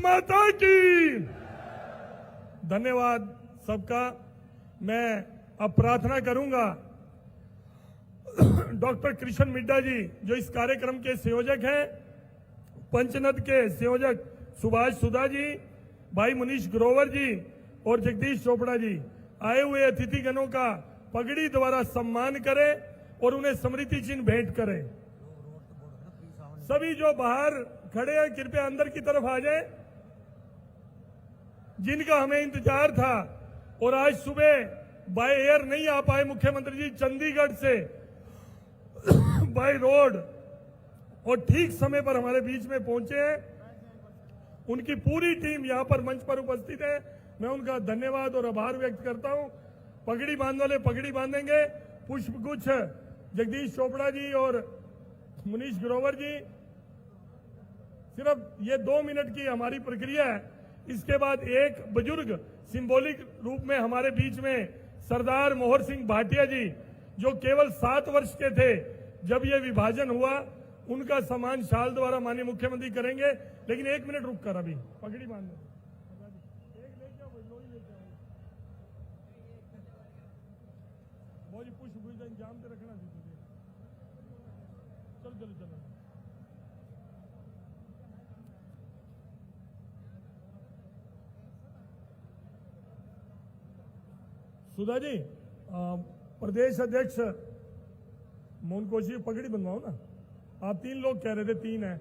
माता की। धन्यवाद सबका। मैं अब प्रार्थना करूंगा डॉक्टर कृष्ण मिड्डा जी जो इस कार्यक्रम के संयोजक हैं, पंचनद के संयोजक सुभाष सुधा जी, भाई मनीष ग्रोवर जी और जगदीश चोपड़ा जी आए हुए अतिथिगणों का पगड़ी द्वारा सम्मान करें और उन्हें स्मृति चिन्ह भेंट करें। सभी जो बाहर खड़े हैं कृपया अंदर की तरफ आ जाएं, जिनका हमें इंतजार था और आज सुबह बाय एयर नहीं आ पाए मुख्यमंत्री जी चंडीगढ़ से बाय रोड और ठीक समय पर हमारे बीच में पहुंचे हैं। उनकी पूरी टीम यहां पर मंच पर उपस्थित है। मैं उनका धन्यवाद और आभार व्यक्त करता हूं। पगड़ी बांधने वाले पगड़ी बांधेंगे। पुष्पगुच्छ जगदीश चोपड़ा जी और मनीष ग्रोवर जी। सिर्फ ये 2 मिनट की हमारी प्रक्रिया है। इसके बाद एक बुजुर्ग सिंबॉलिक रूप में हमारे बीच में सरदार मोहर सिंह भाटिया जी जो केवल 7 वर्ष के थे जब ये विभाजन हुआ, उनका सम्मान शाल द्वारा माननीय मुख्यमंत्री करेंगे। लेकिन 1 मिनट रुक कर अभी पगड़ी बांधने पुष्प इंजाम से रखना चलो चलो चलो। सुधा जी प्रदेश अध्यक्ष मोहन कोशी पगड़ी बनवाओ ना। आप 3 लोग कह रहे थे, 3 है।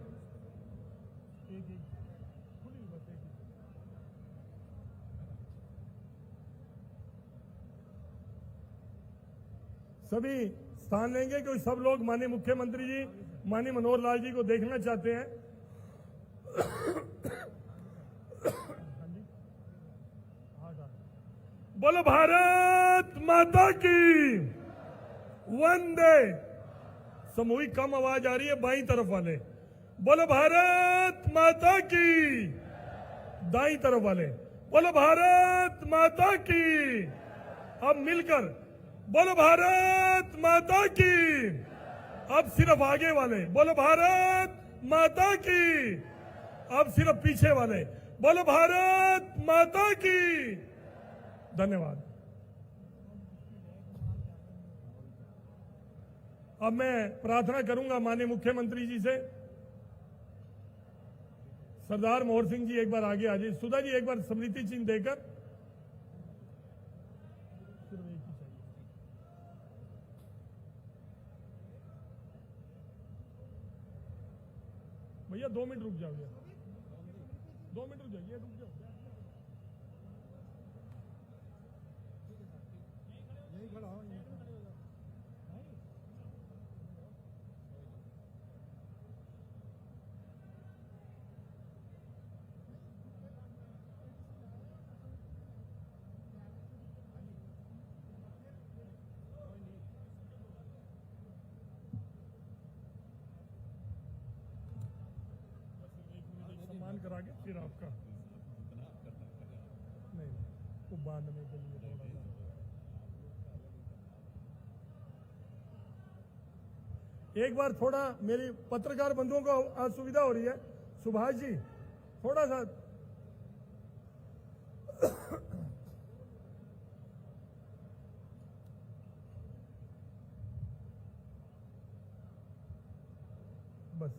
सभी स्थान लेंगे क्योंकि सब लोग माननीय मुख्यमंत्री जी माननीय मनोहर लाल जी को देखना चाहते हैं। बोलो भारत माता की। वंदे। सामूहिक कम आवाज आ रही है बाईं तरफ वाले। बोलो भारत माता की। दाईं तरफ वाले बोलो भारत माता की। अब मिलकर बोलो भारत माता की। अब सिर्फ आगे वाले बोलो भारत माता की। अब सिर्फ पीछे वाले बोलो भारत माता की। धन्यवाद। अब मैं प्रार्थना करूंगा माननीय मुख्यमंत्री जी से। सरदार मोहर सिंह जी एक बार आगे आ जाइए। सुधा जी एक बार स्मृति चिन्ह देकर। भैया 2 मिनट रुक जाओ भैया, 2 मिनट रुक जाइए, रुक जाओ। यही खड़ा हो। सम्मान करा के फिर आपका नहीं वो बांधने के लिए थोड़ा सा। एक बार थोड़ा मेरी पत्रकार बंधुओं को असुविधा हो रही है। सुभाष जी थोड़ा सा बस।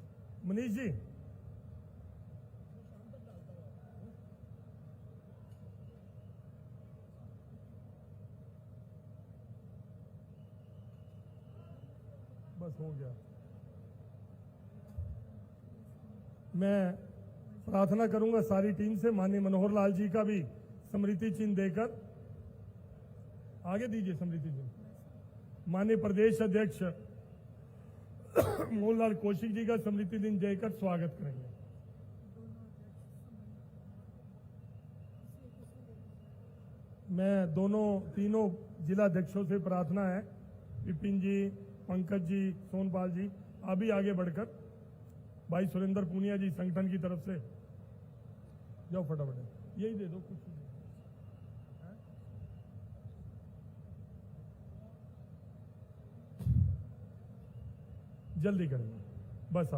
मनीष जी बस हो गया। मैं प्रार्थना करूंगा सारी टीम से माननीय मनोहर लाल जी का भी स्मृति चिन्ह देकर आगे दीजिए। स्मृति चिन्ह माननीय प्रदेश अध्यक्ष मोहनलाल कौशिक जी का स्मृति चिन्ह देकर स्वागत करेंगे। मैं तीनों जिला अध्यक्षों से प्रार्थना है, विपिन जी, पंकज जी, सोनपाल जी, आप भी आगे बढ़कर। भाई सुरेंद्र पूनिया जी संगठन की तरफ से जाओ फटाफट, यही दे दो कुछ। जल्दी करेंगे बस।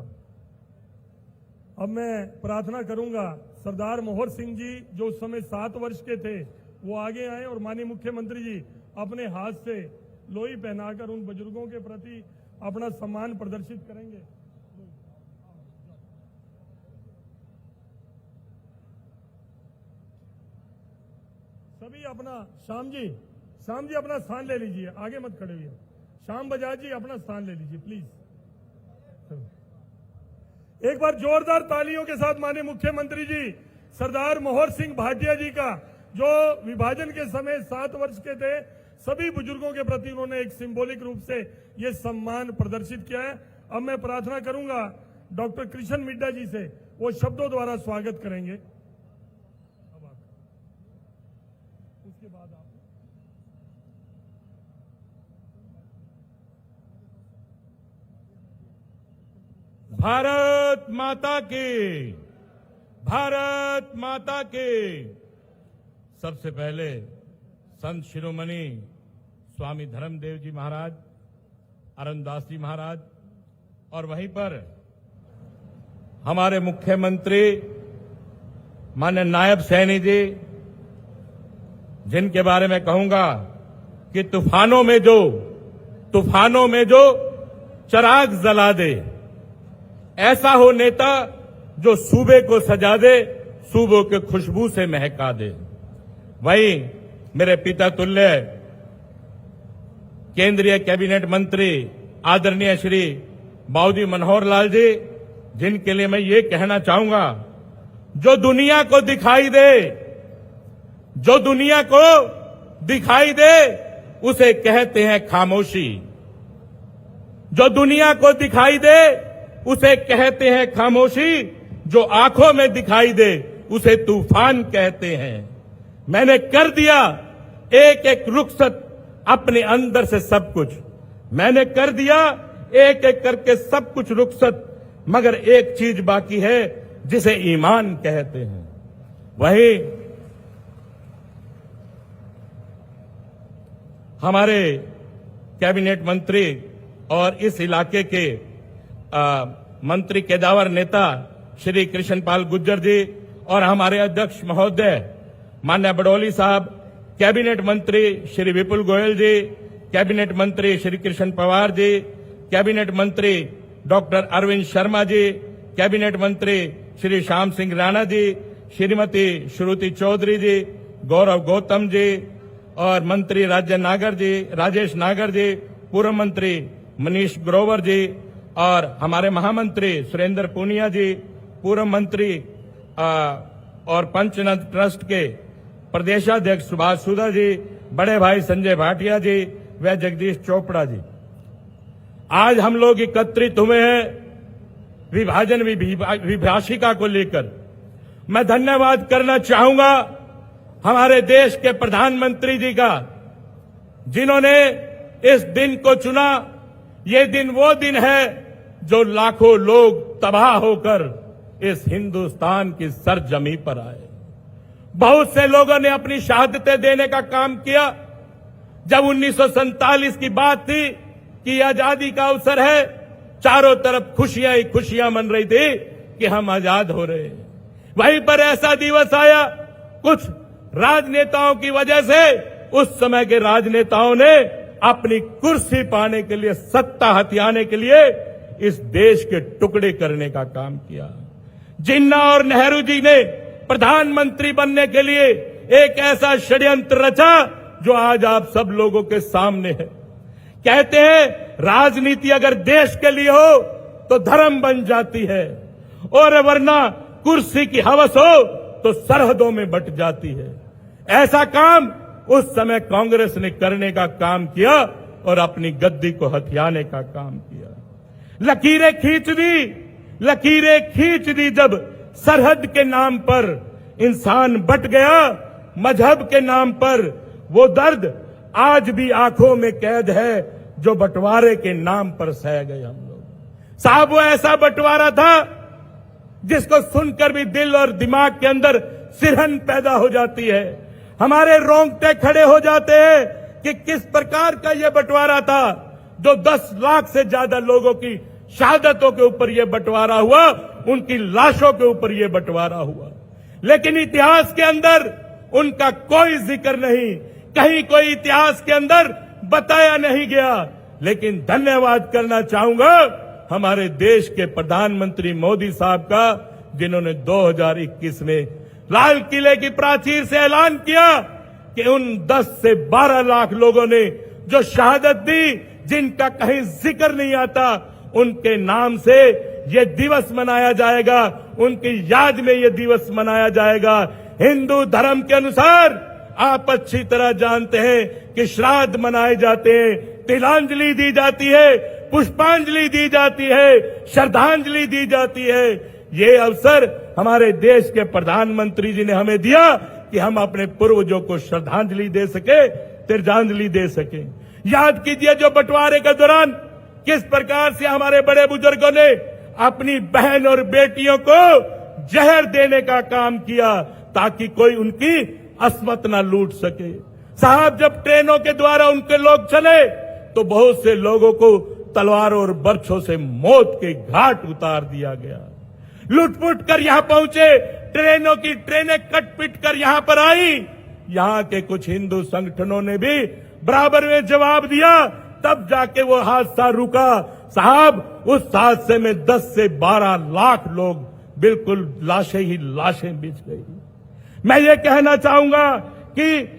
अब मैं प्रार्थना करूंगा सरदार मोहर सिंह जी जो उस समय 7 वर्ष के थे वो आगे आए और माननीय मुख्यमंत्री जी अपने हाथ से लोई पहनाकर उन बुजुर्गों के प्रति अपना सम्मान प्रदर्शित करेंगे। सभी अपना श्याम जी अपना स्थान ले लीजिए, आगे मत खड़े हुए। श्याम बजाज जी अपना स्थान ले लीजिए प्लीज। एक बार जोरदार तालियों के साथ माननीय मुख्यमंत्री जी सरदार मोहर सिंह भाटिया जी का जो विभाजन के समय 7 वर्ष के थे, सभी बुजुर्गों के प्रति उन्होंने एक सिंबॉलिक रूप से ये सम्मान प्रदर्शित किया है। अब मैं प्रार्थना करूंगा डॉक्टर कृष्ण मिड्डा जी से, वो शब्दों द्वारा स्वागत करेंगे। उसके बाद आप भारत माता की, भारत माता की। सबसे पहले संत शिरोमणि स्वामी धर्मदेव जी महाराज, अरनदास जी महाराज और वहीं पर हमारे मुख्यमंत्री माननीय नायब सैनी जी, जिनके बारे में कहूंगा कि तूफानों में जो चिराग जला दे, ऐसा हो नेता जो सूबे को सजा दे, सूबों के खुशबू से महका दे। वहीं मेरे पिता तुल्य केंद्रीय कैबिनेट मंत्री आदरणीय श्री बाबूजी मनोहर लाल जी, जिनके लिए मैं ये कहना चाहूंगा, जो दुनिया को दिखाई दे उसे कहते हैं खामोशी। जो दुनिया को दिखाई दे उसे कहते हैं खामोशी, जो आंखों में दिखाई दे उसे तूफान कहते हैं। मैंने कर दिया एक एक रुखसत अपने अंदर से सब कुछ, मैंने कर दिया एक एक करके सब कुछ रुखसत, मगर एक चीज बाकी है जिसे ईमान कहते हैं। वही हमारे कैबिनेट मंत्री और इस इलाके के मंत्री केदावर नेता श्री कृष्णपाल गुर्जर जी और हमारे अध्यक्ष महोदय माननीय बडोली साहब, कैबिनेट मंत्री श्री विपुल गोयल जी, कैबिनेट मंत्री श्री कृष्ण पवार जी, कैबिनेट मंत्री डॉक्टर अरविंद शर्मा जी, कैबिनेट मंत्री श्री श्याम सिंह राणा जी, श्रीमती श्रुति चौधरी जी, गौरव गौतम जी और मंत्री राजेश नागर जी, पूर्व मंत्री मनीष ग्रोवर जी और हमारे महामंत्री सुरेंद्र पूनिया जी, पूर्व मंत्री और पंचनद ट्रस्ट के प्रदेशाध्यक्ष सुभाष सुधा जी, बड़े भाई संजय भाटिया जी व जगदीश चोपड़ा जी। आज हम लोग एकत्रित हुए हैं विभाजन विभाषिका को लेकर। मैं धन्यवाद करना चाहूंगा हमारे देश के प्रधानमंत्री जी का, जिन्होंने इस दिन को चुना। ये दिन वो दिन है जो लाखों लोग तबाह होकर इस हिंदुस्तान की सरजमी पर आए। बहुत से लोगों ने अपनी शहादतें देने का काम किया। जब 1947 की बात थी कि आजादी का अवसर है, चारों तरफ खुशियां ही खुशियां मन रही थी कि हम आजाद हो रहे हैं। वहीं पर ऐसा दिवस आया, कुछ राजनेताओं की वजह से उस समय के राजनेताओं ने अपनी कुर्सी पाने के लिए, सत्ता हथियाने के लिए इस देश के टुकड़े करने का काम किया। जिन्ना और नेहरू जी ने प्रधानमंत्री बनने के लिए एक ऐसा षड्यंत्र रचा जो आज आप सब लोगों के सामने है। कहते हैं राजनीति अगर देश के लिए हो तो धर्म बन जाती है, और वरना कुर्सी की हवस हो तो सरहदों में बट जाती है। ऐसा काम उस समय कांग्रेस ने करने का काम किया और अपनी गद्दी को हथियाने का काम किया। लकीरें खींच दी जब सरहद के नाम पर इंसान बट गया, मजहब के नाम पर वो दर्द आज भी आंखों में कैद है जो बंटवारे के नाम पर सह गए हम लोग। साहब, वो ऐसा बंटवारा था जिसको सुनकर भी दिल और दिमाग के अंदर सिरहन पैदा हो जाती है, हमारे रोंगटे खड़े हो जाते हैं कि किस प्रकार का ये बंटवारा था जो 10 लाख से ज्यादा लोगों की शहादतों के ऊपर यह बंटवारा हुआ, उनकी लाशों के ऊपर यह बंटवारा हुआ। लेकिन इतिहास के अंदर उनका कोई जिक्र नहीं, कहीं कोई इतिहास के अंदर बताया नहीं गया। लेकिन धन्यवाद करना चाहूंगा हमारे देश के प्रधानमंत्री मोदी साहब का, जिन्होंने 2021 में लाल किले की प्राचीर से ऐलान किया कि उन 10 से 12 लाख लोगों ने जो शहादत दी, जिनका कहीं जिक्र नहीं आता, उनके नाम से ये दिवस मनाया जाएगा, उनकी याद में ये दिवस मनाया जाएगा। हिंदू धर्म के अनुसार आप अच्छी तरह जानते हैं कि श्राद्ध मनाए जाते हैं, तिलांजलि दी जाती है, पुष्पांजलि दी जाती है, श्रद्धांजलि दी जाती है। ये अवसर हमारे देश के प्रधानमंत्री जी ने हमें दिया कि हम अपने पूर्वजों को श्रद्धांजलि दे सके, तिरंजांजलि दे सके। याद कीजिए जो बंटवारे के दौरान किस प्रकार से हमारे बड़े बुजुर्गों ने अपनी बहन और बेटियों को जहर देने का काम किया ताकि कोई उनकी अस्मत न लूट सके। साहब, जब ट्रेनों के द्वारा उनके लोग चले तो बहुत से लोगों को तलवारों और बर्छों से मौत के घाट उतार दिया गया। लुटपुट कर यहां पहुंचे, ट्रेनों की ट्रेनें कट-पिट कर यहां पर आई। यहां के कुछ हिंदू संगठनों ने भी बराबर में जवाब दिया, तब जाके वो हादसा रुका। साहब, उस हादसे में 10 से 12 लाख लोग बिल्कुल लाशें ही लाशें बिछ गई। मैं ये कहना चाहूंगा कि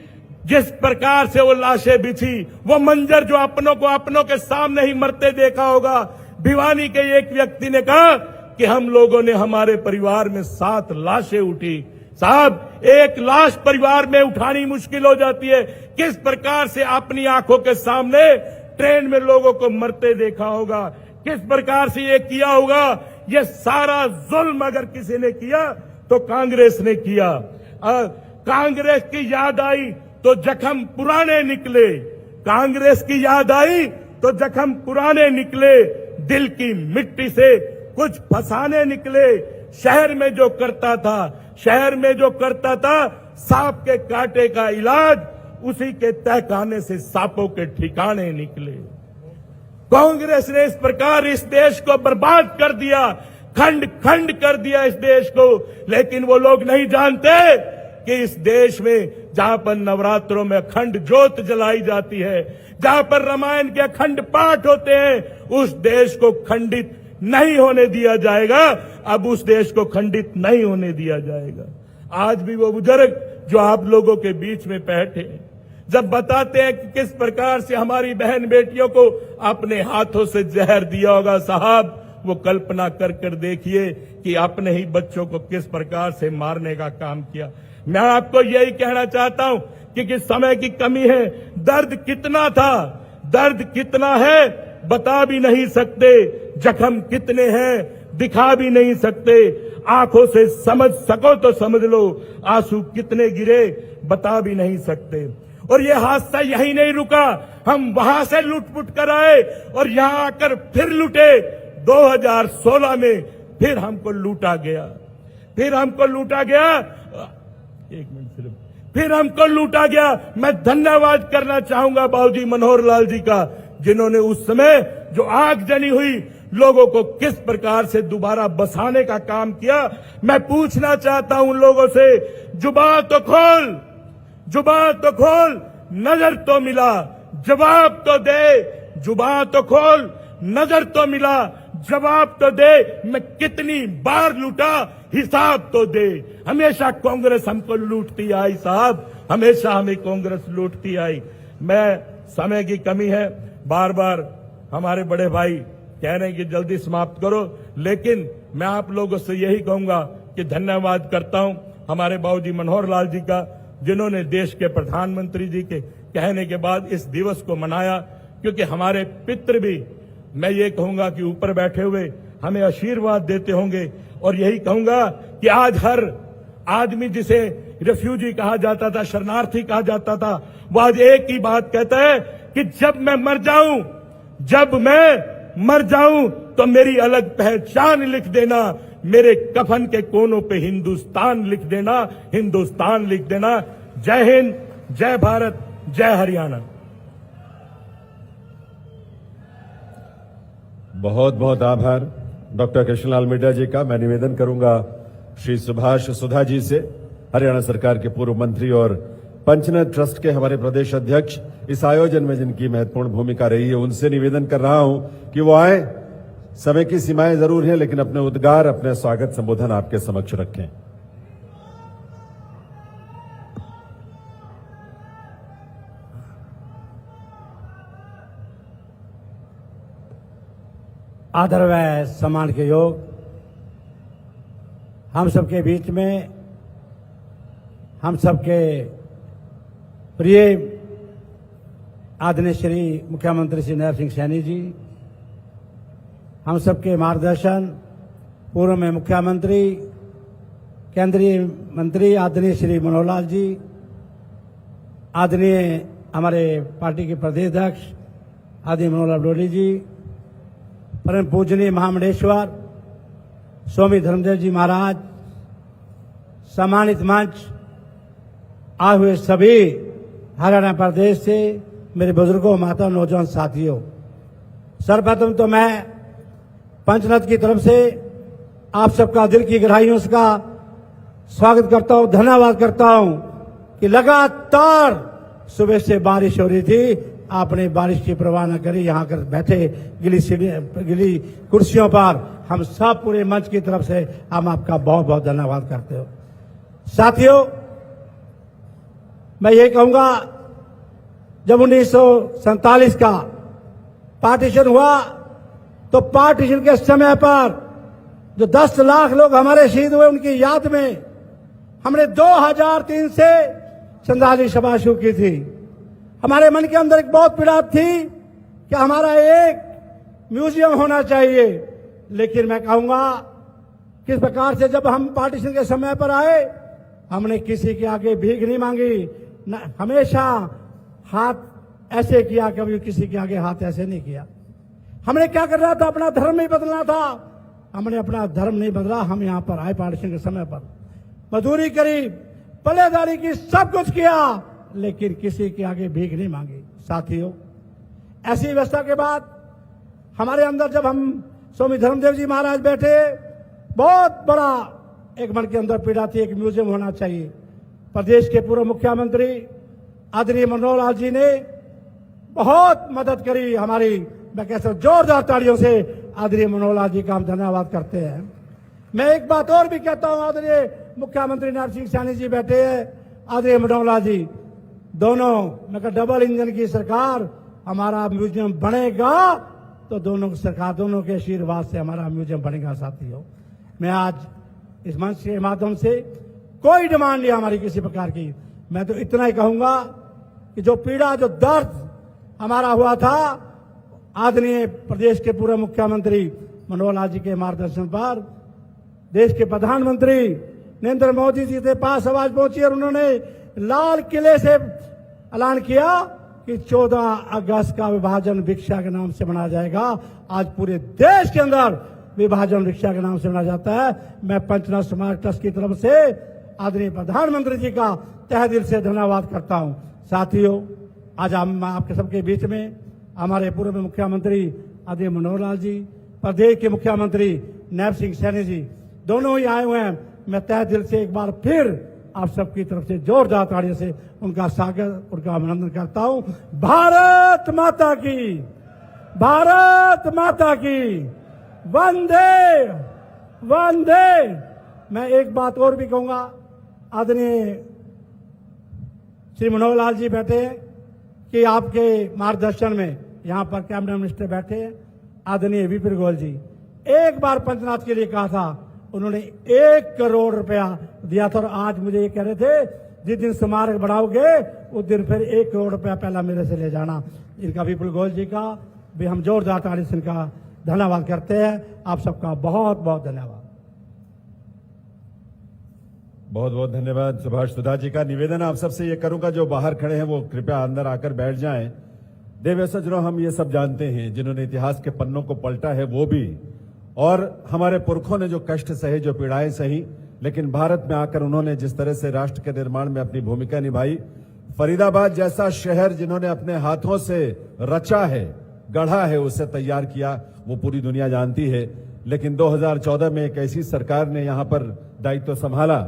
जिस प्रकार से वो लाशें बिछी, वो मंजर जो अपनों को अपनों के सामने ही मरते देखा होगा। भिवानी के एक व्यक्ति ने कहा कि हम लोगों ने, हमारे परिवार में 7 लाशें उठी। साहब, एक लाश परिवार में उठानी मुश्किल हो जाती है, किस प्रकार से अपनी आंखों के सामने ट्रेन में लोगों को मरते देखा होगा, किस प्रकार से ये किया होगा। ये सारा जुल्म अगर किसी ने किया तो कांग्रेस ने किया। कांग्रेस की याद आई तो जख्म पुराने निकले, कांग्रेस की याद आई तो जख्म पुराने निकले, दिल की मिट्टी से कुछ फसाने निकले। शहर में जो करता था सांप के कांटे का इलाज, उसी के तहखाने से सांपों के ठिकाने निकले। कांग्रेस ने इस प्रकार इस देश को बर्बाद कर दिया, खंड खंड कर दिया इस देश को। लेकिन वो लोग नहीं जानते कि इस देश में जहां पर नवरात्रों में अखंड ज्योत जलाई जाती है, जहां पर रामायण के अखंड पाठ होते हैं, उस देश को खंडित नहीं होने दिया जाएगा। अब उस देश को खंडित नहीं होने दिया जाएगा। आज भी वो बुजुर्ग जो आप लोगों के बीच में बैठे जब बताते हैं कि किस प्रकार से हमारी बहन बेटियों को अपने हाथों से जहर दिया होगा, साहब, वो कल्पना कर देखिए कि अपने ही बच्चों को किस प्रकार से मारने का काम किया। मैं आपको यही कहना चाहता हूं कि समय की कमी है। दर्द कितना था, दर्द कितना है बता भी नहीं सकते, जख्म कितने हैं दिखा भी नहीं सकते। आंखों से समझ सको तो समझ लो, आंसू कितने गिरे बता भी नहीं सकते। और ये हादसा यही नहीं रुका, हम वहां से लुटपुट कर आए और यहां आकर फिर लुटे। 2016 में फिर हमको लूटा गया, फिर हमको लूटा गया। मैं धन्यवाद करना चाहूंगा बाबूजी मनोहर लाल जी का, जिन्होंने उस समय जो आग जली हुई लोगों को किस प्रकार से दोबारा बसाने का काम किया। मैं पूछना चाहता हूं उन लोगों से, जुबान तो खोल, नजर तो मिला, जवाब तो दे। जुबान तो खोल, नजर तो मिला, जवाब तो दे। मैं कितनी बार लूटा, हिसाब तो दे। हमेशा कांग्रेस हमको लूटती आई साहब, हमेशा हमें कांग्रेस लूटती आई। मैं, समय की कमी है, बार बार हमारे बड़े भाई कह रहे हैं कि जल्दी समाप्त करो, लेकिन मैं आप लोगों से यही कहूंगा कि धन्यवाद करता हूं हमारे बाबूजी मनोहर लाल जी का, जिन्होंने देश के प्रधानमंत्री जी के कहने के बाद इस दिवस को मनाया। क्योंकि हमारे पितृ भी, मैं ये कहूंगा कि ऊपर बैठे हुए हमें आशीर्वाद देते होंगे। और यही कहूंगा कि आज हर आदमी जिसे रेफ्यूजी कहा जाता था, शरणार्थी कहा जाता था, वो आज एक ही बात कहता है कि जब मैं मर जाऊं तो मेरी अलग पहचान लिख देना, मेरे कफन के कोनों पे हिंदुस्तान लिख देना, हिंदुस्तान लिख देना। जय हिंद, जय भारत, जय हरियाणा। बहुत बहुत आभार डॉक्टर कृष्णलाल मिड्डा जी का। मैं निवेदन करूंगा श्री सुभाष सुधा जी से, हरियाणा सरकार के पूर्व मंत्री और पंचनद ट्रस्ट के हमारे प्रदेश अध्यक्ष, इस आयोजन में जिनकी महत्वपूर्ण भूमिका रही है, उनसे निवेदन कर रहा हूं कि वो आए। समय की सीमाएं जरूर हैं, लेकिन अपने उद्गार, अपने स्वागत संबोधन आपके समक्ष रखें। आदर व सम्मान के योग हम सबके बीच में हम सबके प्रिय आदरणीय श्री मुख्यमंत्री श्री नैब सिंह सैनी जी, हम सबके मार्गदर्शन पूर्व में मुख्यमंत्री केंद्रीय मंत्री आदरणीय श्री मनोहर लाल जी, आदरणीय हमारे पार्टी के प्रदेश अध्यक्ष आदरणीय मनोहर लाल डोली जी, परम पूजनीय महामंडलेश्वर स्वामी धर्मदेव जी महाराज, सम्मानित मंच आए हुए सभी हरियाणा प्रदेश से मेरे बुजुर्गों, माता, नौजवान साथियों, सर्वप्रथम तो मैं पंचनद की तरफ से आप सबका दिल की गहराइयों से का स्वागत करता हूं, धन्यवाद करता हूं कि लगातार सुबह से बारिश हो रही थी, आपने बारिश की परवाह न करी, यहां कर बैठे गिली कुर्सियों पर हम सब पूरे मंच की तरफ से हम आपका बहुत बहुत धन्यवाद करते हो। साथियों, मैं ये कहूंगा, जब 1947 का पार्टीशन हुआ तो पार्टीशन के समय पर जो 10 लाख लोग हमारे शहीद हुए, उनकी याद में हमने 2003 से श्रद्धांजलि सभा शुरू की थी। हमारे मन के अंदर एक बहुत पीड़ा थी कि हमारा एक म्यूजियम होना चाहिए, लेकिन मैं कहूंगा किस प्रकार से जब हम पार्टीशन के समय पर आए, हमने किसी के आगे भीख नहीं मांगी, हमेशा हाथ ऐसे किया, कभी किसी के आगे हाथ ऐसे नहीं किया। हमने क्या करना था, अपना धर्म नहीं बदलना था। हमने अपना धर्म नहीं बदला, हम यहां पर आए पार्टीशन के समय पर, मजदूरी करी, पल्लेदारी की, सब कुछ किया, लेकिन किसी के आगे भीख नहीं मांगी। साथियों, ऐसी व्यवस्था के बाद हमारे अंदर जब हम स्वामी धर्मदेव जी महाराज बैठे, बहुत बड़ा एक मन के अंदर पीड़ा थी, एक म्यूजियम होना चाहिए। प्रदेश के पूर्व मुख्यमंत्री आदरणीय मनोहर लाल जी ने बहुत मदद करी हमारी, मैं कहता हूं जोरदार तालियों से आदरणीय मनोहर लाल जी का हम धन्यवाद करते हैं। मैं एक बात और भी कहता हूं, आदरणीय मुख्यमंत्री नैब सिंह सैनी जी बैठे हैं, आदरणीय मनोहर लाल जी, दोनों मैं कहता डबल इंजन की सरकार, हमारा म्यूजियम बनेगा तो दोनों सरकार, दोनों के आशीर्वाद से हमारा म्यूजियम बनेगा। साथियों, मैं आज इस मंच के माध्यम से कोई डिमांड नहीं हमारी किसी प्रकार की, मैं तो इतना ही कहूंगा कि जो पीड़ा, जो दर्द हमारा हुआ था, आदरणीय प्रदेश के पूर्व मुख्यमंत्री मनोहर लाल जी के मार्गदर्शन पर देश के प्रधानमंत्री नरेंद्र मोदी जी के पास आवाज पहुंची और उन्होंने लाल किले से ऐलान किया कि 14 अगस्त का विभाजन भिक्षा के नाम से मनाया जाएगा। आज पूरे देश के अंदर विभाजन भिक्षा के नाम से मनाया जाता है। मैं पंचनद समाज ट्रस्ट की तरफ से आदरणीय प्रधानमंत्री जी का तहे दिल से धन्यवाद करता हूं। साथियों, आज हम आपके सबके बीच में हमारे पूर्व मुख्यमंत्री आदरणीय मनोहर लाल जी, प्रदेश के मुख्यमंत्री नैब सिंह सैनी जी, दोनों ही आए हुए हैं। मैं तहे दिल से एक बार फिर आप सबकी तरफ से जोरदार तालियों से उनका स्वागत, उनका अभिनंदन करता हूं। भारत माता की, भारत माता की, वंदे वंदे। मैं एक बात और भी कहूंगा, आदरणीय श्री मनोहर लाल जी बैठे कि आपके मार्गदर्शन में यहां पर कैबिनेट मिनिस्टर बैठे, आदरणीय वीपी गोयल जी, एक बार पंचनाद के लिए कहा था, उन्होंने 1 करोड़ रुपया दिया था और आज मुझे ये कह रहे थे जिस दिन स्मारक बढ़ाओगे उस दिन फिर 1 करोड़ रुपया पहला मेरे से ले जाना। इनका विपुल गोयल जी का भी हम जोरदार ताली से इनका धन्यवाद करते हैं। आप सबका बहुत बहुत धन्यवाद। बहुत बहुत धन्यवाद सुभाष सुधा जी का। निवेदन आप सबसे ये करूंगा, जो बाहर खड़े हैं वो कृपया अंदर आकर बैठ जाएं। देव सज्जनों, हम ये सब जानते हैं, जिन्होंने इतिहास के पन्नों को पलटा है वो भी, और हमारे पुरखों ने जो कष्ट सहे, जो पीड़ाएं सही, लेकिन भारत में आकर उन्होंने जिस तरह से राष्ट्र के निर्माण में अपनी भूमिका निभाई, फरीदाबाद जैसा शहर जिन्होंने अपने हाथों से रचा है, गढ़ा है, उसे तैयार किया, वो पूरी दुनिया जानती है। लेकिन 2014 में एक ऐसी सरकार ने यहां पर दायित्व संभाला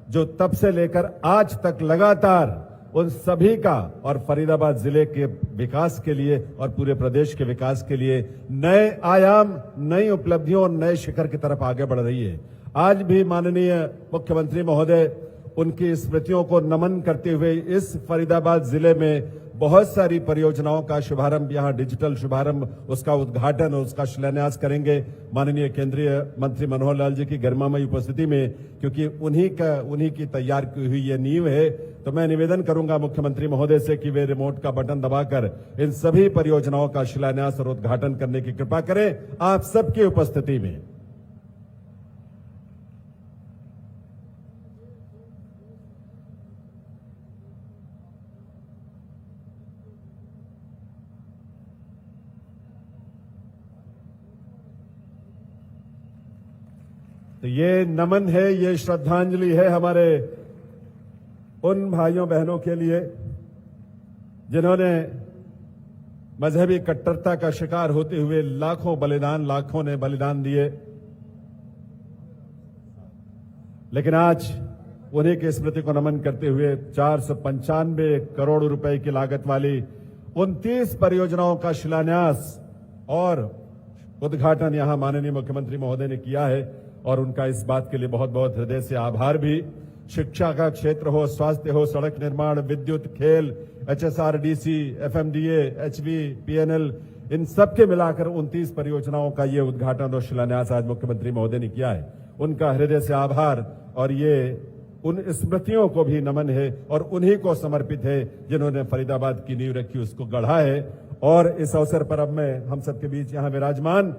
जो तब से लेकर आज तक लगातार उन सभी का और फरीदाबाद जिले के विकास के लिए और पूरे प्रदेश के विकास के लिए नए आयाम, नई उपलब्धियों और नए शिखर की तरफ आगे बढ़ रही है। आज भी माननीय मुख्यमंत्री महोदय उनकी स्मृतियों को नमन करते हुए इस फरीदाबाद जिले में बहुत सारी परियोजनाओं का शुभारंभ, यहां डिजिटल शुभारंभ, उसका उद्घाटन और उसका शिलान्यास करेंगे माननीय केंद्रीय मंत्री मनोहर लाल जी की गरिमामयी उपस्थिति में, क्योंकि उन्हीं की तैयार की हुई ये नींव है। तो मैं निवेदन करूंगा मुख्यमंत्री महोदय से कि वे रिमोट का बटन दबाकर इन सभी परियोजनाओं का शिलान्यास और उद्घाटन करने की कृपा करें आप सबकी उपस्थिति में। तो ये नमन है, ये श्रद्धांजलि है हमारे उन भाइयों बहनों के लिए जिन्होंने मजहबी कट्टरता का शिकार होते हुए लाखों ने बलिदान दिए। लेकिन आज उन्हीं की स्मृति को नमन करते हुए 495 करोड़ रुपए की लागत वाली 29 परियोजनाओं का शिलान्यास और उद्घाटन यहां माननीय मुख्यमंत्री महोदय ने किया है और उनका इस बात के लिए बहुत बहुत हृदय से आभार भी। शिक्षा का क्षेत्र हो, स्वास्थ्य हो, सड़क निर्माण, विद्युत, खेल, HSRDC, FMDA, HV, PNL, इन सब के मिलाकर 29 परियोजनाओं का ये उद्घाटन और शिलान्यास आज मुख्यमंत्री महोदय ने किया है। उनका हृदय से आभार और ये उन स्मृतियों को भी नमन है और उन्हीं को समर्पित है जिन्होंने फरीदाबाद की नींव रखी, उसको गढ़ा है। और इस अवसर पर अब मैं हम सबके बीच यहां विराजमान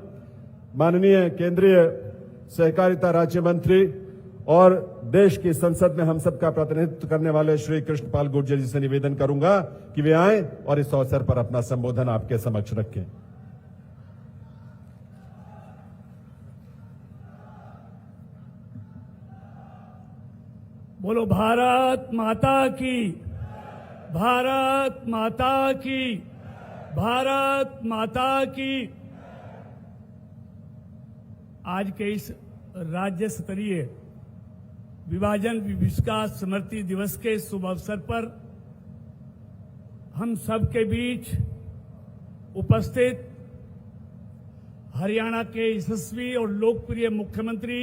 माननीय केंद्रीय सहकारिता राज्य मंत्री और देश की संसद में हम सबका प्रतिनिधित्व करने वाले श्री कृष्णपाल गुर्जर जी से निवेदन करूंगा कि वे आएं और इस अवसर पर अपना संबोधन आपके समक्ष रखें। बोलो भारत माता की, भारत माता की, भारत माता की। आज के इस राज्य स्तरीय विभाजन विभीषिका स्मृति दिवस के शुभ अवसर पर हम सब के बीच उपस्थित हरियाणा के यशस्वी और लोकप्रिय मुख्यमंत्री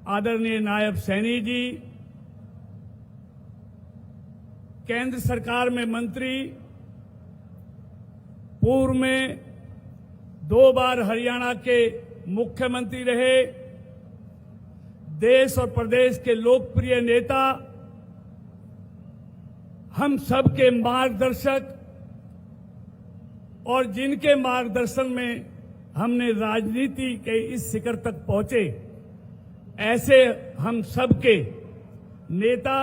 आदरणीय नायब सैनी जी, केंद्र सरकार में मंत्री, पूर्व में 2 बार हरियाणा के मुख्यमंत्री रहे, देश और प्रदेश के लोकप्रिय नेता, हम सब के मार्गदर्शक और जिनके मार्गदर्शन में हमने राजनीति के इस शिखर तक पहुंचे, ऐसे हम सब के नेता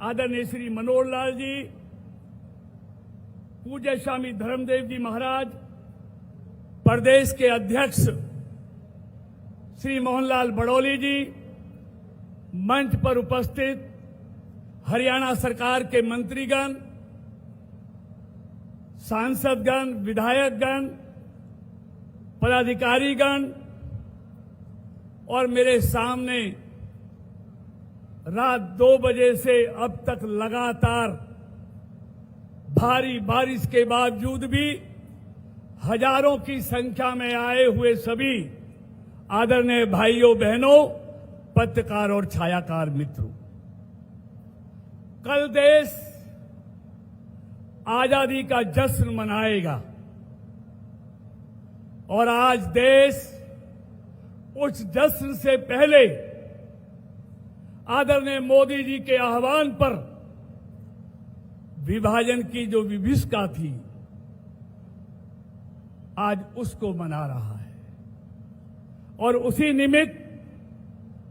आदरणीय श्री मनोहर लाल जी, पूज्य स्वामी धर्मदेव जी महाराज, प्रदेश के अध्यक्ष श्री मोहनलाल बड़ौली जी, मंच पर उपस्थित हरियाणा सरकार के मंत्रीगण, सांसदगण, विधायकगण, पदाधिकारीगण और मेरे सामने रात 2 बजे से अब तक लगातार भारी बारिश के बावजूद भी हजारों की संख्या में आए हुए सभी आदरणीय भाइयों बहनों, पत्रकार और छायाकार मित्रों, कल देश आजादी का जश्न मनाएगा और आज देश उस जश्न से पहले आदरणीय मोदी जी के आह्वान पर विभाजन की जो विभीषिका थी, आज उसको मना रहा है। और उसी निमित्त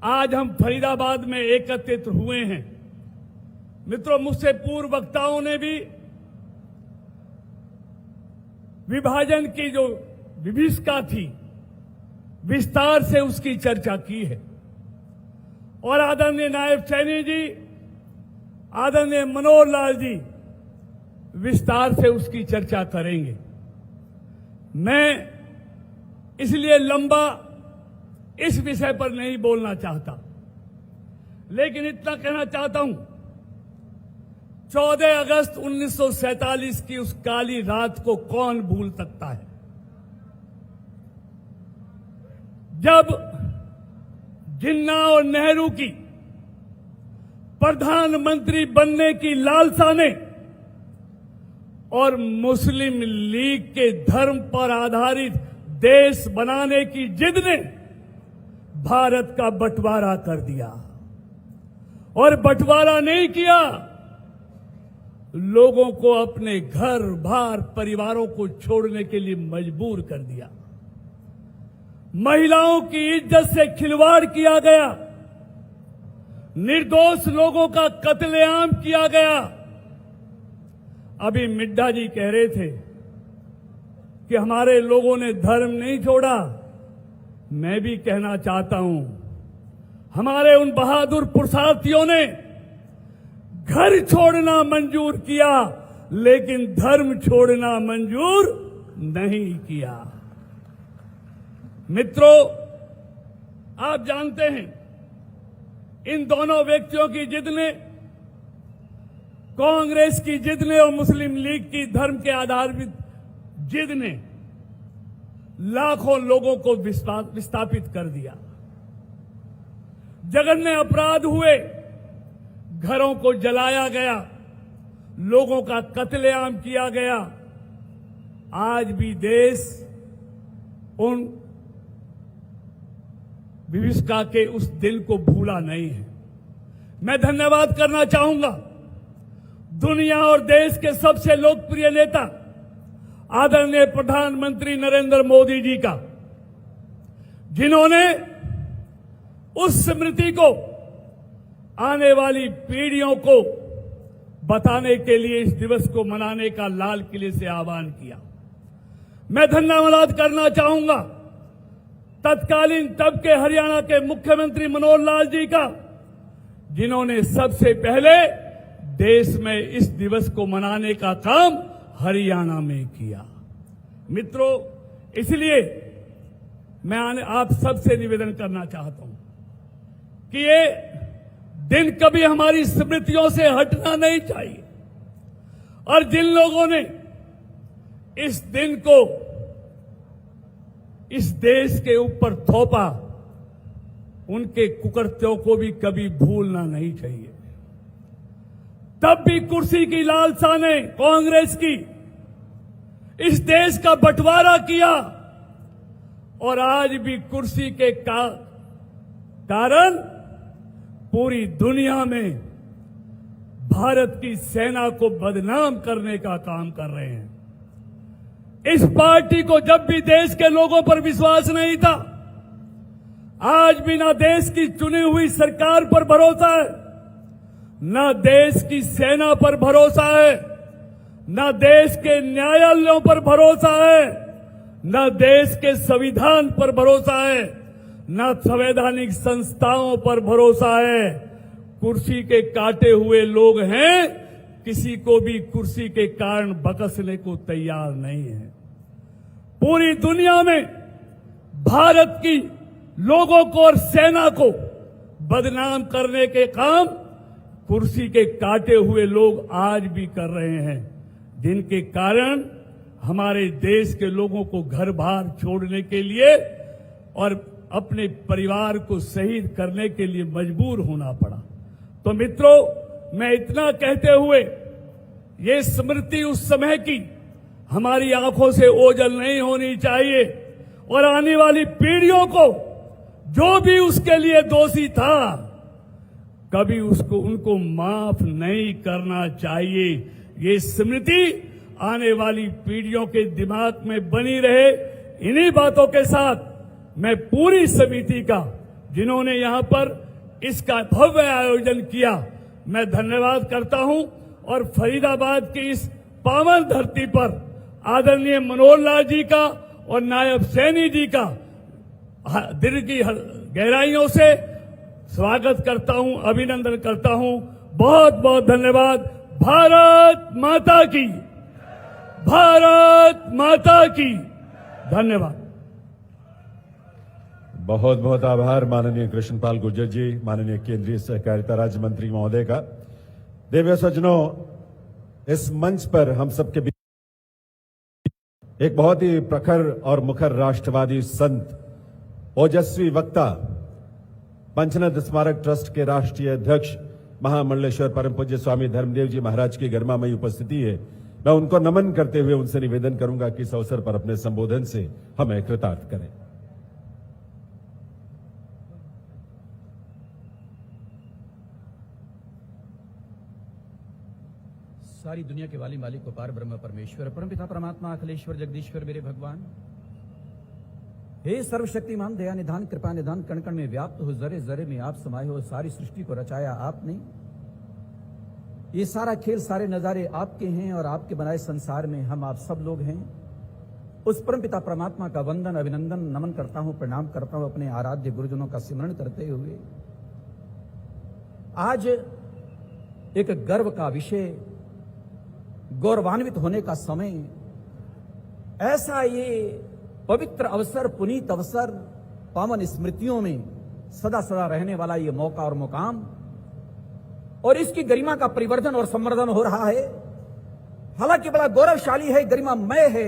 आज हम फरीदाबाद में एकत्रित हुए हैं। मित्रों, मुझसे पूर्व वक्ताओं ने भी विभाजन की जो विभीषिका थी, विस्तार से उसकी चर्चा की है और आदरणीय नायब सैनी जी, आदरणीय मनोहर लाल जी विस्तार से उसकी चर्चा करेंगे। मैं इसलिए लंबा इस विषय पर नहीं बोलना चाहता, लेकिन इतना कहना चाहता हूं, 14 अगस्त 1947 की उस काली रात को कौन भूल सकता है, जब जिन्ना और नेहरू की प्रधानमंत्री बनने की लालसा ने और मुस्लिम लीग के धर्म पर आधारित देश बनाने की जिद ने भारत का बंटवारा कर दिया। और बंटवारा नहीं किया, लोगों को अपने घर बार परिवारों को छोड़ने के लिए मजबूर कर दिया। महिलाओं की इज्जत से खिलवाड़ किया गया, निर्दोष लोगों का कत्लेआम किया गया। अभी मिड्ढा जी कह रहे थे कि हमारे लोगों ने धर्म नहीं छोड़ा। मैं भी कहना चाहता हूं, हमारे उन बहादुर पुरुषार्थियों ने घर छोड़ना मंजूर किया, लेकिन धर्म छोड़ना मंजूर नहीं किया। मित्रों, आप जानते हैं, इन दोनों व्यक्तियों की जिद ने, कांग्रेस की जिद ने और मुस्लिम लीग की धर्म के आधारित जिद ने लाखों लोगों को विस्थापित कर दिया। जघन्य अपराध हुए, घरों को जलाया गया, लोगों का कत्लेआम किया गया। आज भी देश उन विभीषिका के उस दिन को भूला नहीं है। मैं धन्यवाद करना चाहूंगा दुनिया और देश के सबसे लोकप्रिय नेता आदरणीय प्रधानमंत्री नरेंद्र मोदी जी का, जिन्होंने उस स्मृति को आने वाली पीढ़ियों को बताने के लिए इस दिवस को मनाने का लाल किले से आह्वान किया। मैं धन्यवाद करना चाहूंगा तत्कालीन तब के हरियाणा के मुख्यमंत्री मनोहर लाल जी का, जिन्होंने सबसे पहले देश में इस दिवस को मनाने का काम हरियाणा में किया। मित्रों, इसलिए मैं आप सबसे निवेदन करना चाहता हूं कि ये दिन कभी हमारी स्मृतियों से हटना नहीं चाहिए। और जिन लोगों ने इस दिन को इस देश के ऊपर थोपा, उनके कुकर्त्यों को भी कभी भूलना नहीं चाहिए। तब भी कुर्सी की लालसा ने, कांग्रेस की, इस देश का बंटवारा किया और आज भी कुर्सी के कारण पूरी दुनिया में भारत की सेना को बदनाम करने का काम कर रहे हैं। इस पार्टी को जब भी देश के लोगों पर विश्वास नहीं था, आज भी ना देश की चुनी हुई सरकार पर भरोसा है, ना देश की सेना पर भरोसा है, ना देश के न्यायालयों पर भरोसा है, ना देश के संविधान पर भरोसा है, ना संवैधानिक संस्थाओं पर भरोसा है। कुर्सी के काटे हुए लोग हैं, किसी को भी कुर्सी के कारण बकसने को तैयार नहीं है। पूरी दुनिया में भारत की लोगों को और सेना को बदनाम करने के काम कुर्सी के काटे हुए लोग आज भी कर रहे हैं, जिनके कारण हमारे देश के लोगों को घर बार छोड़ने के लिए और अपने परिवार को शहीद करने के लिए मजबूर होना पड़ा। तो मित्रों, मैं इतना कहते हुए, ये स्मृति उस समय की हमारी आंखों से ओझल नहीं होनी चाहिए और आने वाली पीढ़ियों को जो भी उसके लिए दोषी था, कभी उनको माफ नहीं करना चाहिए। ये स्मृति आने वाली पीढ़ियों के दिमाग में बनी रहे। इन्हीं बातों के साथ मैं पूरी समिति का, जिन्होंने यहां पर इसका भव्य आयोजन किया, मैं धन्यवाद करता हूं। और फरीदाबाद की इस पावन धरती पर आदरणीय मनोहर लाल जी का और नायब सैनी जी का दिल की गहराइयों से स्वागत करता हूं, अभिनंदन करता हूं। बहुत बहुत धन्यवाद। भारत माता की, भारत माता की। धन्यवाद। बहुत बहुत आभार माननीय कृष्णपाल गुर्जर जी, माननीय केंद्रीय सहकारिता राज्य मंत्री महोदय का। देव्य सज्जनों, इस मंच पर हम सबके बीच एक बहुत ही प्रखर और मुखर राष्ट्रवादी संत, ओजस्वी वक्ता, पंचनद स्मारक ट्रस्ट के राष्ट्रीय अध्यक्ष महामंडलेश्वर परम पूज्य स्वामी धर्मदेव जी महाराज की गरिमामयी उपस्थिति है। मैं उनको नमन करते हुए उनसे निवेदन करूंगा कि इस अवसर पर अपने संबोधन से हमें कृतार्थ करें। सारी दुनिया के वाली मालिक अपार ब्रह्म परमेश्वर परमपिता परमात्मा अखिलेश्वर जगदीश्वर मेरे भगवान, हे सर्वशक्तिमान दया निधान कृपा निधान, कण कण में व्याप्त हो, जरे जरे में आप समाये हो, सारी सृष्टि को रचाया आपने। ये सारा खेल सारे नजारे आपके हैं और आपके बनाए संसार में हम आप सब लोग हैं। उस परमपिता परमात्मा का वंदन अभिनंदन नमन करता हूं, प्रणाम करता हूं, अपने आराध्य गुरुजनों का स्मरण करते हुए आज एक गर्व का विषय, गौरवान्वित होने का समय, ऐसा ये पवित्र अवसर, पुनीत अवसर, पावन स्मृतियों में सदा सदा रहने वाला ये मौका और मुकाम, और इसकी गरिमा का परिवर्धन और संवर्धन हो रहा है। हालांकि बड़ा गौरवशाली है, गरिमामय है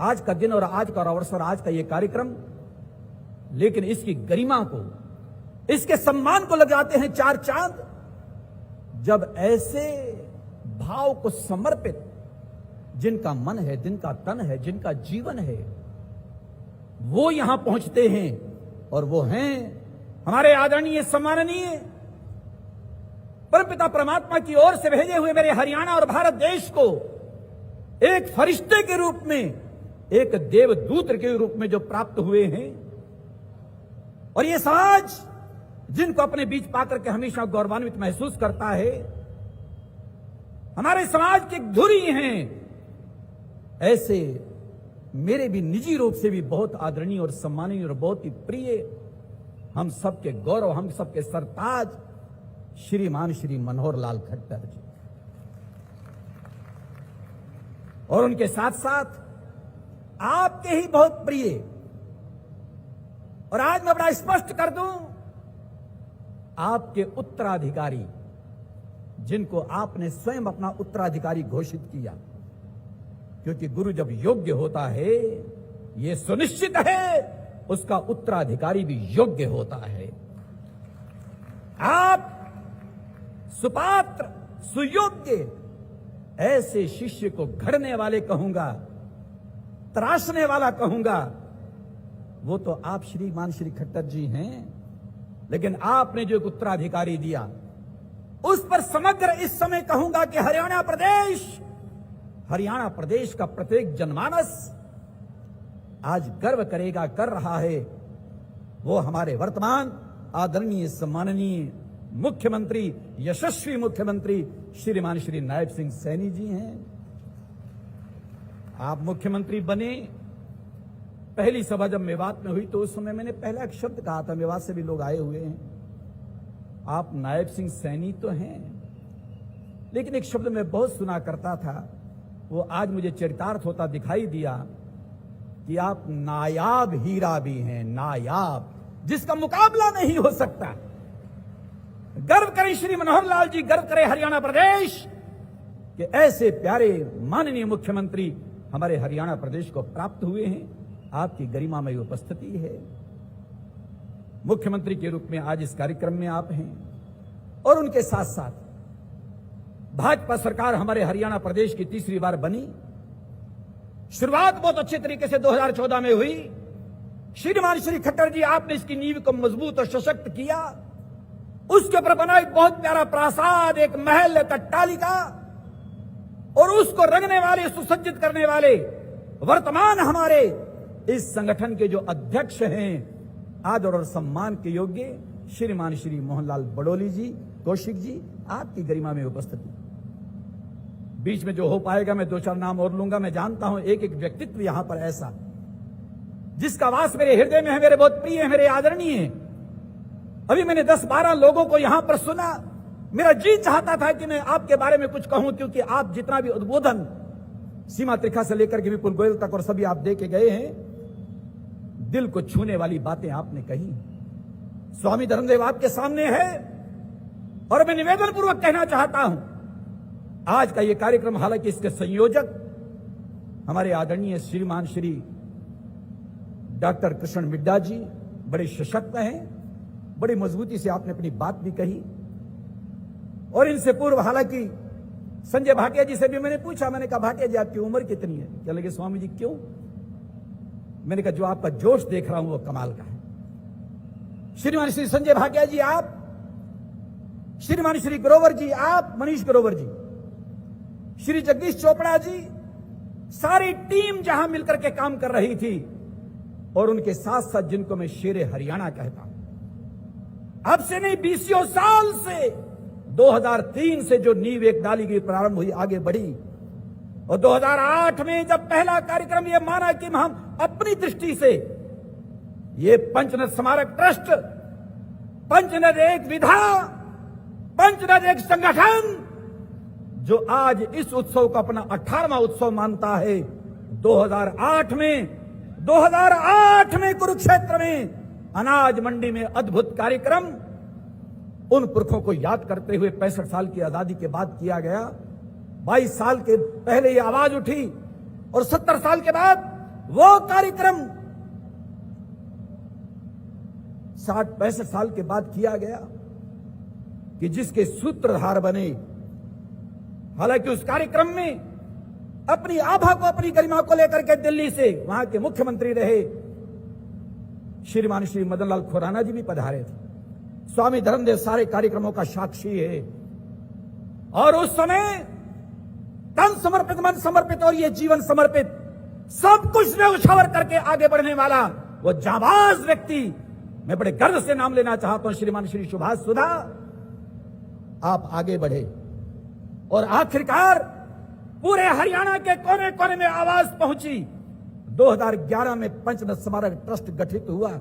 आज का दिन और आज का अवसर, आज का ये कार्यक्रम, लेकिन इसकी गरिमा को, इसके सम्मान को लग जाते हैं चार चांद जब ऐसे भाव को समर्पित, जिनका मन है, जिनका तन है, जिनका जीवन है, वो यहां पहुंचते हैं। और वो हैं हमारे आदरणीय सम्माननीय परमपिता परमात्मा की ओर से भेजे हुए मेरे हरियाणा और भारत देश को एक फरिश्ते के रूप में, एक देवदूत के रूप में जो प्राप्त हुए हैं। और ये समाज जिनको अपने बीच पाकर के हमेशा गौरवान्वित महसूस करता है, हमारे समाज की एक धुरी हैं। ऐसे मेरे भी निजी रूप से भी बहुत आदरणीय और सम्मानीय और बहुत ही प्रिय, हम सबके गौरव, हम सबके सरताज श्रीमान श्री मनोहर लाल खट्टर जी, और उनके साथ साथ आपके ही बहुत प्रिय, और आज मैं बड़ा स्पष्ट कर दूं, आपके उत्तराधिकारी, जिनको आपने स्वयं अपना उत्तराधिकारी घोषित किया, क्योंकि गुरु जब योग्य होता है, यह सुनिश्चित है उसका उत्तराधिकारी भी योग्य होता है। आप सुपात्र, सुयोग्य ऐसे शिष्य को घड़ने वाले कहूंगा, तराशने वाला कहूंगा, वो तो आप श्रीमान श्री खट्टर जी हैं। लेकिन आपने जो एक उत्तराधिकारी दिया, उस पर समग्र इस समय कहूंगा कि हरियाणा प्रदेश का प्रत्येक जनमानस आज गर्व करेगा, कर रहा है। वो हमारे वर्तमान आदरणीय सम्माननीय मुख्यमंत्री, यशस्वी मुख्यमंत्री श्रीमान श्री नायब सिंह सैनी जी हैं। आप मुख्यमंत्री बने, पहली सभा जब मेवात में हुई तो उस समय मैंने पहला एक शब्द कहा था, मेवात से भी लोग आए हुए हैं, आप नायब सिंह सैनी तो हैं, लेकिन एक शब्द मैं बहुत सुना करता था, वो आज मुझे चरितार्थ होता दिखाई दिया कि आप नायाब हीरा भी हैं, नायाब, जिसका मुकाबला नहीं हो सकता। गर्व करें श्री मनोहर लाल जी, गर्व करें हरियाणा प्रदेश कि ऐसे प्यारे माननीय मुख्यमंत्री हमारे हरियाणा प्रदेश को प्राप्त हुए हैं। आपकी गरिमामयी उपस्थिति है, मुख्यमंत्री के रूप में आज इस कार्यक्रम में आप हैं, और उनके साथ साथ भाजपा सरकार हमारे हरियाणा प्रदेश की तीसरी बार बनी। शुरुआत बहुत अच्छे तरीके से 2014 में हुई। श्रीमान श्री खट्टर जी, आपने इसकी नींव को मजबूत और सशक्त किया। उसके ऊपर बना एक बहुत प्यारा प्रासाद, एक महल, एक अट्टालिका, और उसको रंगने वाले, सुसज्जित करने वाले वर्तमान हमारे इस संगठन के जो अध्यक्ष हैं, आदर और सम्मान के योग्य श्रीमान श्री मोहनलाल बड़ोली जी, कौशिक जी, आपकी गरिमा में उपस्थिति। बीच में जो हो पाएगा मैं दो चार नाम और लूंगा। मैं जानता हूं एक एक व्यक्तित्व यहां पर ऐसा जिसका वास मेरे हृदय में है, मेरे बहुत प्रिय है, मेरे आदरणीय है। अभी मैंने 10-12 लोगों को यहां पर सुना, मेरा जी चाहता था कि मैं आपके बारे में कुछ कहूं, क्योंकि आप जितना भी उद्बोधन सीमा त्रिखा से लेकर के विपुल गोयल तक और सभी आप दे के गए हैं, दिल को छूने वाली बातें आपने कही। स्वामी धर्मदेव आपके सामने है और मैं निवेदन पूर्वक कहना चाहता हूं, आज का यह कार्यक्रम, हालांकि इसके संयोजक हमारे आदरणीय श्रीमान श्री डॉक्टर कृष्ण मिड्डा जी बड़े सशक्त हैं, बड़ी मजबूती से आपने अपनी बात भी कही। और इनसे पूर्व हालांकि संजय भाटिया जी से भी मैंने पूछा, मैंने कहा भाटिया जी आपकी उम्र कितनी है? क्या लगे स्वामी जी क्यों? मैंने कहा जो आपका जोश देख रहा हूं वो कमाल का है। श्रीमान श्री संजय भाटिया जी आप, श्रीमान श्री ग्रोवर जी आप, मनीष ग्रोवर जी, श्री जगदीश चोपड़ा जी, सारी टीम जहां मिलकर के काम कर रही थी, और उनके साथ साथ जिनको मैं शेरे हरियाणा कहता हूं, अब से नहीं 20 साल से 2003 से जो नींव एक डाली गई, प्रारंभ हुई, आगे बढ़ी, और 2008 में जब पहला कार्यक्रम यह माना कि हम अपनी दृष्टि से ये पंचनद स्मारक ट्रस्ट, पंचनद एक विधा, पंचनद एक संगठन जो आज इस उत्सव का अपना 18वां उत्सव मानता है, 2008 में कुरुक्षेत्र में अनाज मंडी में अद्भुत कार्यक्रम उन पुरखों को याद करते हुए 65 साल की आजादी के बाद किया गया। 22 साल के पहले ये आवाज उठी और 70 साल के बाद वो कार्यक्रम 65 साल के बाद किया गया कि जिसके सूत्रधार बने, हालांकि उस कार्यक्रम में अपनी आभा को, अपनी गरिमा को लेकर के दिल्ली से वहां के मुख्यमंत्री रहे श्रीमान श्री मदन लाल खुराना जी भी पधारे थे। स्वामी धर्मदेव सारे कार्यक्रमों का साक्षी है, और उस समय तन समर्पित, मन समर्पित और ये जीवन समर्पित, सब कुछ में उछावर करके आगे बढ़ने वाला वो जाबाज व्यक्ति, मैं बड़े गर्व से नाम लेना चाहता हूं, श्रीमान श्री सुभाष सुधा। आप आगे बढ़े और आखिरकार पूरे हरियाणा के कोने कोने में आवाज पहुंची। 2011 में पंचनद स्मारक ट्रस्ट गठित हुआ।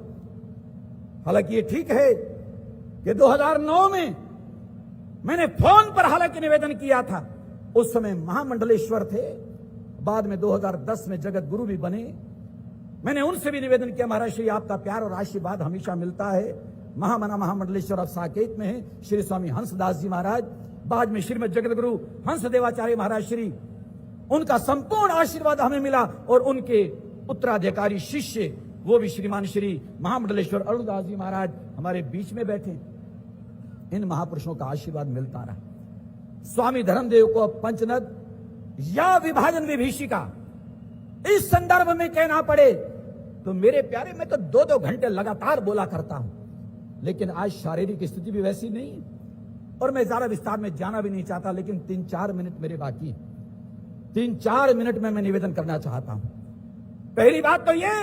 हालांकि ये ठीक है कि 2009 में मैंने फोन पर हालांकि निवेदन किया था, उस समय महामंडलेश्वर थे, बाद में 2010 में जगत गुरु भी बने। मैंने उनसे भी निवेदन किया, महाराज श्री आपका प्यार और आशीर्वाद हमेशा मिलता है। महामना महामंडलेश्वर अब साकेत में है, श्री स्वामी हंसदास जी महाराज, बाद में श्रीमद जगत गुरु हंस देवाचार्य महाराज श्री, उनका संपूर्ण आशीर्वाद हमें मिला, और उनके उत्तराधिकारी शिष्य वो भी श्रीमान श्री महामंडलेश्वर अरुणदास जी महाराज हमारे बीच में बैठे। इन महापुरुषों का आशीर्वाद मिलता रहा। स्वामी धर्मदेव को पंचनद या विभाजन विभीषिका इस संदर्भ में कहना पड़े तो मेरे प्यारे, मैं तो 2-2 घंटे लगातार बोला करता हूं, लेकिन आज शारीरिक स्थिति भी वैसी नहीं और मैं ज्यादा विस्तार में जाना भी नहीं चाहता, लेकिन 3-4 मिनट मेरे बाकी, 3-4 मिनट में मैं निवेदन करना चाहता हूं। पहली बात तो ये,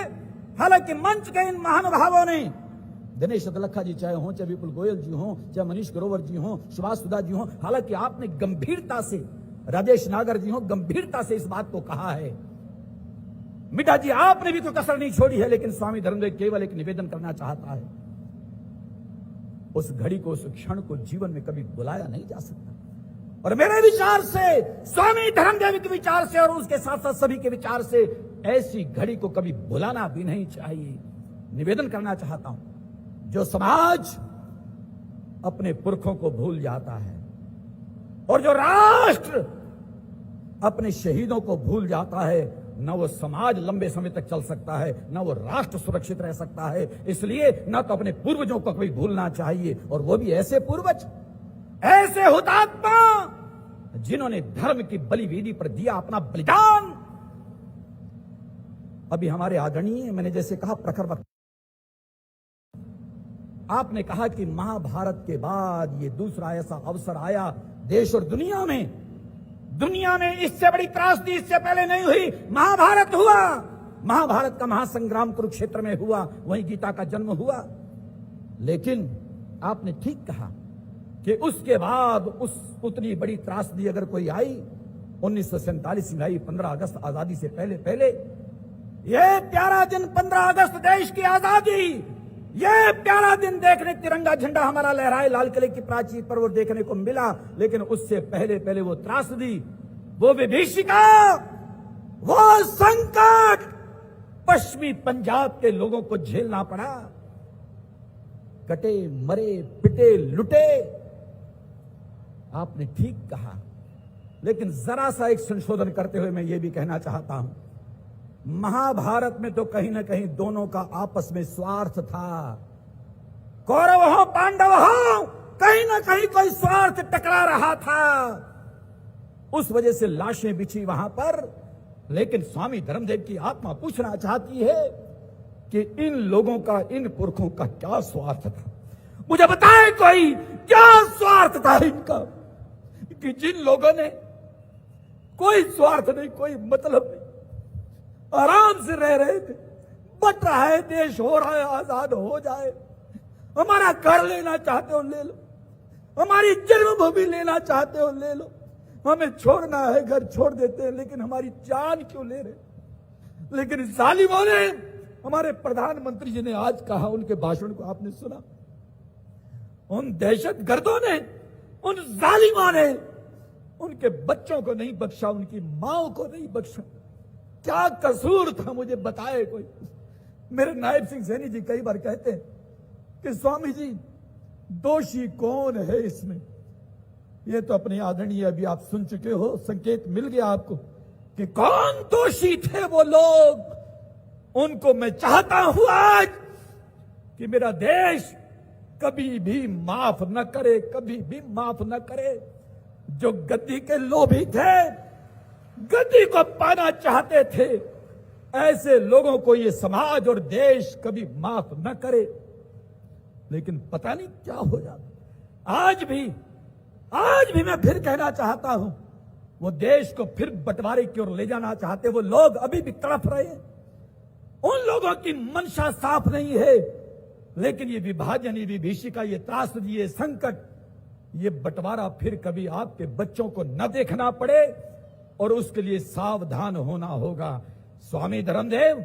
हालांकि मंच के इन महानुभावों ने, दिनेश अदलखा जी चाहे हो, चाहे विपुल गोयल जी हो, चाहे मनीष ग्रोवर जी हो, सुभाष सुधा जी हो, हालांकि आपने गंभीरता से, राजेश नागर जी हो, गंभीरता से इस बात को कहा है। मिड्डा जी आपने भी तो कसर नहीं छोड़ी है, लेकिन स्वामी धर्मदेव केवल एक निवेदन करना चाहता है, उस घड़ी को, उस क्षण को जीवन में कभी बुलाया नहीं जा सकता। और मेरे विचार से, स्वामी धर्मदेव के विचार से और उसके साथ साथ सभी के विचार से, ऐसी घड़ी को कभी भुलाना भी नहीं चाहिए। निवेदन करना चाहता हूं, जो समाज अपने पुरखों को भूल जाता है और जो राष्ट्र अपने शहीदों को भूल जाता है, न वो समाज लंबे समय तक चल सकता है, न वो राष्ट्र सुरक्षित रह सकता है। इसलिए न तो अपने पूर्वजों को कभी भूलना चाहिए, और वो भी ऐसे पूर्वज, ऐसे हुतात्मा जिन्होंने धर्म की बलिवेदी पर दिया अपना बलिदान। अभी हमारे आदरणीय, मैंने जैसे कहा, प्रखर वक्त, आपने कहा कि महाभारत के बाद ये दूसरा ऐसा अवसर आया देश और दुनिया में इससे बड़ी त्रासदी इससे पहले नहीं हुई। महाभारत हुआ, महाभारत का महासंग्राम कुरुक्षेत्र में हुआ, वहीं गीता का जन्म हुआ। लेकिन आपने ठीक कहा कि उसके बाद उतनी बड़ी त्रासदी अगर कोई आई, 1947 में आई, 15 अगस्त आजादी से पहले यह प्यारा दिन 15 अगस्त देश की आजादी, यह प्यारा दिन देखने, तिरंगा झंडा हमारा लहराए लाल किले की प्राचीर पर वो देखने को मिला। लेकिन उससे पहले वो त्रासदी, वो विभीषिका, वो संकट पश्चिमी पंजाब के लोगों को झेलना पड़ा। कटे, मरे, पिटे, लुटे। आपने ठीक कहा, लेकिन जरा सा एक संशोधन करते हुए मैं ये भी कहना चाहता हूं, महाभारत में तो कहीं ना कहीं दोनों का आपस में स्वार्थ था। कौरव हो पांडव हो, कहीं ना कहीं कोई स्वार्थ टकरा रहा था। उस वजह से लाशें बिछी वहां पर। लेकिन स्वामी धर्मदेव की आत्मा पूछना चाहती है कि इन लोगों का, इन पुरखों का क्या स्वार्थ था? मुझे बताए कोई, क्या स्वार्थ था इनका कि जिन लोगों ने कोई स्वार्थ नहीं, कोई मतलब नहीं, आराम से रह रहे थे, बट रहा है देश, हो रहा है आजाद, हो जाए, हमारा घर लेना चाहते हो ले लो, हमारी जन्मभूमि लेना चाहते हो ले लो, हमें छोड़ना है घर छोड़ देते हैं, लेकिन हमारी जान क्यों ले रहे? लेकिन जालिमों ने, हमारे प्रधानमंत्री जी ने आज कहा, उनके भाषण को आपने सुना, उन दहशतगर्दों ने, उन जालिमों ने उनके बच्चों को नहीं बख्शा, उनकी माओ को नहीं बख्शा। क्या कसूर था मुझे बताए कोई? मेरे नायब सिंह सैनी जी कई बार कहते हैं कि स्वामी जी दोषी कौन है इसमें? ये तो अपने आदरणीय अभी आप सुन चुके हो, संकेत मिल गया आपको कि कौन दोषी थे वो लोग। उनको मैं चाहता हूं आज कि मेरा देश कभी भी माफ न करे, कभी भी माफ न करे। जो गद्दी के लोभी थे, गद्दी को पाना चाहते थे, ऐसे लोगों को ये समाज और देश कभी माफ न करे। लेकिन पता नहीं क्या हो जाता। आज भी मैं फिर कहना चाहता हूं, वो देश को फिर बंटवारे की ओर ले जाना चाहते वो लोग अभी भी तड़फ रहे हैं। उन लोगों की मंशा साफ नहीं है, लेकिन ये विभाजन, ये विभीषिका, ये त्रासदी, ये संकट, ये बंटवारा फिर कभी आपके बच्चों को न देखना पड़े, और उसके लिए सावधान होना होगा। स्वामी धर्मदेव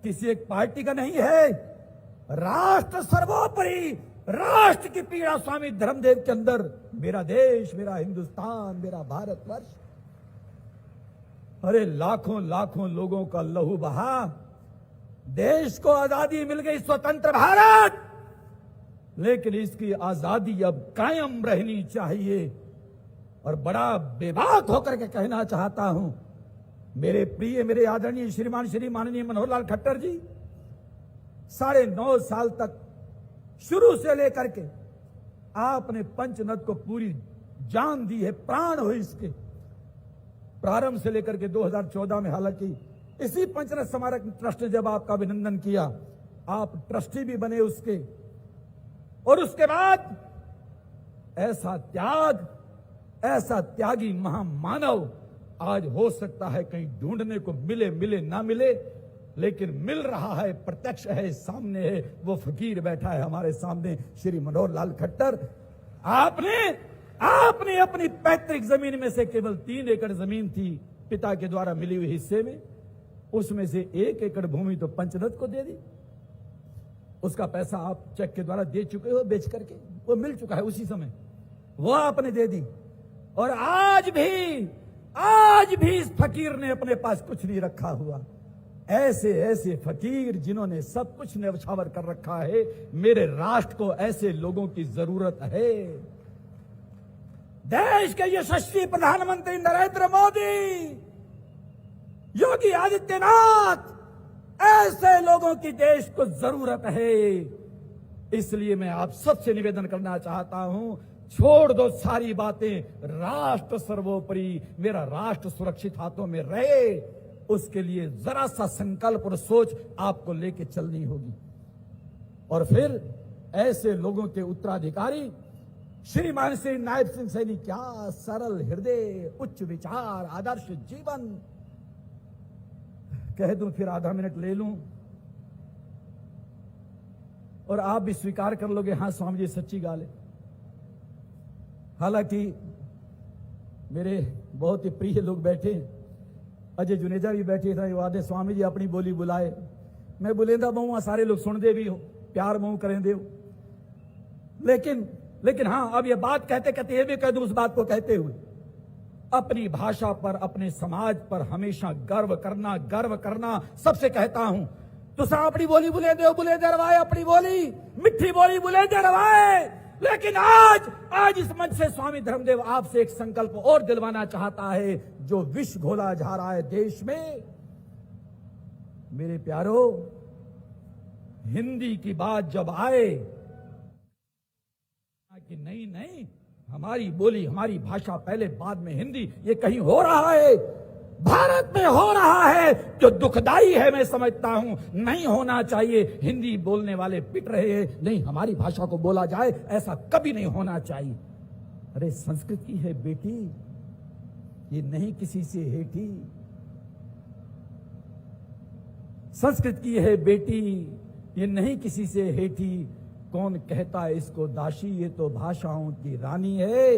किसी एक पार्टी का नहीं है, राष्ट्र सर्वोपरि, राष्ट्र की पीड़ा स्वामी धर्मदेव के अंदर। मेरा देश, मेरा हिंदुस्तान, मेरा भारतवर्ष, अरे लाखों लाखों लोगों का लहू बहा, देश को आजादी मिल गई, स्वतंत्र भारत, लेकिन इसकी आजादी अब कायम रहनी चाहिए। और बड़ा बेबाक होकर के कहना चाहता हूं, मेरे प्रिय, मेरे आदरणीय श्रीमान श्री माननीय मनोहर लाल खट्टर जी 9.5 साल तक शुरू से लेकर के आपने पंचनद को पूरी जान दी है, प्राण हो इसके। प्रारंभ से लेकर के 2014 में, हालांकि इसी पंचनद स्मारक ट्रस्ट ने जब आपका अभिनंदन किया, आप ट्रस्टी भी बने उसके, और उसके बाद ऐसा त्याग, ऐसा त्यागी महामानव आज हो सकता है कहीं ढूंढने को मिले ना मिले, लेकिन मिल रहा है, प्रत्यक्ष है, सामने है। वो फकीर बैठा है हमारे सामने, श्री मनोहर लाल खट्टर। आपने अपनी पैतृक जमीन में से केवल 3 एकड़ जमीन थी पिता के द्वारा मिली हुई हिस्से में, उसमें से 1 एकड़ भूमि तो पंचनद को दे दी। उसका पैसा आप चेक के द्वारा दे चुके हो, बेच करके वो मिल चुका है उसी समय, वो आपने दे दी। और आज भी इस फकीर ने अपने पास कुछ नहीं रखा हुआ। ऐसे फकीर जिन्होंने सब कुछ न्यौछावर कर रखा है, मेरे राष्ट्र को ऐसे लोगों की जरूरत है। देश के यशस्वी प्रधानमंत्री नरेंद्र मोदी, योगी आदित्यनाथ, ऐसे लोगों की देश को जरूरत है। इसलिए मैं आप सबसे निवेदन करना चाहता हूं, छोड़ दो सारी बातें, राष्ट्र सर्वोपरि, मेरा राष्ट्र सुरक्षित हाथों में रहे, उसके लिए जरा सा संकल्प और सोच आपको लेके चलनी होगी। और फिर ऐसे लोगों के उत्तराधिकारी श्रीमान श्री नायब सिंह सैनी, क्या सरल हृदय, उच्च विचार, आदर्श जीवन। कह दूं फिर आधा मिनट ले लूं और आप भी स्वीकार कर लोगे, हां स्वामी जी सच्ची गाल है। हालांकि मेरे बहुत ही प्रिय लोग बैठे, अजय जुनेजा भी बैठे थे, वादे स्वामी जी अपनी बोली बुलाए, मैं बुलेंदा बहु, सारे लोग सुन दे भी हो, प्यार बहु करें दे। लेकिन हां, अब ये बात कहते कहते ये भी कह दूं, उस बात को कहते हुए अपनी भाषा पर, अपने समाज पर हमेशा गर्व करना सबसे कहता हूं। तुसा अपनी बोली बुले दरवाए, अपनी बोली मिठी बोली बुले दरवाए। लेकिन आज इस मंच से स्वामी धर्मदेव आपसे एक संकल्प और दिलवाना चाहता है, जो विष घोला जा रहा है देश में। मेरे प्यारो, हिंदी की बात जब आए कि नहीं हमारी बोली, हमारी भाषा पहले, बाद में हिंदी, ये कहीं हो रहा है, भारत में हो रहा है, जो दुखदाई है। मैं समझता हूं नहीं होना चाहिए। हिंदी बोलने वाले पिट रहे हैं, नहीं हमारी भाषा को बोला जाए, ऐसा कभी नहीं होना चाहिए। अरे संस्कृत की है बेटी, ये नहीं किसी से हेठी। संस्कृत की है बेटी, ये नहीं किसी से हेठी। कौन कहता है इसको दासी, ये तो भाषाओं की रानी है।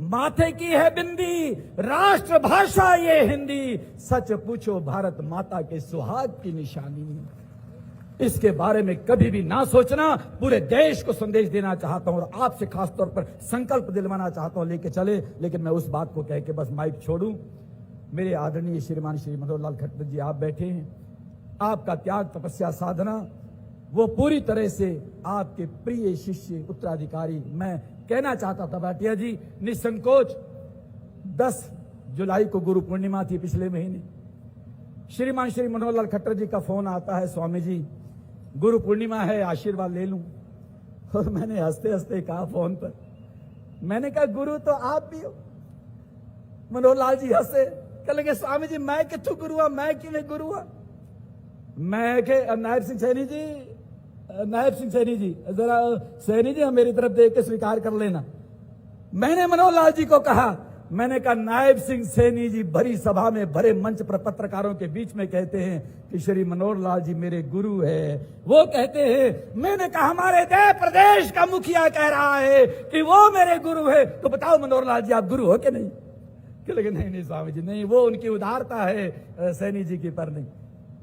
माथे की है बिंदी, राष्ट्र भाषा ये हिंदी। सच पूछो भारत माता के सुहाग की निशानी। इसके बारे में कभी भी ना सोचना। पूरे देश को संदेश देना चाहता हूं और आपसे खासतौर पर संकल्प दिलवाना चाहता हूं, लेके चले। लेकिन मैं उस बात को कह के बस माइक छोड़ूं। मेरे आदरणीय श्रीमान श्री मनोहर लाल खट्टर जी, आप बैठे हैं। आपका त्याग, तपस्या, साधना, वो पूरी तरह से आपके प्रिय शिष्य, उत्तराधिकारी। मैं कहना चाहता था भाटिया जी, निसंकोच 10 जुलाई को गुरु पूर्णिमा थी पिछले महीने। श्रीमान श्री मनोहर लाल खट्टर जी का फोन आता है, स्वामी जी गुरु पूर्णिमा है, आशीर्वाद ले लूं। और मैंने हंसते हंसते कहा फोन पर, मैंने कहा गुरु तो आप भी हो। मनोहर लाल जी हंसे, कह लगे स्वामी जी मैं कितु गुरु हुआ, मैं किवें गुरु हुआ। मैं के नायब सिंह सैनी जी जरा सैनी जी मेरी तरफ देख के स्वीकार कर लेना। मैंने मनोहर लाल जी को कहा, मैंने कहा नायब सिंह सैनी जी भरी सभा में, भरे मंच पर पत्रकारों के बीच में कहते हैं कि श्री मनोहर लाल जी मेरे गुरु है। वो कहते हैं, मैंने कहा हमारे प्रदेश का मुखिया कह रहा है कि वो मेरे गुरु है, तो बताओ मनोहर लाल जी आप गुरु हो कि नहीं? लेकिन नहीं स्वामी जी नहीं, वो उनकी उदारता है सैनी जी की, पर नहीं।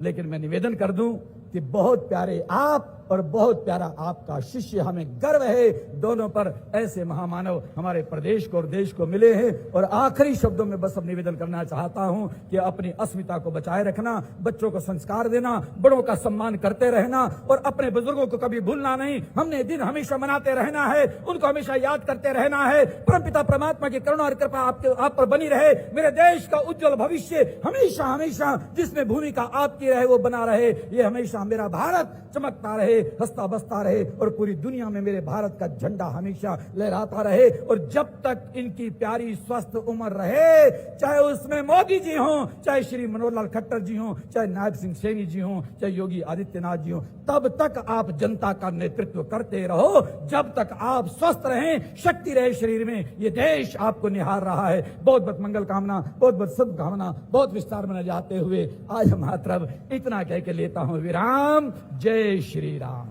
लेकिन मैं निवेदन कर दूं कि बहुत प्यारे आप और बहुत प्यारा आपका शिष्य, हमें गर्व है दोनों पर। ऐसे महामानव हमारे प्रदेश को और देश को मिले हैं। और आखिरी शब्दों में बस अब निवेदन करना चाहता हूं कि अपनी अस्मिता को बचाए रखना, बच्चों को संस्कार देना, बड़ों का सम्मान करते रहना और अपने बुजुर्गों को कभी भूलना नहीं। हमने दिन हमेशा मनाते रहना है, उनको हमेशा याद करते रहना है। परमपिता परमात्मा की करुणा और कृपा आप पर बनी रहे। मेरे देश का उज्जवल भविष्य हमेशा हमेशा जिसमें भूमिका आपकी रहे वो बना रहे। ये हमेशा मेरा भारत चमकता रहे, हंसता बसता रहे और पूरी दुनिया में मेरे भारत का झंडा हमेशा लहराता रहे। और जब तक इनकी प्यारी स्वस्थ उम्र रहे, चाहे उसमें मोदी जी हों, चाहे श्री मनोहर लाल खट्टर जी हों, चाहे नायब सिंह सैनी जी हों, चाहे योगी आदित्यनाथ जी हों, तब तक आप जनता का नेतृत्व करते रहो। जब तक आप स्वस्थ रहें, शक्ति रहे शरीर में, ये देश आपको निहार रहा है। बहुत बहुत मंगल कामना, बहुत बहुत शुभकामना, बहुत विस्तार में न जाते हुए आज मात्र इतना कह के लेता हूं विराम। जय श्री राम।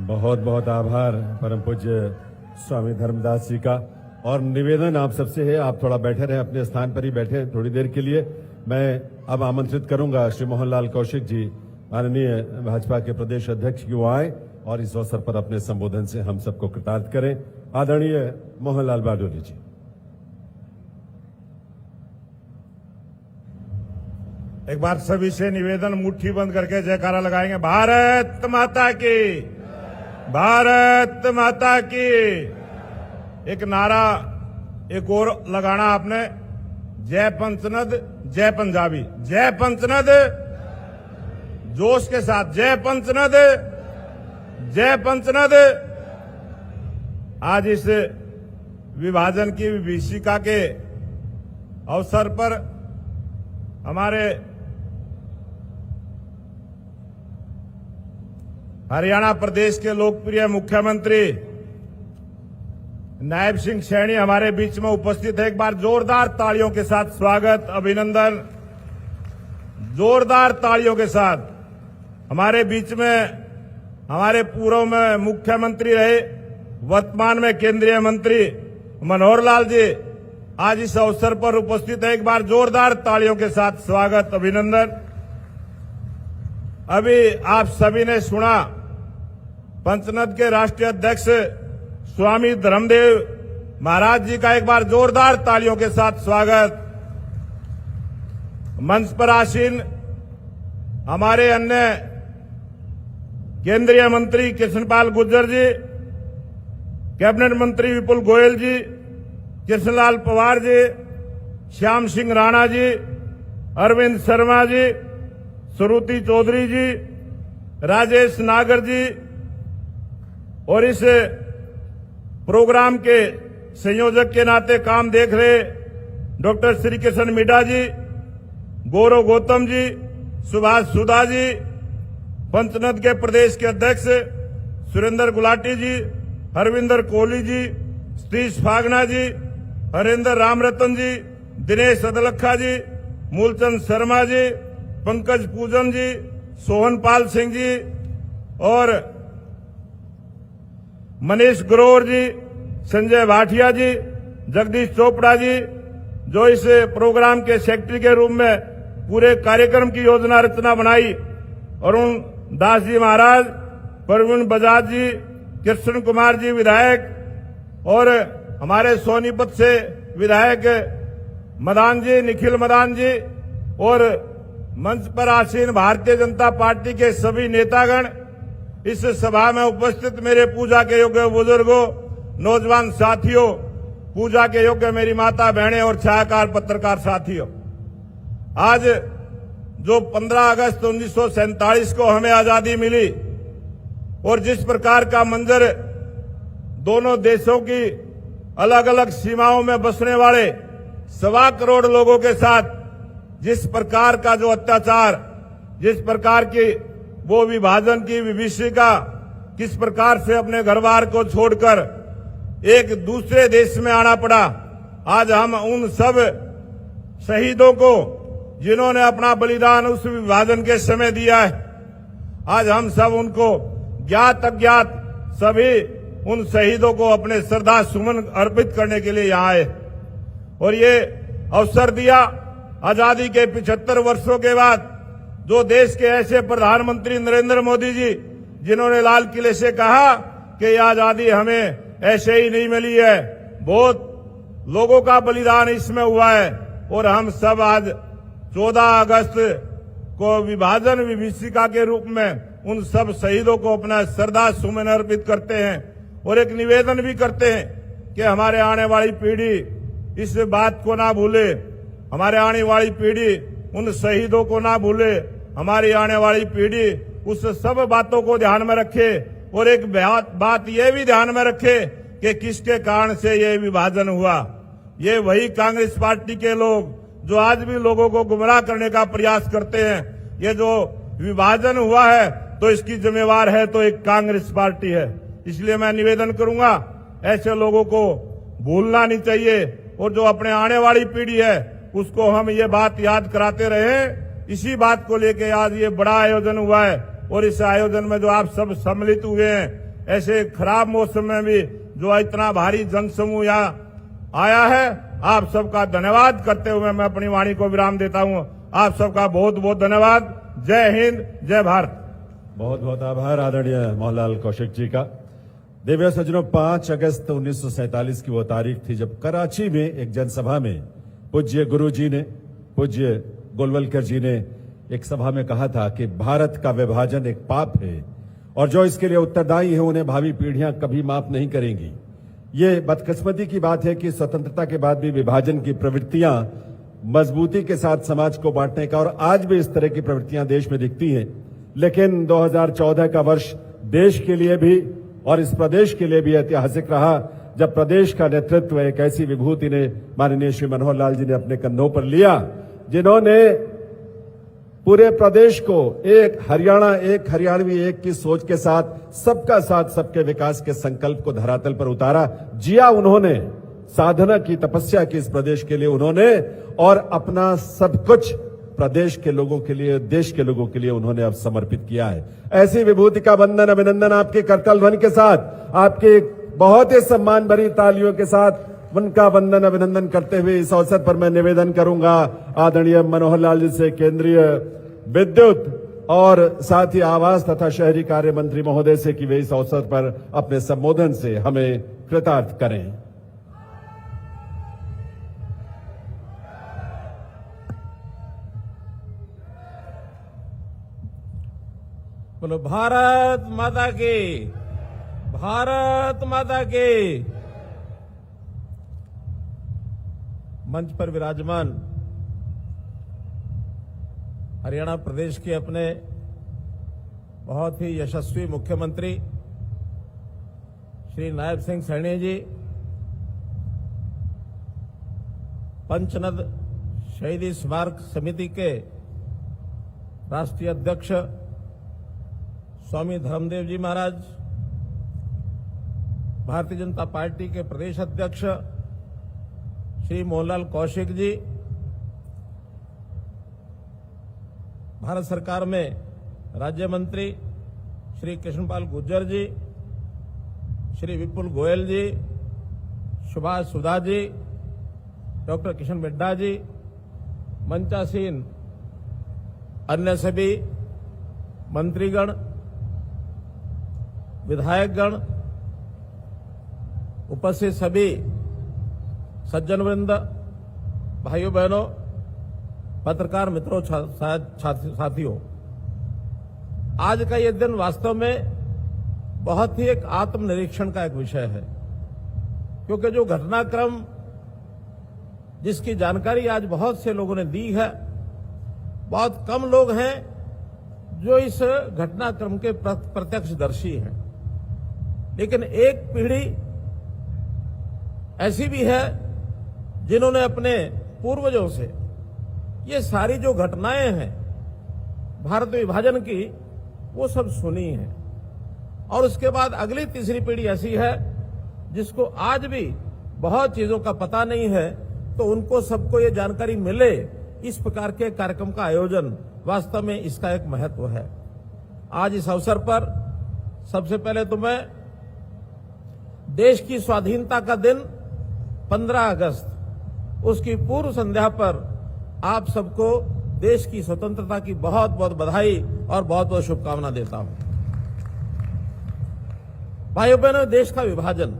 बहुत बहुत आभार परम पूज्य स्वामी धर्मदास जी का। और निवेदन आप सबसे है, आप थोड़ा बैठे रहे, अपने स्थान पर ही बैठे थोड़ी देर के लिए। मैं अब आमंत्रित करूंगा श्री मोहनलाल कौशिक जी, माननीय भाजपा के प्रदेश अध्यक्ष, की वो आए और इस अवसर पर अपने संबोधन से हम सबको कृतार्थ करें। आदरणीय मोहनलाल बारडोली जी। एक बार सभी से निवेदन, मुट्ठी बंद करके जयकारा लगाएंगे। भारत माता की, भारत माता की। एक नारा एक और लगाना आपने, जय पंचनद जय पंजाबी। जय पंचनद, जोश के साथ जय पंचनद, जय पंचनद। आज इस विभाजन की विभीषिका के अवसर पर हमारे हरियाणा प्रदेश के लोकप्रिय मुख्यमंत्री नायब सिंह सैनी हमारे बीच में उपस्थित है। एक बार जोरदार तालियों के साथ स्वागत, अभिनंदन, जोरदार तालियों के साथ। हमारे बीच में हमारे पूर्व में मुख्यमंत्री रहे, वर्तमान में केंद्रीय मंत्री मनोहर लाल जी आज इस अवसर पर उपस्थित है। एक बार जोरदार तालियों के साथ स्वागत, अभिनंदन। अभी आप सभी ने सुना पंचनद के राष्ट्रीय अध्यक्ष स्वामी धर्मदेव महाराज जी का एक बार जोरदार तालियों के साथ स्वागत। मंच पर आसीन हमारे अन्य केंद्रीय मंत्री कृष्णपाल गुर्जर जी, कैबिनेट मंत्री विपुल गोयल जी, कृष्णलाल पवार जी, श्याम सिंह राणा जी, अरविंद शर्मा जी, श्रुति चौधरी जी, राजेश नागर जी और इस प्रोग्राम के संयोजक के नाते काम देख रहे डॉक्टर श्री कृष्ण मिड्डा जी, गौरव गौतम जी, सुभाष सुधा जी, पंचनद के प्रदेश के अध्यक्ष सुरेंद्र गुलाटी जी, हरविंदर कोहली जी, सतीश फागना जी, हरेंद्र रामरतन जी, दिनेश अदलखा जी, मूलचंद शर्मा जी, पंकज पूजन जी, सोहनपाल सिंह जी और मनीष ग्रोवर जी, संजय भाटिया जी, जगदीश चोपड़ा जी, जो इस प्रोग्राम के सेक्रेटरी के रूप में पूरे कार्यक्रम की योजना रचना बनाई, अरुण दास जी महाराज, प्रवीण बजाज जी, कृष्ण कुमार जी विधायक और हमारे सोनीपत से विधायक मदान जी, निखिल मदान जी और मंच पर आसीन भारतीय जनता पार्टी के सभी नेतागण, इस सभा में उपस्थित मेरे पूजा के योग्य बुजुर्गों, नौजवान साथियों, पूजा के योग्य मेरी माता बहनें और छायाकार पत्रकार साथियों, आज जो 15 अगस्त 1947 को हमें आजादी मिली और जिस प्रकार का मंजर दोनों देशों की अलग अलग सीमाओं में बसने वाले 1.25 करोड़ लोगों के साथ जिस प्रकार का जो अत्याचार, जिस प्रकार की वो विभाजन की विभीषिका, किस प्रकार से अपने घर बार को छोड़कर एक दूसरे देश में आना पड़ा, आज हम उन सब शहीदों को जिन्होंने अपना बलिदान उस विभाजन के समय दिया है, आज हम सब उनको ज्ञात अज्ञात सभी उन शहीदों को अपने श्रद्धा सुमन अर्पित करने के लिए यहाँ आए और ये अवसर दिया आजादी के 75 वर्षों के बाद जो देश के ऐसे प्रधानमंत्री नरेंद्र मोदी जी, जिन्होंने लाल किले से कहा कि ये आजादी हमें ऐसे ही नहीं मिली है, बहुत लोगों का बलिदान इसमें हुआ है और हम सब आज 14 अगस्त को विभाजन विभीषिका के रूप में उन सब शहीदों को अपना श्रद्धा सुमन अर्पित करते हैं और एक निवेदन भी करते हैं कि हमारे आने वाली पीढ़ी इस बात को ना भूले, हमारे आने वाली पीढ़ी उन शहीदों को ना भूले, हमारी आने वाली पीढ़ी उस सब बातों को ध्यान में रखे और एक बात यह भी ध्यान में रखे कि किसके कारण से ये विभाजन हुआ। ये वही कांग्रेस पार्टी के लोग जो आज भी लोगों को गुमराह करने का प्रयास करते हैं। ये जो विभाजन हुआ है तो इसकी जिम्मेवार है तो एक कांग्रेस पार्टी है। इसलिए मैं निवेदन करूंगा, ऐसे लोगों को भूलना नहीं चाहिए और जो अपने आने वाली पीढ़ी है उसको हम ये बात याद कराते रहे। इसी बात को लेके आज ये बड़ा आयोजन हुआ है और इस आयोजन में जो आप सब सम्मिलित हुए हैं, ऐसे खराब मौसम में भी जो इतना भारी जनसमूह यहाँ आया है, आप सबका धन्यवाद करते हुए मैं अपनी वाणी को विराम देता हूँ। आप सबका बहुत बहुत धन्यवाद। जय हिंद, जय भारत। बहुत बहुत आभार आदरणीय मोहनलाल कौशिक जी का। दिव्य सज्जनों, 5 अगस्त 1947 की वो तारीख थी जब कराची में एक जनसभा में पूज्य गुरु जी ने, पूज्य गोलवलकर जी ने एक सभा में कहा था कि भारत का विभाजन एक पाप है और जो इसके लिए उत्तरदायी है उन्हें भावी पीढ़ियां कभी माफ नहीं करेंगी। ये बदकिस्मती की बात है कि स्वतंत्रता के बाद भी विभाजन की प्रवृत्तियां मजबूती के साथ समाज को बांटने का, और आज भी इस तरह की प्रवृत्तियां देश में दिखती हैं। लेकिन 2014 का वर्ष देश के लिए भी और इस प्रदेश के लिए भी ऐतिहासिक रहा जब प्रदेश का नेतृत्व एक ऐसी विभूति ने, माननीय श्री मनोहर लाल जी ने अपने कंधों पर लिया, जिन्होंने पूरे प्रदेश को एक हरियाणा, एक हरियाणवी, एक की सोच के साथ सबका साथ, सबके विकास के संकल्प को धरातल पर उतारा। जिया उन्होंने, साधना की, तपस्या की इस प्रदेश के लिए उन्होंने, और अपना सब कुछ प्रदेश के लोगों के लिए, देश के लोगों के लिए उन्होंने अब समर्पित किया है। ऐसी विभूति का वंदन, अभिनंदन आपके करताल ध्वनि के साथ, आपके बहुत ही सम्मान भरी तालियों के साथ उनका वंदन अभिनंदन करते हुए इस अवसर पर मैं निवेदन करूंगा आदरणीय मनोहर लाल जी से केंद्रीय विद्युत और साथ ही आवास तथा शहरी कार्य मंत्री महोदय से कि वे इस अवसर पर अपने संबोधन से हमें कृतार्थ करें। बोलो भारत माता की, भारत माता की। मंच पर विराजमान हरियाणा प्रदेश के अपने बहुत ही यशस्वी मुख्यमंत्री श्री नायब सिंह सैनी जी, पंचनद शहीदी स्मारक समिति के राष्ट्रीय अध्यक्ष स्वामी धर्मदेव जी महाराज, भारतीय जनता पार्टी के प्रदेश अध्यक्ष श्री मोहनलाल कौशिक जी, भारत सरकार में राज्य मंत्री श्री कृष्णपाल गुर्जर जी, श्री विपुल गोयल जी, सुभाष सुधा जी, डॉक्टर किशन मिड्ढा जी, मंचासीन अन्य सभी मंत्रीगण, विधायकगण, उपस्थित सभी सज्जन वृंद, भाइयों बहनों, पत्रकार मित्रों, साथियों, आज का ये दिन वास्तव में बहुत ही एक आत्मनिरीक्षण का एक विषय है, क्योंकि जो घटनाक्रम जिसकी जानकारी आज बहुत से लोगों ने दी है, बहुत कम लोग हैं जो इस घटनाक्रम के प्रत्यक्षदर्शी हैं। लेकिन एक पीढ़ी ऐसी भी है जिन्होंने अपने पूर्वजों से ये सारी जो घटनाएं हैं भारत विभाजन की, वो सब सुनी है। और उसके बाद अगली तीसरी पीढ़ी ऐसी है जिसको आज भी बहुत चीजों का पता नहीं है, तो उनको सबको ये जानकारी मिले, इस प्रकार के कार्यक्रम का आयोजन वास्तव में इसका एक महत्व है। आज इस अवसर पर सबसे पहले तो मैं देश की स्वाधीनता का दिन 15 अगस्त, उसकी पूर्व संध्या पर आप सबको देश की स्वतंत्रता की बहुत बहुत बधाई और बहुत बहुत शुभकामना देता हूं। भाइयों बहनों, देश का विभाजन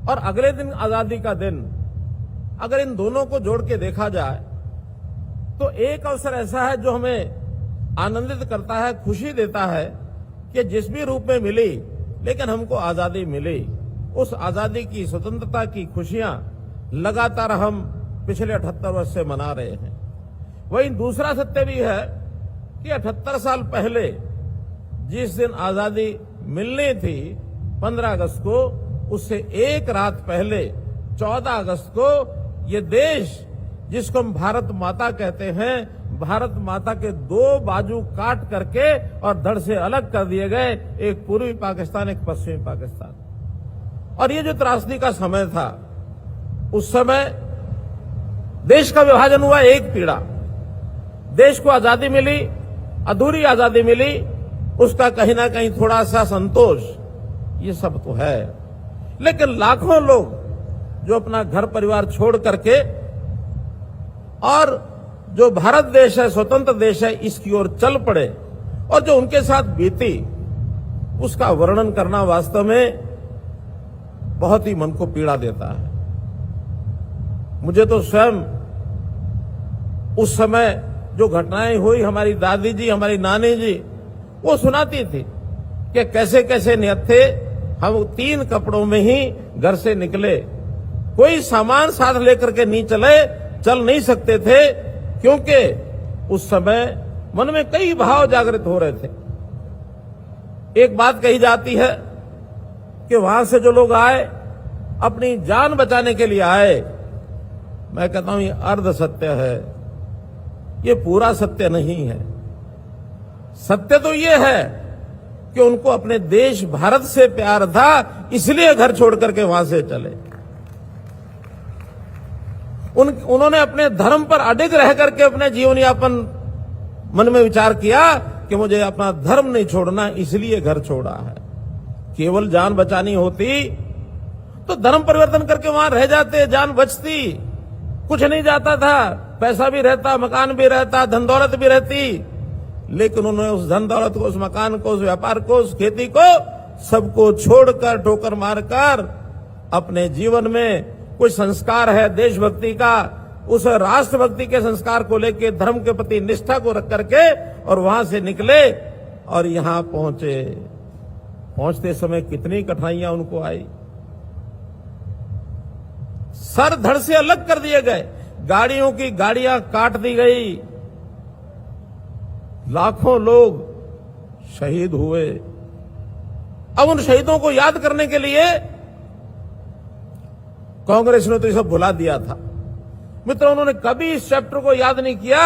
और अगले दिन आजादी का दिन, अगर इन दोनों को जोड़ के देखा जाए तो एक अवसर ऐसा है जो हमें आनंदित करता है, खुशी देता है कि जिस भी रूप में मिली, लेकिन हमको आजादी मिली। उस आजादी की, स्वतंत्रता की खुशियां लगातार हम पिछले 78 वर्ष से मना रहे हैं। वहीं दूसरा सत्य भी है कि 78 साल पहले जिस दिन आजादी मिलनी थी 15 अगस्त को, उससे एक रात पहले 14 अगस्त को ये देश जिसको हम भारत माता कहते हैं, भारत माता के दो बाजू काट करके और धड़ से अलग कर दिए गए, एक पूर्वी पाकिस्तान, एक पश्चिमी पाकिस्तान। और ये जो त्रासदी का समय था, उस समय देश का विभाजन हुआ, एक पीड़ा, देश को आजादी मिली, अधूरी आजादी मिली, उसका कहीं ना कहीं थोड़ा सा संतोष, ये सब तो है। लेकिन लाखों लोग जो अपना घर परिवार छोड़ करके और जो भारत देश है, स्वतंत्र देश है, इसकी ओर चल पड़े, और जो उनके साथ बीती, उसका वर्णन करना वास्तव में बहुत ही मन को पीड़ा देता है। मुझे तो स्वयं उस समय जो घटनाएं हुई, हमारी दादी जी, हमारी नानी जी वो सुनाती थी कि कैसे कैसे निहत्थे हम 3 कपड़ों में ही घर से निकले, कोई सामान साथ लेकर के नहीं चल नहीं सकते थे, क्योंकि उस समय मन में कई भाव जागृत हो रहे थे। एक बात कही जाती है कि वहां से जो लोग आए, अपनी जान बचाने के लिए आए। मैं कहता हूं ये अर्ध सत्य है, ये पूरा सत्य नहीं है। सत्य तो ये है कि उनको अपने देश भारत से प्यार था, इसलिए घर छोड़ करके वहां से चले। उन्होंने अपने धर्म पर अडिग रह करके अपने जीवन यापन मन में विचार किया कि मुझे अपना धर्म नहीं छोड़ना, इसलिए घर छोड़ा है। केवल जान बचानी होती तो धर्म परिवर्तन करके वहां रह जाते, जान बचती, कुछ नहीं जाता था, पैसा भी रहता, मकान भी रहता, धन दौलत भी रहती, लेकिन उन्होंने उस धन दौलत को, उस मकान को, उस व्यापार को, उस खेती को सबको छोड़कर ठोकर मारकर अपने जीवन में कुछ संस्कार है देशभक्ति का, उस राष्ट्रभक्ति के संस्कार को लेकर धर्म के प्रति निष्ठा को रख करके और वहां से निकले और यहां पहुंचे। पहुंचते समय कितनी कठिनाइयां उनको आई, सर धड़ से अलग कर दिए गए, गाड़ियों की गाड़ियां काट दी गई, लाखों लोग शहीद हुए। अब उन शहीदों को याद करने के लिए कांग्रेस ने तो ये सब भुला दिया था। मित्रों, उन्होंने कभी इस चैप्टर को याद नहीं किया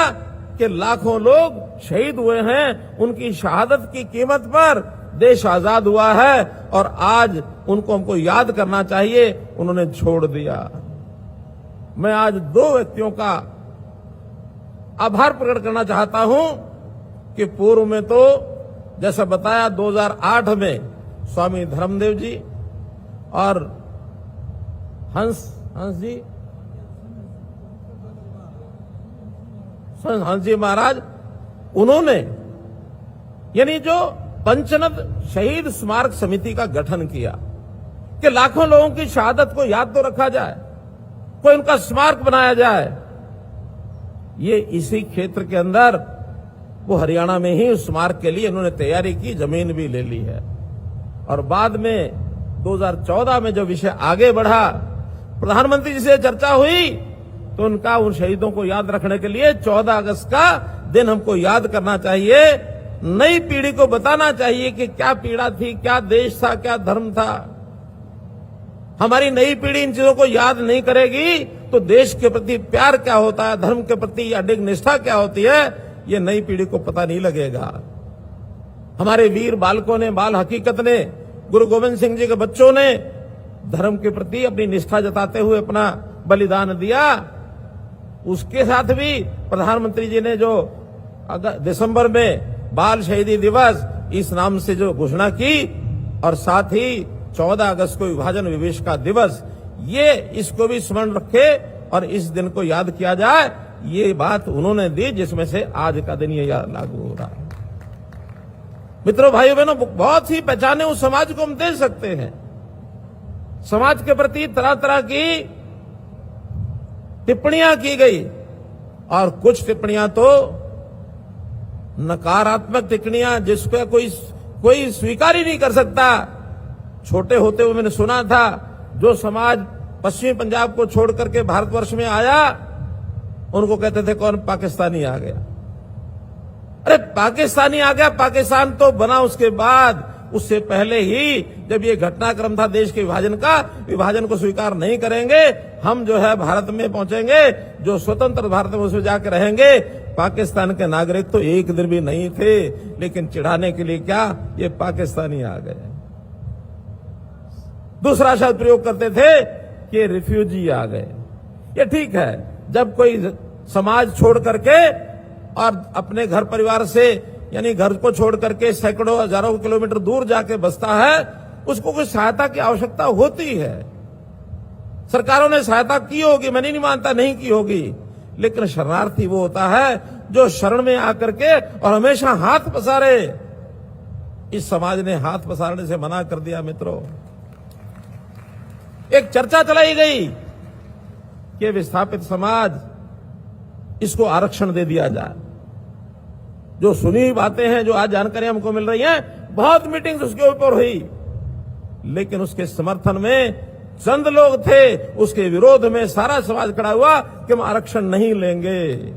कि लाखों लोग शहीद हुए हैं, उनकी शहादत की कीमत पर देश आजाद हुआ है और आज उनको हमको याद करना चाहिए, उन्होंने छोड़ दिया। मैं आज दो व्यक्तियों का आभार प्रकट करना चाहता हूं कि पूर्व में तो जैसा बताया 2008 में स्वामी धर्मदेव जी और हंस जी महाराज, उन्होंने यानी जो पंचनद शहीद स्मारक समिति का गठन किया कि लाखों लोगों की शहादत को याद तो रखा जाए, कोई उनका स्मारक बनाया जाए। ये इसी क्षेत्र के अंदर वो हरियाणा में ही उस स्मारक के लिए उन्होंने तैयारी की, जमीन भी ले ली है। और बाद में 2014 में जब विषय आगे बढ़ा, प्रधानमंत्री जी से चर्चा हुई तो उनका उन शहीदों को याद रखने के लिए 14 अगस्त का दिन हमको याद करना चाहिए, नई पीढ़ी को बताना चाहिए कि क्या पीड़ा थी, क्या देश था, क्या धर्म था। हमारी नई पीढ़ी इन चीजों को याद नहीं करेगी तो देश के प्रति प्यार क्या होता है, धर्म के प्रति अडिग निष्ठा क्या होती है, ये नई पीढ़ी को पता नहीं लगेगा। हमारे वीर बालकों ने, बाल हकीकत ने, गुरु गोविंद सिंह जी के बच्चों ने धर्म के प्रति अपनी निष्ठा जताते हुए अपना बलिदान दिया। उसके साथ भी प्रधानमंत्री जी ने जो दिसंबर में बाल शहीदी दिवस इस नाम से जो घोषणा की और साथ ही 14 अगस्त को विभाजन विवेश का दिवस, ये इसको भी स्मरण रखे और इस दिन को याद किया जाए, ये बात उन्होंने दी जिसमें से आज का दिन ये लागू हो रहा है। मित्रों, भाइयों बहनों, बहुत सी पहचाने उस समाज को हम दे सकते हैं। समाज के प्रति तरह तरह की टिप्पणियां की गई और कुछ टिप्पणियां तो नकारात्मक टिप्पणियां जिसको कोई स्वीकार ही नहीं कर सकता। छोटे होते हुए मैंने सुना था, जो समाज पश्चिमी पंजाब को छोड़ करके भारतवर्ष में आया उनको कहते थे कौन, पाकिस्तानी आ गया। अरे पाकिस्तानी आ गया, पाकिस्तान तो बना उसके बाद, उससे पहले ही जब ये घटनाक्रम था देश के विभाजन का, विभाजन को स्वीकार नहीं करेंगे। हम जो है भारत में पहुंचेंगे, जो स्वतंत्र भारत में उसमें जाकर रहेंगे। पाकिस्तान के नागरिक तो एक दिन भी नहीं थे, लेकिन चिढ़ाने के लिए क्या, ये पाकिस्तानी आ गए। दूसरा शब्द प्रयोग करते थे कि रिफ्यूजी आ गए। ये ठीक है, जब कोई समाज छोड़ करके और अपने घर परिवार से यानी घर को छोड़ करके सैकड़ों हजारों किलोमीटर दूर जाके बसता है, उसको कुछ सहायता की आवश्यकता होती है। सरकारों ने सहायता की होगी, मैं नहीं मानता नहीं की होगी, लेकिन शरणार्थी वो होता है जो शरण में आकर के और हमेशा हाथ पसारे। इस समाज ने हाथ पसारने से मना कर दिया। मित्रों, एक चर्चा चलाई गई कि विस्थापित समाज, इसको आरक्षण दे दिया जाए। जो सुनी बातें हैं, जो आज जानकारी हमको मिल रही हैं, बहुत मीटिंग्स उसके ऊपर हुई, लेकिन उसके समर्थन में चंद लोग थे, उसके विरोध में सारा समाज खड़ा हुआ कि हम आरक्षण नहीं लेंगे,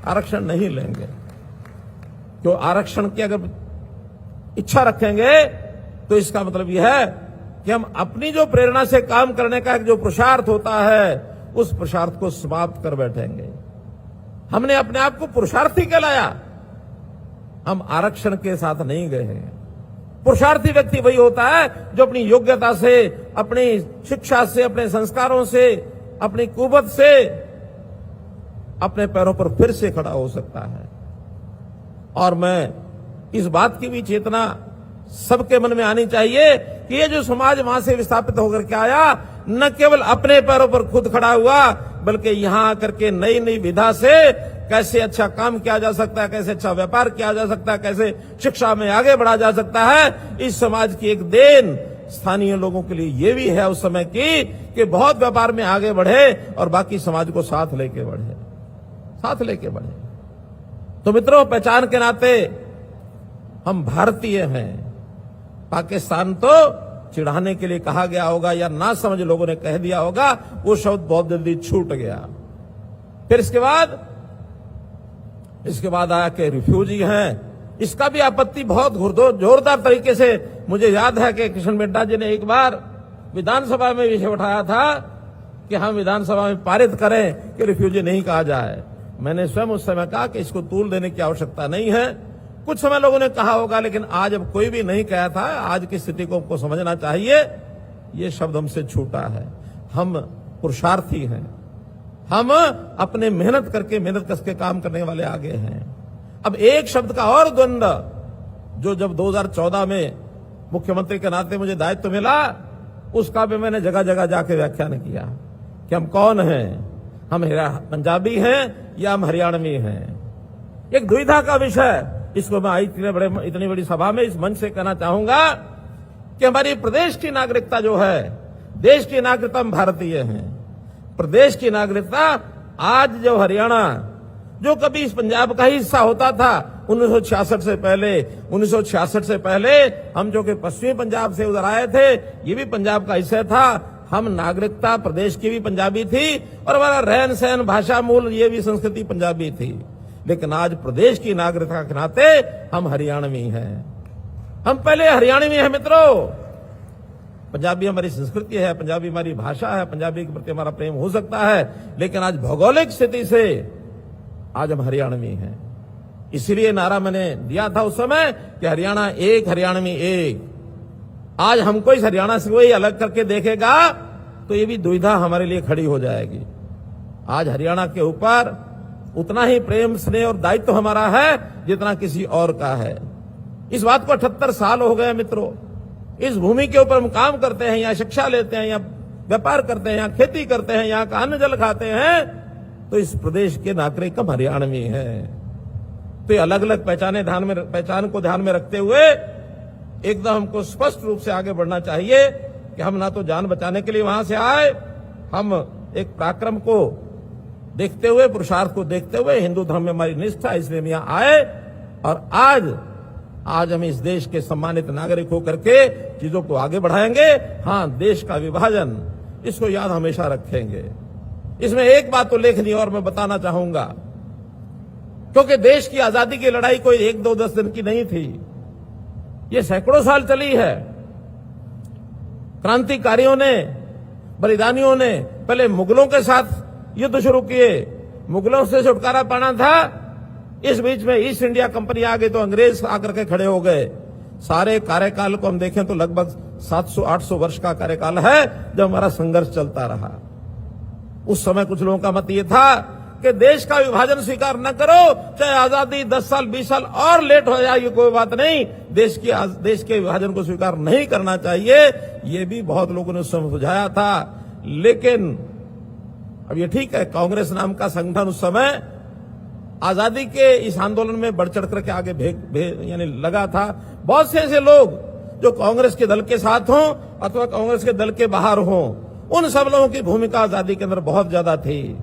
आरक्षण नहीं लेंगे। तो आरक्षण की अगर इच्छा रखेंगे तो इसका मतलब यह है कि हम अपनी जो प्रेरणा से काम करने का जो पुरुषार्थ होता है, उस पुरुषार्थ को समाप्त कर बैठेंगे। हमने अपने आप को पुरुषार्थी कहलाया, हम आरक्षण के साथ नहीं गए हैं। पुरुषार्थी व्यक्ति वही होता है जो अपनी योग्यता से, अपनी शिक्षा से, अपने संस्कारों से, अपनी कुवत से अपने पैरों पर फिर से खड़ा हो सकता है। और मैं इस बात की भी चेतना सबके मन में आनी चाहिए कि ये जो समाज वहां से विस्थापित होकर के आया, न केवल अपने पैरों पर खुद खड़ा हुआ, बल्कि यहां आकर के नई नई विधा से कैसे अच्छा काम किया जा सकता है, कैसे अच्छा व्यापार किया जा सकता है, कैसे शिक्षा में आगे बढ़ा जा सकता है। इस समाज की एक देन स्थानीय लोगों के लिए ये भी है उस समय की कि बहुत व्यापार में आगे बढ़े और बाकी समाज को साथ लेके बढ़े। तो मित्रों, पहचान के नाते हम भारतीय हैं। पाकिस्तान तो चिढ़ाने के लिए कहा गया होगा या ना समझ लोगों ने कह दिया होगा, वो शब्द बहुत जल्दी छूट गया। फिर इसके बाद आया कि रिफ्यूजी हैं। इसका भी आपत्ति बहुत जोरदार तरीके से, मुझे याद है कि कृष्ण मिड्ढा जी ने एक बार विधानसभा में विषय उठाया था कि हम विधानसभा में पारित करें कि रिफ्यूजी नहीं कहा जाए। मैंने स्वयं उस समय कहा कि इसको तूल देने की आवश्यकता नहीं है। कुछ समय लोगों ने कहा होगा, लेकिन आज अब कोई भी नहीं कहा था। आज की स्थिति को हमको समझना चाहिए, ये शब्द हमसे छूटा है। हम पुरुषार्थी हैं, हम अपने मेहनत कस के काम करने वाले आगे हैं। अब एक शब्द का और द्वंद्व जो जब 2014 में मुख्यमंत्री के नाते मुझे दायित्व मिला, उसका भी मैंने जगह जगह जाके व्याख्यान किया कि हम कौन हैं, हम पंजाबी हैं या हम हरियाणवी हैं। एक दुविधा का विषय, इसको मैं इतनी बड़ी सभा में इस मंच से कहना चाहूंगा कि हमारी प्रदेश की नागरिकता जो है, देश की नागरिकता हम भारतीय हैं। प्रदेश की नागरिकता आज जो हरियाणा, जो कभी इस पंजाब का ही हिस्सा होता था 1966 से पहले हम जो कि पश्चिमी पंजाब से उधर आए थे, ये भी पंजाब का हिस्सा था। हम नागरिकता प्रदेश की भी पंजाबी थी और हमारा रहन सहन, भाषा, मूल, ये भी संस्कृति पंजाबी थी। लेकिन आज प्रदेश की नागरिकता के नाते हम हरियाणवी हैं। हम पहले हरियाणवी हैं मित्रों। पंजाबी हमारी संस्कृति है, पंजाबी हमारी भाषा है, पंजाबी के प्रति हमारा प्रेम हो सकता है, लेकिन आज भौगोलिक स्थिति से आज हम हरियाणवी हैं। इसीलिए नारा मैंने दिया था उस समय कि हरियाणा एक, हरियाणवी एक। आज हमको इस हरियाणा से कोई अलग करके देखेगा तो ये भी दुविधा हमारे लिए खड़ी हो जाएगी। आज हरियाणा के ऊपर उतना ही प्रेम, स्नेह और दायित्व हमारा है जितना किसी और का है। इस बात को 78 साल हो गए मित्रों। इस भूमि के ऊपर हम काम करते हैं, यहाँ शिक्षा लेते हैं, यहाँ व्यापार करते हैं, यहाँ खेती करते हैं, यहाँ का अन्न जल खाते हैं। तो इस प्रदेश के नागरिक हम हरियाणवी हैं। तो ये अलग अलग पहचान को ध्यान में रखते हुए एकदम हमको स्पष्ट रूप से आगे बढ़ना चाहिए कि हम ना तो जान बचाने के लिए वहां से आए, हम एक पराक्रम को देखते हुए, पुरुषार्थ को देखते हुए, हिंदू धर्म में हमारी निष्ठा, इसलिए हम यहाँ आए। और आज हम इस देश के सम्मानित नागरिक होकर के चीजों को आगे बढ़ाएंगे। हाँ, देश का विभाजन, इसको याद हमेशा रखेंगे। इसमें एक बात उल्लेखनीय और मैं बताना चाहूंगा, क्योंकि देश की आजादी की लड़ाई कोई 1-2-10 दिन की नहीं थी, ये सैकड़ों साल चली है। क्रांतिकारियों ने, बलिदानियों ने पहले मुगलों के साथ युद्ध शुरू किए, मुगलों से छुटकारा पाना था। इस बीच में ईस्ट इंडिया कंपनी आ गई तो अंग्रेज आकर के खड़े हो गए। सारे कार्यकाल को हम देखें तो लगभग 700-800 वर्ष का कार्यकाल है जब हमारा संघर्ष चलता रहा। उस समय कुछ लोगों का मत ये था कि देश का विभाजन स्वीकार न करो, चाहे आजादी 10 साल 20 साल और लेट हो जाए, कोई बात नहीं, देश के विभाजन को स्वीकार नहीं करना चाहिए। ये भी बहुत लोगों ने उस समय सुझाया था। लेकिन अब ये ठीक है, कांग्रेस नाम का संगठन उस समय आजादी के इस आंदोलन में बढ़ चढ़ करके आगे यानी लगा था। बहुत से ऐसे लोग जो कांग्रेस के दल के साथ हों अथवा कांग्रेस के दल के बाहर हों, उन सब लोगों की भूमिका आजादी के अंदर बहुत ज्यादा थी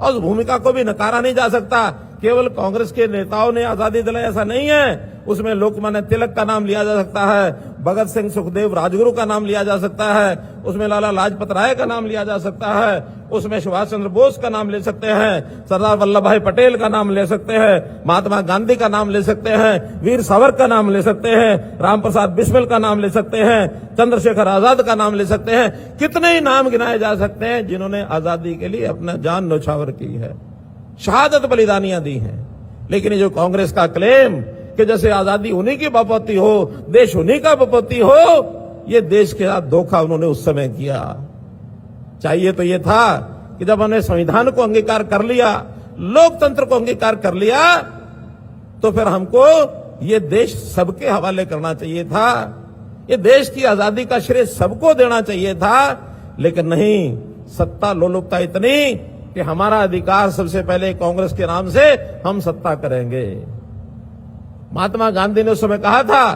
और उस भूमिका को भी नकारा नहीं जा सकता। केवल कांग्रेस के नेताओं ने आजादी दिलाई ऐसा नहीं है। उसमें लोकमान्य तिलक का नाम लिया जा सकता है, भगत सिंह, सुखदेव, राजगुरु का नाम लिया जा सकता है, उसमें लाला लाजपत राय का नाम लिया जा सकता है, उसमें सुभाष चंद्र बोस का नाम ले सकते हैं, सरदार वल्लभ भाई पटेल का नाम ले सकते हैं, महात्मा गांधी का नाम ले सकते हैं, वीर सावरकर का नाम ले सकते हैं, राम प्रसाद बिस्मिल का नाम ले सकते हैं, चंद्रशेखर आजाद का नाम ले सकते हैं। कितने ही नाम गिनाए जा सकते हैं जिन्होंने आजादी के लिए अपना जान न्यौछावर की है, शहादत बलिदानियां दी हैं। लेकिन ये जो कांग्रेस का क्लेम कि जैसे आजादी उन्हीं की बपौती हो, देश उन्हीं का बपौती हो, ये देश के साथ धोखा उन्होंने उस समय किया। चाहिए तो ये था कि जब हमने संविधान को अंगीकार कर लिया, लोकतंत्र को अंगीकार कर लिया, तो फिर हमको ये देश सबके हवाले करना चाहिए था। ये देश की आजादी का श्रेय सबको देना चाहिए था। लेकिन नहीं, सत्ता लोलुपता इतनी कि हमारा अधिकार सबसे पहले कांग्रेस के नाम से हम सत्ता करेंगे। महात्मा गांधी ने उस समय कहा था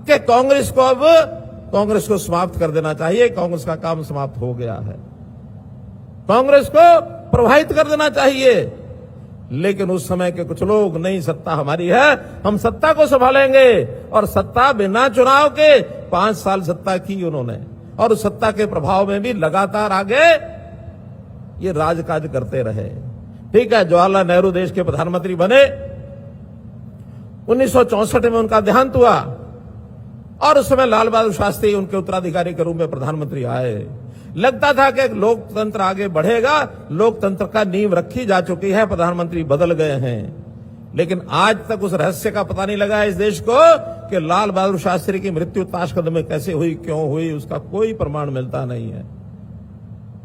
कि कांग्रेस को समाप्त कर देना चाहिए, कांग्रेस का काम समाप्त हो गया है, कांग्रेस को प्रभावित कर देना चाहिए। लेकिन उस समय के कुछ लोग, नहीं सत्ता हमारी है, हम सत्ता को संभालेंगे, और सत्ता बिना चुनाव के 5 साल सत्ता की उन्होंने, और उस सत्ता के प्रभाव में भी लगातार आगे ये राजकाज करते रहे। ठीक है, जवाहरलाल नेहरू देश के प्रधानमंत्री बने, 1964 में उनका देहांत हुआ, और उस समय लाल बहादुर शास्त्री उनके उत्तराधिकारी के रूप में प्रधानमंत्री आए। लगता था कि लोकतंत्र आगे बढ़ेगा, लोकतंत्र का नींव रखी जा चुकी है, प्रधानमंत्री बदल गए हैं। लेकिन आज तक उस रहस्य का पता नहीं लगा इस देश को कि लाल बहादुर शास्त्री की मृत्यु ताशकंद में कैसे हुई, क्यों हुई, उसका कोई प्रमाण मिलता नहीं है।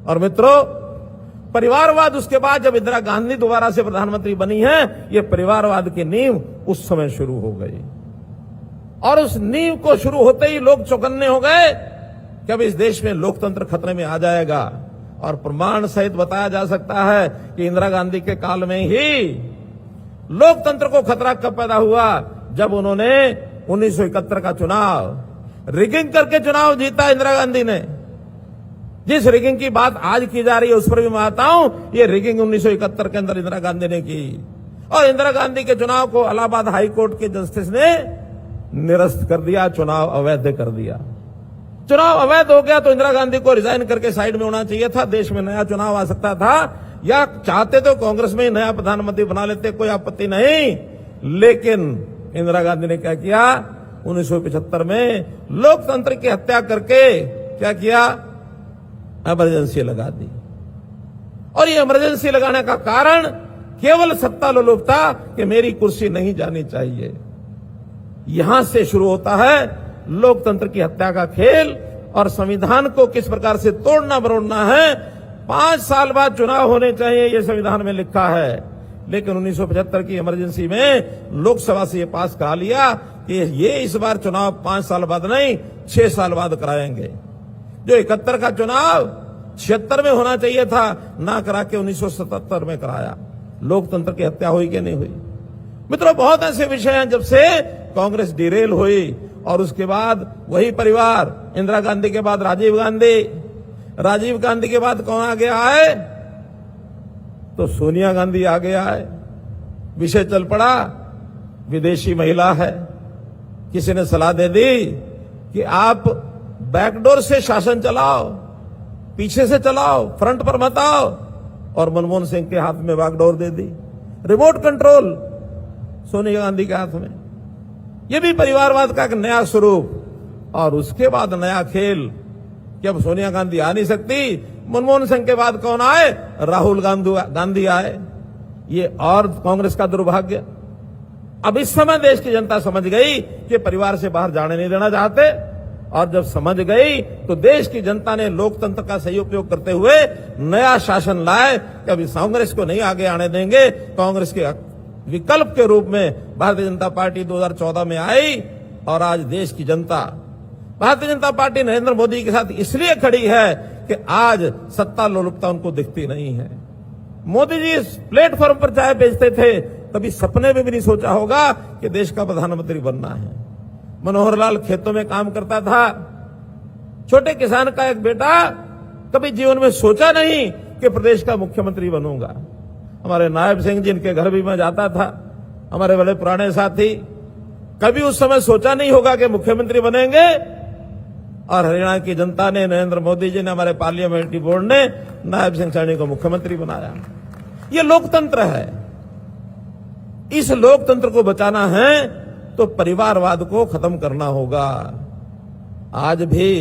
और मित्रों, परिवारवाद उसके बाद जब इंदिरा गांधी दोबारा से प्रधानमंत्री बनी है, ये परिवारवाद की नींव उस समय शुरू हो गई, और उस नींव को शुरू होते ही लोग चौकन्ने हो गए कि अब इस देश में लोकतंत्र खतरे में आ जाएगा। और प्रमाण सहित बताया जा सकता है कि इंदिरा गांधी के काल में ही लोकतंत्र को खतरा कब पैदा हुआ, जब उन्होंने 1971 का चुनाव रिगिंग करके चुनाव जीता। इंदिरा गांधी ने जिस रिगिंग की बात आज की जा रही है उस पर भी मैं आता हूं, ये रिगिंग 1971 के अंदर इंदिरा गांधी ने की, और इंदिरा गांधी के चुनाव को इलाहाबाद हाई कोर्ट के जस्टिस ने निरस्त कर दिया, चुनाव अवैध कर दिया। चुनाव अवैध हो गया तो इंदिरा गांधी को रिजाइन करके साइड में होना चाहिए था, देश में नया चुनाव आ सकता था, या चाहते तो कांग्रेस में ही नया प्रधानमंत्री बना लेते, कोई आपत्ति नहीं। लेकिन इंदिरा गांधी ने क्या किया, 1975 में लोकतंत्र की हत्या करके क्या किया, इमरजेंसी लगा दी। और ये इमरजेंसी लगाने का कारण केवल सत्ता लोलुप था कि मेरी कुर्सी नहीं जानी चाहिए। यहां से शुरू होता है लोकतंत्र की हत्या का खेल, और संविधान को किस प्रकार से तोड़ना मरोड़ना है। 5 साल बाद चुनाव होने चाहिए, ये संविधान में लिखा है, लेकिन 1975 की इमरजेंसी में लोकसभा से ये पास करा लिया कि ये इस बार चुनाव 5 साल बाद नहीं 6 साल बाद कराएंगे। जो 71 का चुनाव 76 में होना चाहिए था, ना करा के 1977 में कराया। लोकतंत्र की हत्या हुई कि नहीं हुई। मित्रों, बहुत ऐसे विषय हैं जब से कांग्रेस डिरेल हुई, और उसके बाद वही परिवार, इंदिरा गांधी के बाद राजीव गांधी के बाद कौन आगे आए, तो सोनिया गांधी आगे आए। विषय चल पड़ा, विदेशी महिला है, किसी ने सलाह दे दी कि आप बैकडोर से शासन चलाओ, पीछे से चलाओ, फ्रंट पर मत आओ, और मनमोहन सिंह के हाथ में बैकडोर दे दी, रिमोट कंट्रोल सोनिया गांधी के हाथ में। यह भी परिवारवाद का एक नया स्वरूप। और उसके बाद नया खेल कि अब सोनिया गांधी आ नहीं सकती, मनमोहन सिंह के बाद कौन आए, राहुल गांधी आए। ये और कांग्रेस का दुर्भाग्य। अब इस समय देश की जनता समझ गई कि परिवार से बाहर जाने नहीं देना चाहते, और जब समझ गई तो देश की जनता ने लोकतंत्र का सही उपयोग करते हुए नया शासन लाए कि अभी कांग्रेस को नहीं आगे आने देंगे। कांग्रेस के विकल्प के रूप में भारतीय जनता पार्टी 2014 में आई, और आज देश की जनता भारतीय जनता पार्टी नरेंद्र मोदी के साथ इसलिए खड़ी है कि आज सत्ता लोलुपता उनको दिखती नहीं है। मोदी जी इस प्लेटफॉर्म पर चाय बेचते थे, कभी सपने में भी नहीं सोचा होगा कि देश का प्रधानमंत्री बनना है। मनोहर लाल खेतों में काम करता था, छोटे किसान का एक बेटा, कभी जीवन में सोचा नहीं कि प्रदेश का मुख्यमंत्री बनूंगा। हमारे नायब सिंह जी, इनके घर भी मैं जाता था, हमारे बड़े पुराने साथी, कभी उस समय सोचा नहीं होगा कि मुख्यमंत्री बनेंगे। और हरियाणा की जनता ने, नरेंद्र मोदी जी ने, हमारे पार्लियामेंट्री बोर्ड ने नायब सिंह सैनी को मुख्यमंत्री बनाया। ये लोकतंत्र है। इस लोकतंत्र को बचाना है तो परिवारवाद को खत्म करना होगा। आज भी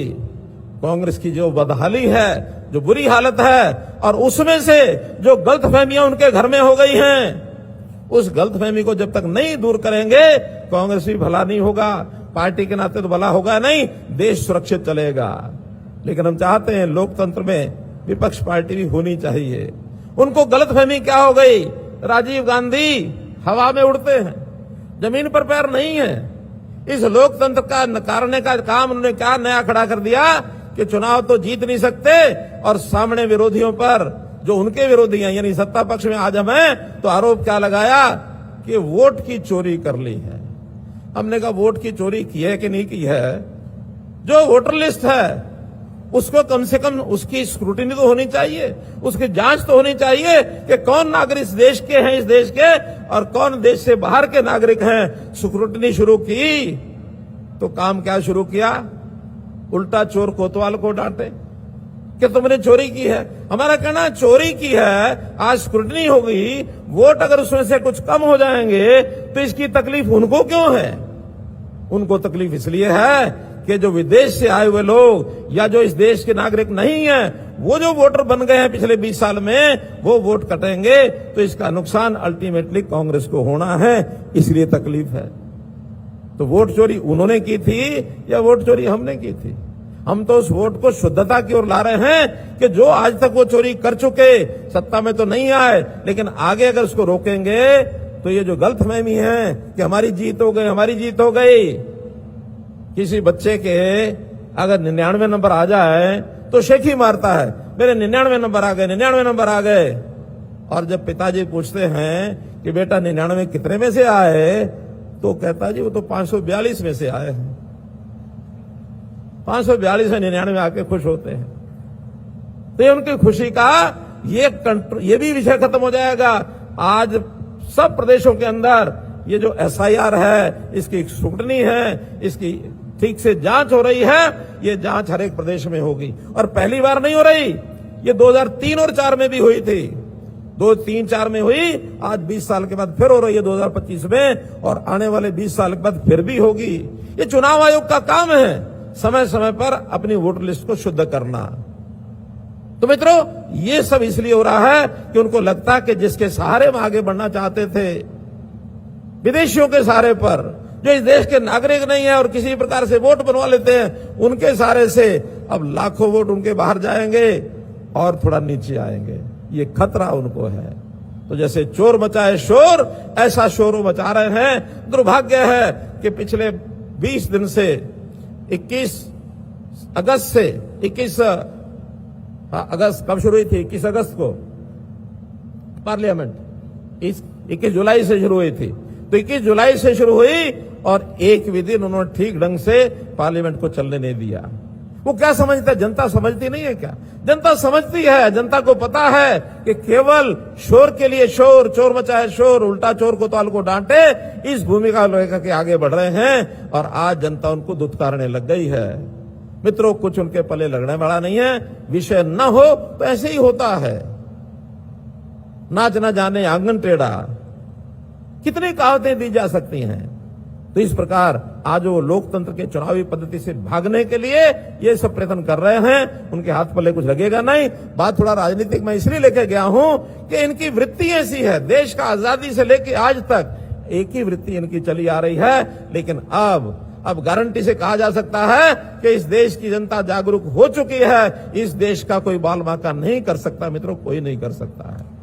कांग्रेस की जो बदहाली है, जो बुरी हालत है, और उसमें से जो गलतफहमियां उनके घर में हो गई हैं, उस गलतफहमी को जब तक नहीं दूर करेंगे कांग्रेस भी भला नहीं होगा, पार्टी के नाते तो भला होगा नहीं, देश सुरक्षित चलेगा। लेकिन हम चाहते हैं लोकतंत्र में विपक्ष पार्टी भी होनी चाहिए। उनको गलतफहमी क्या हो गई, राजीव गांधी हवा में उड़ते हैं, जमीन पर पैर नहीं है। इस लोकतंत्र का नकारने का काम उन्होंने क्या नया खड़ा कर दिया कि चुनाव तो जीत नहीं सकते, और सामने विरोधियों पर जो उनके विरोधी हैं, यानी सत्ता पक्ष में आज हम हैं, तो आरोप क्या लगाया कि वोट की चोरी कर ली है। हमने कहा वोट की चोरी की है कि नहीं की है, जो वोटर लिस्ट है उसको कम से कम उसकी स्क्रूटिनी तो होनी चाहिए, उसकी जांच तो होनी चाहिए कि कौन नागरिक इस देश के हैं, इस देश के, और कौन देश से बाहर के नागरिक हैं। स्क्रूटिनी शुरू की तो काम क्या शुरू किया, उल्टा चोर कोतवाल को डांटे कि तुमने चोरी की है। हमारा कहना चोरी की है, आज स्क्रूटिनी होगी, वोट अगर उसमें से कुछ कम हो जाएंगे तो इसकी तकलीफ उनको क्यों है? उनको तकलीफ इसलिए है कि जो विदेश से आए हुए लोग या जो इस देश के नागरिक नहीं हैं, वो जो वोटर बन गए हैं पिछले 20 साल में, वो वोट कटेंगे तो इसका नुकसान अल्टीमेटली कांग्रेस को होना है, इसलिए तकलीफ है। तो वोट चोरी उन्होंने की थी या वोट चोरी हमने की थी? हम तो उस वोट को शुद्धता की ओर ला रहे हैं कि जो आज तक वो चोरी कर चुके, सत्ता में तो नहीं आए, लेकिन आगे अगर उसको रोकेंगे तो ये जो गलतफहमी है कि हमारी जीत हो गई, हमारी जीत हो गई। किसी बच्चे के अगर 99 नंबर आ जाए तो शेखी मारता है, मेरे 99 नंबर आ गए, 99 नंबर आ गए। और जब पिताजी पूछते हैं कि बेटा 99 कितने में से आए, तो कहता जी वो तो 542 में से आए हैं। 542 में 99 आके खुश होते हैं। तो ये उनकी खुशी का ये भी विषय खत्म हो जाएगा। आज सब प्रदेशों के अंदर ये जो SIR है, इसकी स्क्रूटनी है, इसकी ठीक से जांच हो रही है। ये जांच हर एक प्रदेश में होगी और पहली बार नहीं हो रही, ये 2003 और 4 में भी हुई थी, 2003-4 में हुई, आज 20 साल के बाद फिर हो रही है 2025 में, और आने वाले 20 साल के बाद फिर भी होगी। ये चुनाव आयोग का काम है समय समय पर अपनी वोटर लिस्ट को शुद्ध करना। तो मित्रों, ये सब इसलिए हो रहा है कि उनको लगता कि जिसके सहारे हम आगे बढ़ना चाहते थे, विदेशियों के सहारे पर, जो इस देश के नागरिक नहीं है और किसी प्रकार से वोट बनवा लेते हैं, उनके सहारे से अब लाखों वोट उनके बाहर जाएंगे और थोड़ा नीचे आएंगे। ये खतरा उनको है। तो जैसे चोर मचाए शोर, ऐसा शोर मचा रहे हैं। दुर्भाग्य है कि पिछले 20 दिन से 21 अगस्त से 21 अगस्त कब शुरू हुई थी? 21 अगस्त को पार्लियामेंट 21 जुलाई से शुरू हुई थी। तो 21 जुलाई से शुरू हुई और एक भी दिन उन्होंने ठीक ढंग से पार्लियामेंट को चलने नहीं दिया। वो क्या समझता है? जनता समझती नहीं है क्या? जनता समझती है। जनता को पता है कि केवल शोर के लिए शोर, चोर मचाए शोर, उल्टा चोर कोतवाल को डांटे, इस भूमिका लेकर के आगे बढ़ रहे हैं और आज जनता उनको दुत्कारने लग गई है। मित्रों, कुछ उनके पले लगने वाला नहीं है। विषय न हो तो ऐसे ही होता है। नाच न जाने आंगन टेढ़ा, कितनी कहावतें दी जा सकती हैं। तो इस प्रकार आज वो लोकतंत्र के चुनावी पद्धति से भागने के लिए ये सब प्रयत्न कर रहे हैं। उनके हाथ पल्ले कुछ लगेगा नहीं। बात थोड़ा राजनीतिक मैं इसलिए लेके गया हूं कि इनकी वृत्ति ऐसी है। देश का आजादी से लेके आज तक एक ही वृत्ति इनकी चली आ रही है। लेकिन अब गारंटी से कहा जा सकता है कि इस देश की जनता जागरूक हो चुकी है। इस देश का कोई बाल बांका नहीं कर सकता। मित्रों, कोई नहीं कर सकता है।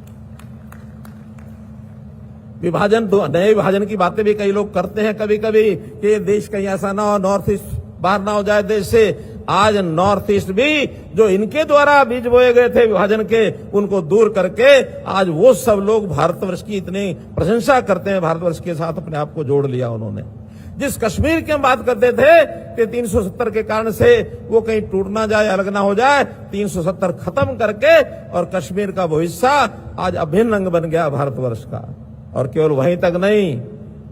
विभाजन, नए विभाजन की बातें भी कई लोग करते हैं कभी कभी कि ये देश कहीं ऐसा ना हो, नॉर्थ ईस्ट बाहर ना हो जाए देश से। आज नॉर्थ ईस्ट भी जो इनके द्वारा बीज बोए गए थे विभाजन के, उनको दूर करके आज वो सब लोग भारतवर्ष की इतनी प्रशंसा करते हैं। भारतवर्ष के साथ अपने आप को जोड़ लिया उन्होंने। जिस कश्मीर की हम बात करते थे कि 370 के कारण से वो कहीं टूट ना जाए, अलग ना हो जाए, 370 खत्म करके और कश्मीर का वो हिस्सा आज अभिन्न अंग बन गया भारतवर्ष का। और केवल वहीं तक नहीं,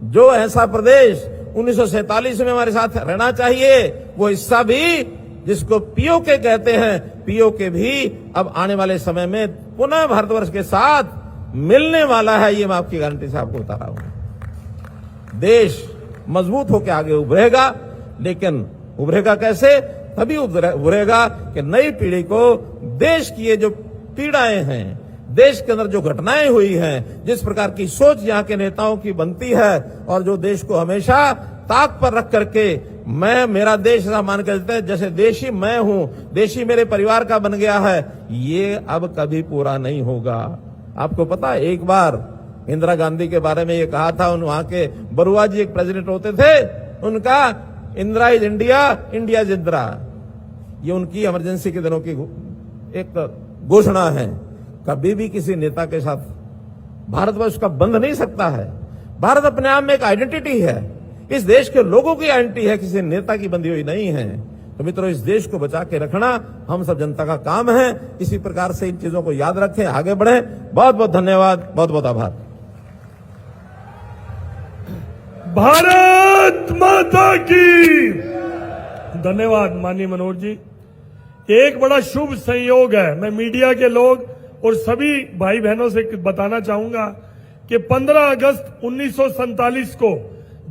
जो ऐसा प्रदेश 1947 में हमारे साथ रहना चाहिए, वो हिस्सा भी जिसको पीओके कहते हैं, पीओके भी अब आने वाले समय में पुनः भारतवर्ष के साथ मिलने वाला है। ये मैं आपकी गारंटी से आपको बता रहा हूं। देश मजबूत होकर आगे उभरेगा, लेकिन उभरेगा कैसे? तभी उभरेगा कि नई पीढ़ी को देश की ये जो पीड़ाएं हैं, देश के अंदर जो घटनाएं हुई हैं, जिस प्रकार की सोच यहाँ के नेताओं की बनती है और जो देश को हमेशा ताक पर रख करके मैं, मेरा देश ऐसा मान के चलते हैं जैसे देशी मैं हूं, देशी मेरे परिवार का बन गया है, ये अब कभी पूरा नहीं होगा। आपको पता है, एक बार इंदिरा गांधी के बारे में ये कहा था, वहां के बरुआ जी एक प्रेसिडेंट होते थे, उनका Indira is India, India is Indira, ये उनकी इमरजेंसी के दिनों की एक घोषणा है कभी भी किसी नेता के साथ भारतवर्ष का बंध नहीं सकता है। भारत अपने आप में एक आइडेंटिटी है, इस देश के लोगों की आइडेंटिटी है, किसी नेता की बंधी हुई नहीं है। तो मित्रों, इस देश को बचा के रखना हम सब जनता का काम है। इसी प्रकार से इन चीजों को याद रखें, आगे बढ़ें। बहुत बहुत धन्यवाद, बहुत बहुत आभार। भारत माता की धन्यवाद माननीय मनोहर जी। एक बड़ा शुभ संयोग है, मैं मीडिया के लोग और सभी भाई बहनों से बताना चाहूंगा कि 15 अगस्त 1947 को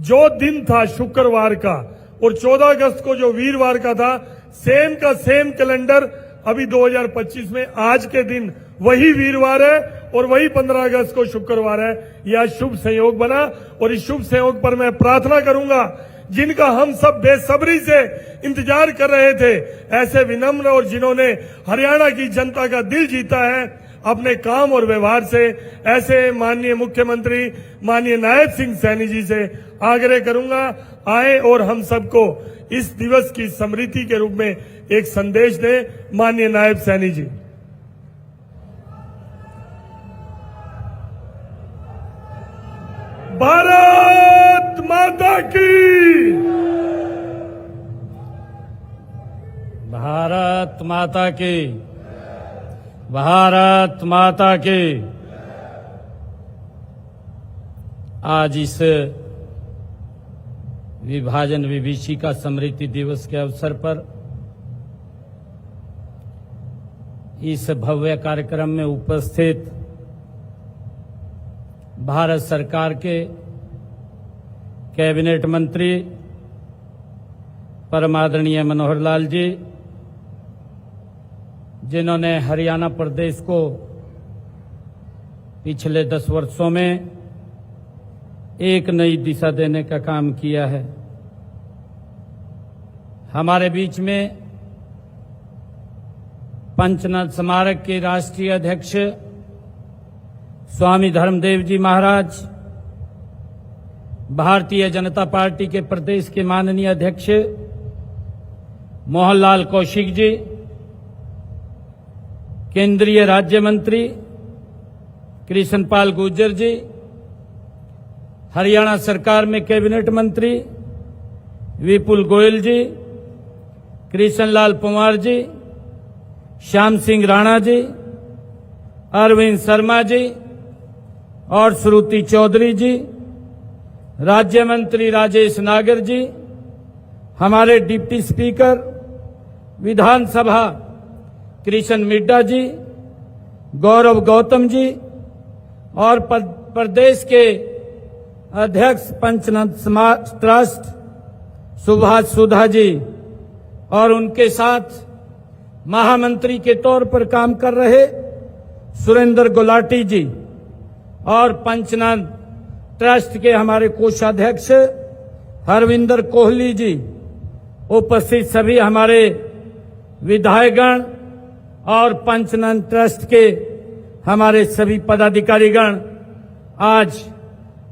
जो दिन था शुक्रवार का और 14 अगस्त को जो वीरवार का था, सेम का सेम कैलेंडर अभी 2025 में आज के दिन वही वीरवार है और वही 15 अगस्त को शुक्रवार है। यह शुभ संयोग बना और इस शुभ संयोग पर मैं प्रार्थना करूंगा, जिनका हम सब बेसब्री से इंतजार कर रहे थे, ऐसे विनम्र और जिन्होंने हरियाणा की जनता का दिल जीता है अपने काम और व्यवहार से, ऐसे माननीय मुख्यमंत्री माननीय नायब सिंह सैनी जी से आग्रह करूंगा, आए और हम सबको इस दिवस की स्मृति के रूप में एक संदेश दें। माननीय नायब सैनी जी। भारत माता की, भारत माता की, भारत माता की। आज इस विभाजन विभीषिका स्मृति दिवस के अवसर पर इस भव्य कार्यक्रम में उपस्थित भारत सरकार के कैबिनेट मंत्री परम आदरणीय मनोहर लाल जी, जिन्होंने हरियाणा प्रदेश को पिछले 10 वर्षों में एक नई दिशा देने का काम किया है। हमारे बीच में पंचनाथ स्मारक के राष्ट्रीय अध्यक्ष स्वामी धर्मदेव जी महाराज, भारतीय जनता पार्टी के प्रदेश के माननीय अध्यक्ष मोहनलाल कौशिक जी, केंद्रीय राज्य मंत्री कृष्णपाल गुर्जर जी, हरियाणा सरकार में कैबिनेट मंत्री विपुल गोयल जी, कृष्णलाल पंवार जी, श्याम सिंह राणा जी, अरविंद शर्मा जी और श्रुति चौधरी जी, राज्य मंत्री राजेश नागर जी, हमारे डिप्टी स्पीकर विधानसभा कृष्ण मिड्डा जी, गौरव गौतम जी और प्रदेश के अध्यक्ष पंचनाथ ट्रस्ट सुभाष सुधा जी और उनके साथ महामंत्री के तौर पर काम कर रहे सुरेंद्र गुलाटी जी और पंचनाथ ट्रस्ट के हमारे कोषाध्यक्ष हरविंदर कोहली जी, उपस्थित सभी हमारे विधायकगण और पंचनाथ ट्रस्ट के हमारे सभी पदाधिकारीगण, आज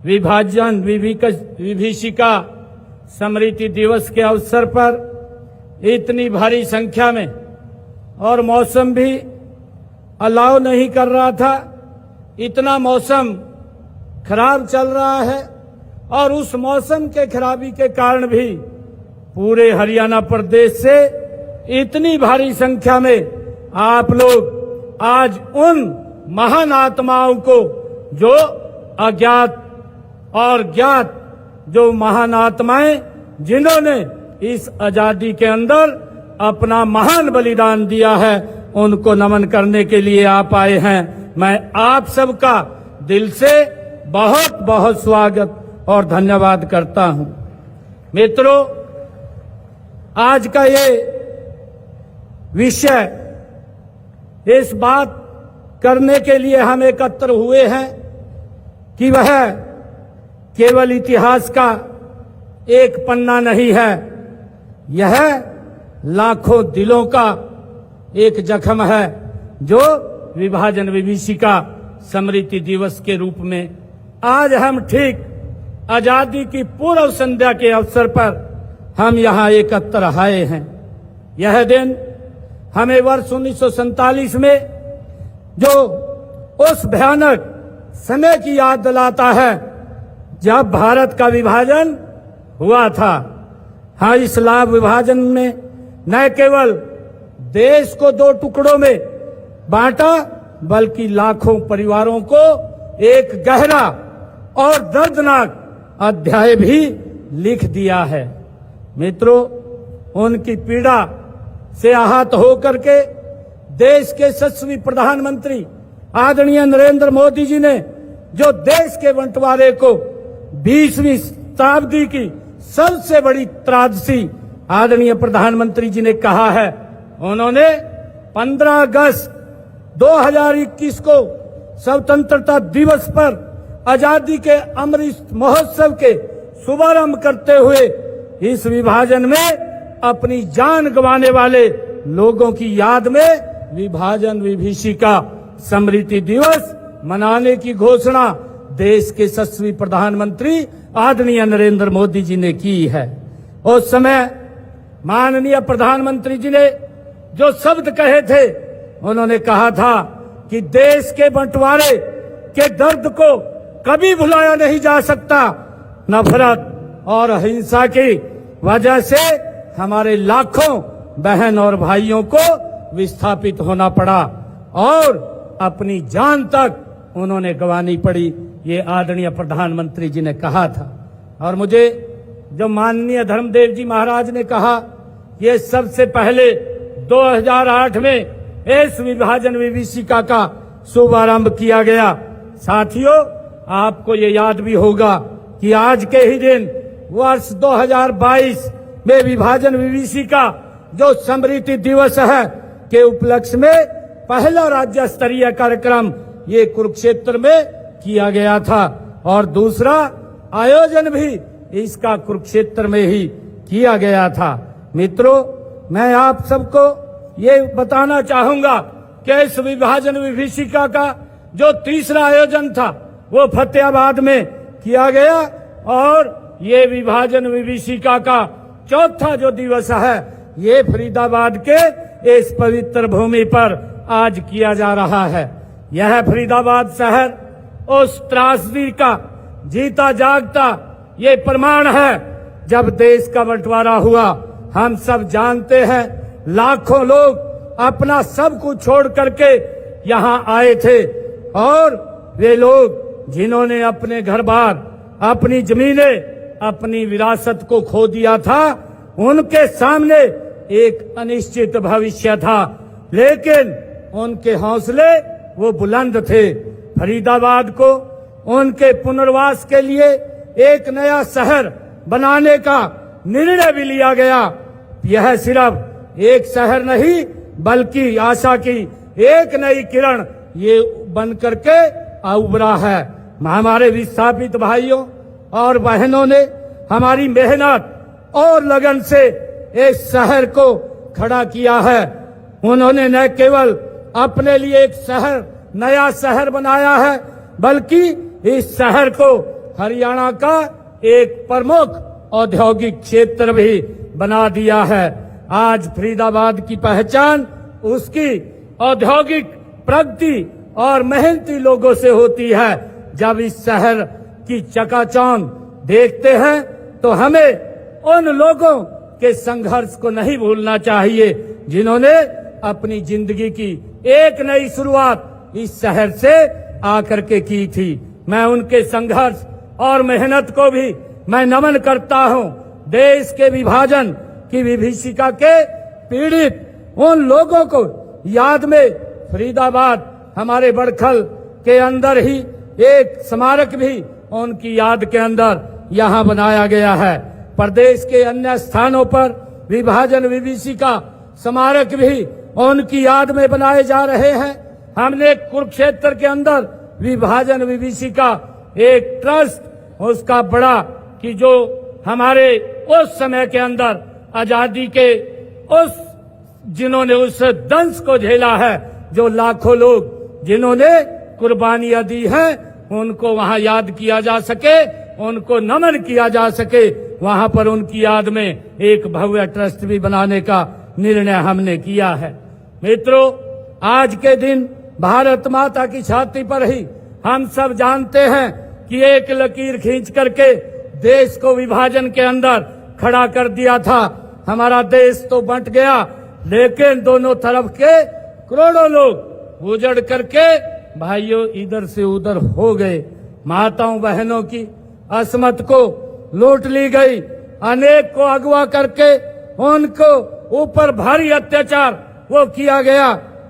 विभाजन विभीषिका स्मृति दिवस के अवसर पर इतनी भारी संख्या में, और मौसम भी अलाउ नहीं कर रहा था, इतना मौसम खराब चल रहा है और उस मौसम के खराबी के कारण भी पूरे हरियाणा प्रदेश से इतनी भारी संख्या में आप लोग आज उन महान आत्माओं को, जो अज्ञात और ज्ञात जो महान आत्माएं जिन्होंने इस आजादी के अंदर अपना महान बलिदान दिया है, उनको नमन करने के लिए आप आए हैं। मैं आप सबका दिल से बहुत बहुत स्वागत और धन्यवाद करता हूं। मित्रों, आज का ये विषय, इस बात करने के लिए हम एकत्र हुए हैं कि वह केवल इतिहास का एक पन्ना नहीं है, यह लाखों दिलों का एक जख्म है, जो विभाजन विभीषिका स्मृति दिवस के रूप में आज हम ठीक आजादी की पूर्व संध्या के अवसर पर हम यहां एकत्र आए हैं। यह दिन हमें वर्ष 1947 में जो उस भयानक समय की याद दिलाता है जब भारत का विभाजन हुआ था। हाँ, इस लाभ विभाजन में न केवल देश को दो टुकड़ों में बांटा, बल्कि लाखों परिवारों को एक गहरा और दर्दनाक अध्याय भी लिख दिया है। मित्रों, उनकी पीड़ा से आहत होकर के देश के यशस्वी प्रधानमंत्री आदरणीय नरेंद्र मोदी जी ने जो देश के बंटवारे को 20वीं शताब्दी की सबसे बड़ी त्रासदी आदरणीय प्रधानमंत्री जी ने कहा है, उन्होंने 15 अगस्त 2021 को स्वतंत्रता दिवस पर आजादी के अमृत महोत्सव के शुभारंभ करते हुए इस विभाजन में अपनी जान गंवाने वाले लोगों की याद में विभाजन विभीषिका स्मृति दिवस मनाने की घोषणा देश के यशस्वी प्रधानमंत्री आदरणीय नरेंद्र मोदी जी ने की है। उस समय माननीय प्रधानमंत्री जी ने जो शब्द कहे थे, उन्होंने कहा था कि देश के बंटवारे के दर्द को कभी भुलाया नहीं जा सकता। नफरत और हिंसा की वजह से हमारे लाखों बहन और भाइयों को विस्थापित होना पड़ा और अपनी जान तक उन्होंने गंवानी पड़ी, ये आदरणीय प्रधानमंत्री जी ने कहा था। और मुझे जो माननीय धर्मदेव जी महाराज ने कहा, ये सबसे पहले 2008 में इस विभाजन विभीषिका का शुभारंभ किया गया। साथियों, आपको ये याद भी होगा कि आज के ही दिन वर्ष 2022 में विभाजन विभीषिका जो स्मृति दिवस है के उपलक्ष्य में पहला राज्य स्तरीय कार्यक्रम ये कुरुक्षेत्र में किया गया था और दूसरा आयोजन भी इसका कुरुक्षेत्र में ही किया गया था। मित्रों, मैं आप सबको ये बताना चाहूंगा कि इस विभाजन विभीषिका का जो तीसरा आयोजन था वो फतेहाबाद में किया गया और ये विभाजन विभीषिका का चौथा जो दिवस है ये फरीदाबाद के इस पवित्र भूमि पर आज किया जा रहा है। यह फरीदाबाद शहर उस त्रासदी का जीता जागता ये प्रमाण है जब देश का बंटवारा हुआ। हम सब जानते हैं लाखों लोग अपना सब कुछ छोड़ करके यहाँ आए थे और वे लोग जिन्होंने अपने घर बार, अपनी जमीनें, अपनी विरासत को खो दिया था, उनके सामने एक अनिश्चित भविष्य था, लेकिन उनके हौसले वो बुलंद थे। फरीदाबाद को उनके पुनर्वास के लिए एक नया शहर बनाने का निर्णय भी लिया गया। यह सिर्फ एक शहर नहीं बल्कि आशा की एक नई किरण ये बन करके उभरा है। हमारे विस्थापित भाइयों और बहनों ने हमारी मेहनत और लगन से इस शहर को खड़ा किया है। उन्होंने न केवल अपने लिए एक शहर, नया शहर बनाया है, बल्कि इस शहर को हरियाणा का एक प्रमुख औद्योगिक क्षेत्र भी बना दिया है। आज फरीदाबाद की पहचान उसकी औद्योगिक प्रगति और मेहनती लोगों से होती है। जब इस शहर की चकाचौंध देखते हैं तो हमें उन लोगों के संघर्ष को नहीं भूलना चाहिए जिन्होंने अपनी जिंदगी की एक नई शुरुआत इस शहर से आकर के की थी। मैं उनके संघर्ष और मेहनत को भी मैं नमन करता हूं। देश के विभाजन की विभीषिका के पीड़ित उन लोगों को याद में फरीदाबाद हमारे बड़खल के अंदर ही एक स्मारक भी उनकी याद के अंदर यहाँ बनाया गया है। प्रदेश के अन्य स्थानों पर विभाजन विभीषिका स्मारक भी उनकी याद में बनाए जा रहे हैं। हमने कुरुक्षेत्र के अंदर विभाजन विभीषिका एक ट्रस्ट उसका बड़ा कि जो हमारे उस समय के अंदर आजादी के उस जिन्होंने उस दंश को झेला है, जो लाखों लोग जिन्होंने कुर्बानियां दी हैं, उनको वहां याद किया जा सके, उनको नमन किया जा सके। वहां पर उनकी याद में एक भव्य ट्रस्ट भी बनाने का निर्णय हमने किया है। मित्रों, आज के दिन भारत माता की छाती पर ही हम सब जानते हैं कि एक लकीर खींच करके देश को विभाजन के अंदर खड़ा कर दिया था। हमारा देश तो बंट गया, लेकिन दोनों तरफ के करोड़ों लोग उजड़ करके भाइयों इधर से उधर हो गए। माताओं बहनों की असमत को लूट ली गई, अनेक को अगवा करके उनको ऊपर भारी अत्याचार वो किया गया।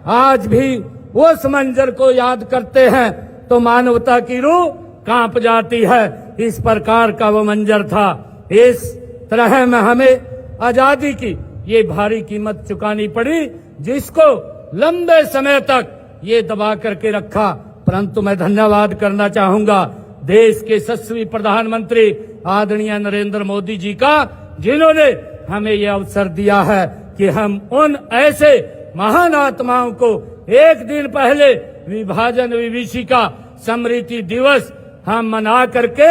आज भी उस मंजर को याद करते हैं तो मानवता की रूह कांप जाती है। इस प्रकार का वो मंजर था। इस तरह में हमें आजादी की ये भारी कीमत चुकानी पड़ी, जिसको लंबे समय तक ये दबा करके रखा। परंतु मैं धन्यवाद करना चाहूंगा देश के यशस्वी प्रधानमंत्री आदरणीय नरेंद्र मोदी जी का, जिन्होंने हमें यह अवसर दिया है कि हम उन ऐसे महान आत्माओं को एक दिन पहले विभाजन विभीषिका स्मृति दिवस हम मना करके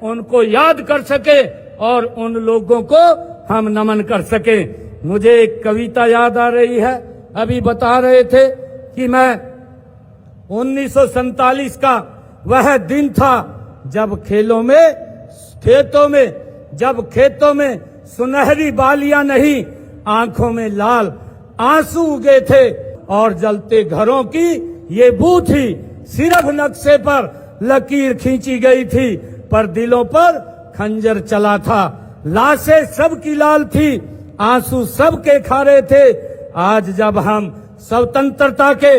उनको याद कर सके और उन लोगों को हम नमन कर सके। मुझे एक कविता याद आ रही है। अभी बता रहे थे कि मैं 1947 का वह दिन था जब खेतों में सुनहरी बालियां नहीं, आंखों में लाल आंसू उगे थे और जलते घरों की ये बू थी। सिर्फ नक्शे पर लकीर खींची गई थी, पर दिलों पर खंजर चला था। लाशें सबकी लाल थी, आंसू सबके खारे थे। आज जब हम स्वतंत्रता के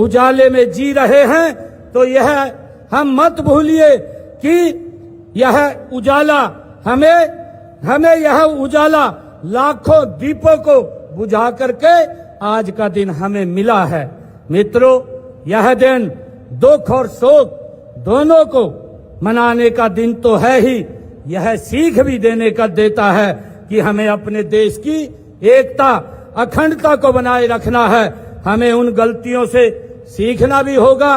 उजाले में जी रहे हैं तो यह हम मत भूलिए कि यह उजाला हमें यह उजाला लाखों दीपों को बुझा करके आज का दिन हमें मिला है। मित्रों, यह दिन दुख और शोक दोनों को मनाने का दिन तो है ही, यह सीख भी देने का देता है कि हमें अपने देश की एकता अखंडता को बनाए रखना है। हमें उन गलतियों से सीखना भी होगा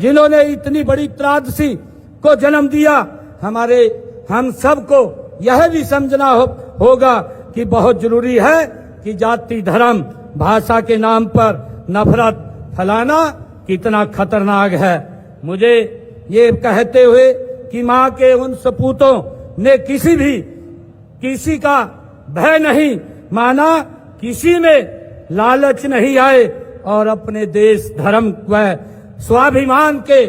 जिन्होंने इतनी बड़ी त्रासदी को जन्म दिया। हम सबको यह भी समझना होगा कि बहुत जरूरी है कि जाति धर्म भाषा के नाम पर नफरत फैलाना कितना खतरनाक है। मुझे ये कहते हुए कि माँ के उन सपूतों ने किसी का भय नहीं माना, किसी में लालच नहीं आए और अपने देश धर्म व स्वाभिमान के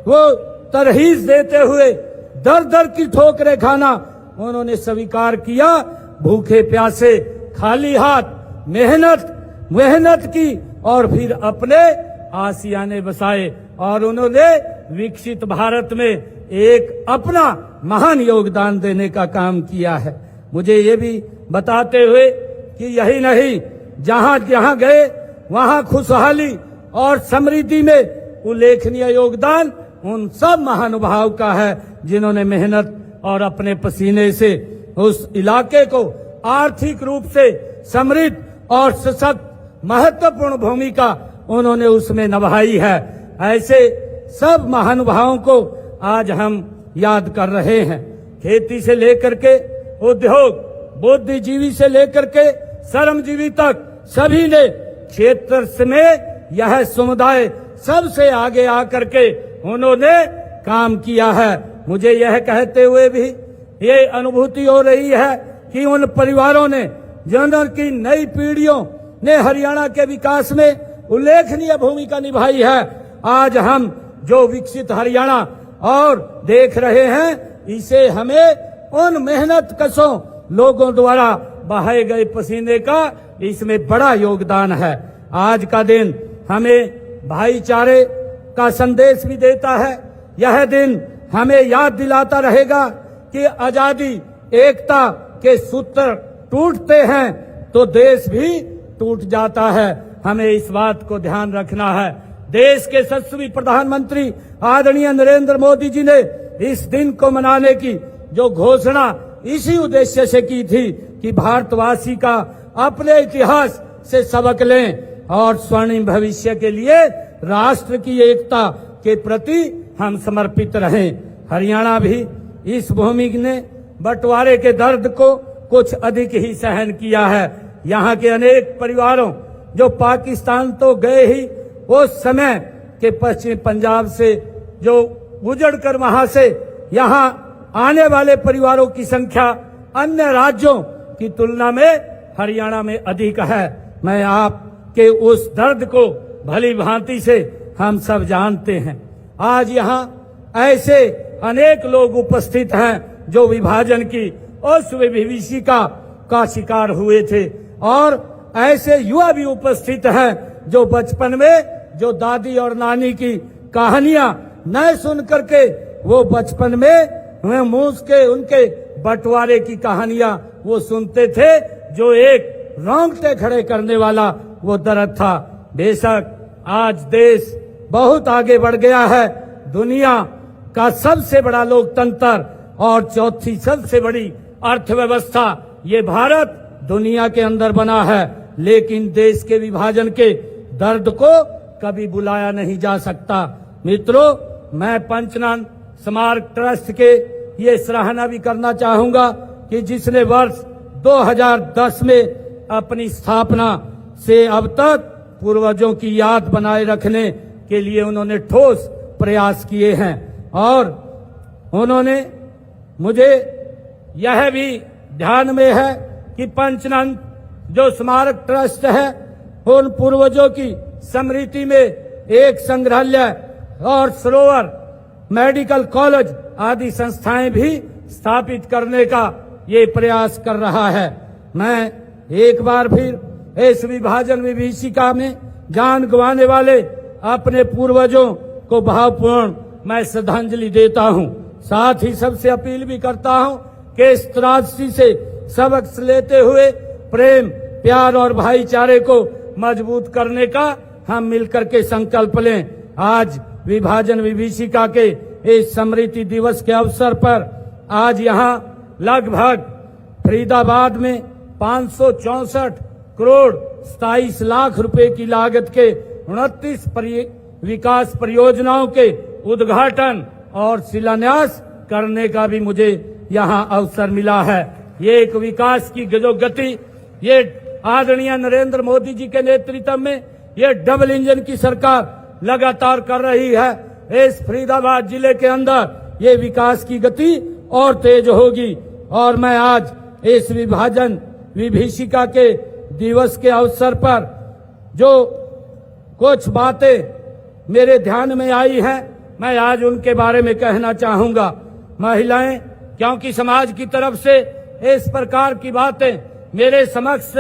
वो तरहीज देते हुए दर दर की ठोकरें खाना उन्होंने स्वीकार किया। भूखे प्यासे खाली हाथ मेहनत की और फिर अपने आशियाने बसाए और उन्होंने विकसित भारत में एक अपना महान योगदान देने का काम किया है। मुझे ये भी बताते हुए कि यही नहीं, जहां गए वहां खुशहाली और समृद्धि में उल्लेखनीय योगदान उन सब महानुभाव का है जिन्होंने मेहनत और अपने पसीने से उस इलाके को आर्थिक रूप से समृद्ध और सशक्त महत्वपूर्ण भूमिका उन्होंने उसमें निभाई है। ऐसे सब महानुभावों को आज हम याद कर रहे हैं। खेती से लेकर के उद्योग, बुद्धिजीवी से लेकर के श्रमजीवी तक सभी ने क्षेत्र में यह समुदाय सबसे आगे आकर के उन्होंने काम किया है। मुझे यह कहते हुए भी ये अनुभूति हो रही है कि उन परिवारों ने जिनकी नई पीढ़ियों ने हरियाणा के विकास में उल्लेखनीय भूमिका निभाई है। आज हम जो विकसित हरियाणा और देख रहे हैं, इसे हमें उन मेहनत कशों लोगों द्वारा बहाए गए पसीने का इसमें बड़ा योगदान है। आज का दिन हमें भाईचारे का संदेश भी देता है। यह दिन हमें याद दिलाता रहेगा कि आजादी एकता के सूत्र टूटते हैं तो देश भी टूट जाता है। हमें इस बात को ध्यान रखना है। देश के यशस्वी प्रधानमंत्री आदरणीय नरेंद्र मोदी जी ने इस दिन को मनाने की जो घोषणा इसी उद्देश्य से की थी कि भारतवासी का अपने इतिहास से सबक लें और स्वर्णिम भविष्य के लिए राष्ट्र की एकता के प्रति हम समर्पित रहें। हरियाणा भी इस भूमि ने बंटवारे के दर्द को कुछ अधिक ही सहन किया है। यहाँ के अनेक परिवारों जो पाकिस्तान तो गए ही, उस समय कि पश्चिम पंजाब से जो गुजर कर वहां से यहाँ आने वाले परिवारों की संख्या अन्य राज्यों की तुलना में हरियाणा में अधिक है। मैं आपके उस दर्द को भली भांति से हम सब जानते हैं। आज यहाँ ऐसे अनेक लोग उपस्थित हैं जो विभाजन की उस विभीषिका का शिकार हुए थे, और ऐसे युवा भी उपस्थित हैं जो बचपन में जो दादी और नानी की कहानियां न सुन करके वो बचपन में मूस के उनके बंटवारे की कहानियां वो सुनते थे, जो एक रोंगटे खड़े करने वाला वो दर्द था। बेशक आज देश बहुत आगे बढ़ गया है, दुनिया का सबसे बड़ा लोकतंत्र और चौथी सबसे बड़ी अर्थव्यवस्था ये भारत दुनिया के अंदर बना है, लेकिन देश के विभाजन के दर्द को कभी बुलाया नहीं जा सकता। मित्रों, मैं पंचनद स्मारक ट्रस्ट के ये सराहना भी करना चाहूंगा कि जिसने वर्ष 2010 में अपनी स्थापना से अब तक पूर्वजों की याद बनाए रखने के लिए उन्होंने ठोस प्रयास किए हैं, और उन्होंने मुझे यह भी ध्यान में है कि पंचनद जो स्मारक ट्रस्ट है उन पूर्वजों की स्मृति में एक संग्रहालय और सरोवर, मेडिकल कॉलेज आदि संस्थाएं भी स्थापित करने का ये प्रयास कर रहा है। मैं एक बार फिर इस विभाजन विभीषिका में जान गंवाने वाले अपने पूर्वजों को भावपूर्ण मैं श्रद्धांजलि देता हूं। साथ ही सबसे अपील भी करता हूं कि इस त्रासदी से सबक लेते हुए प्रेम, प्यार और भाईचारे को मजबूत करने का हम मिलकर के संकल्प लें। आज विभाजन विभीषिका के इस स्मृति दिवस के अवसर पर आज यहाँ लगभग फरीदाबाद में 564 करोड़ 27 लाख रुपए की लागत के 29 विकास परियोजनाओं के उद्घाटन और शिलान्यास करने का भी मुझे यहाँ अवसर मिला है। ये एक विकास की जो गति ये आदरणीय नरेंद्र मोदी जी के नेतृत्व में ये डबल इंजन की सरकार लगातार कर रही है। इस फरीदाबाद जिले के अंदर ये विकास की गति और तेज होगी, और मैं आज इस विभाजन विभीषिका के दिवस के अवसर पर जो कुछ बातें मेरे ध्यान में आई हैं, मैं आज उनके बारे में कहना चाहूंगा। महिलाएं, क्योंकि समाज की तरफ से इस प्रकार की बातें मेरे समक्ष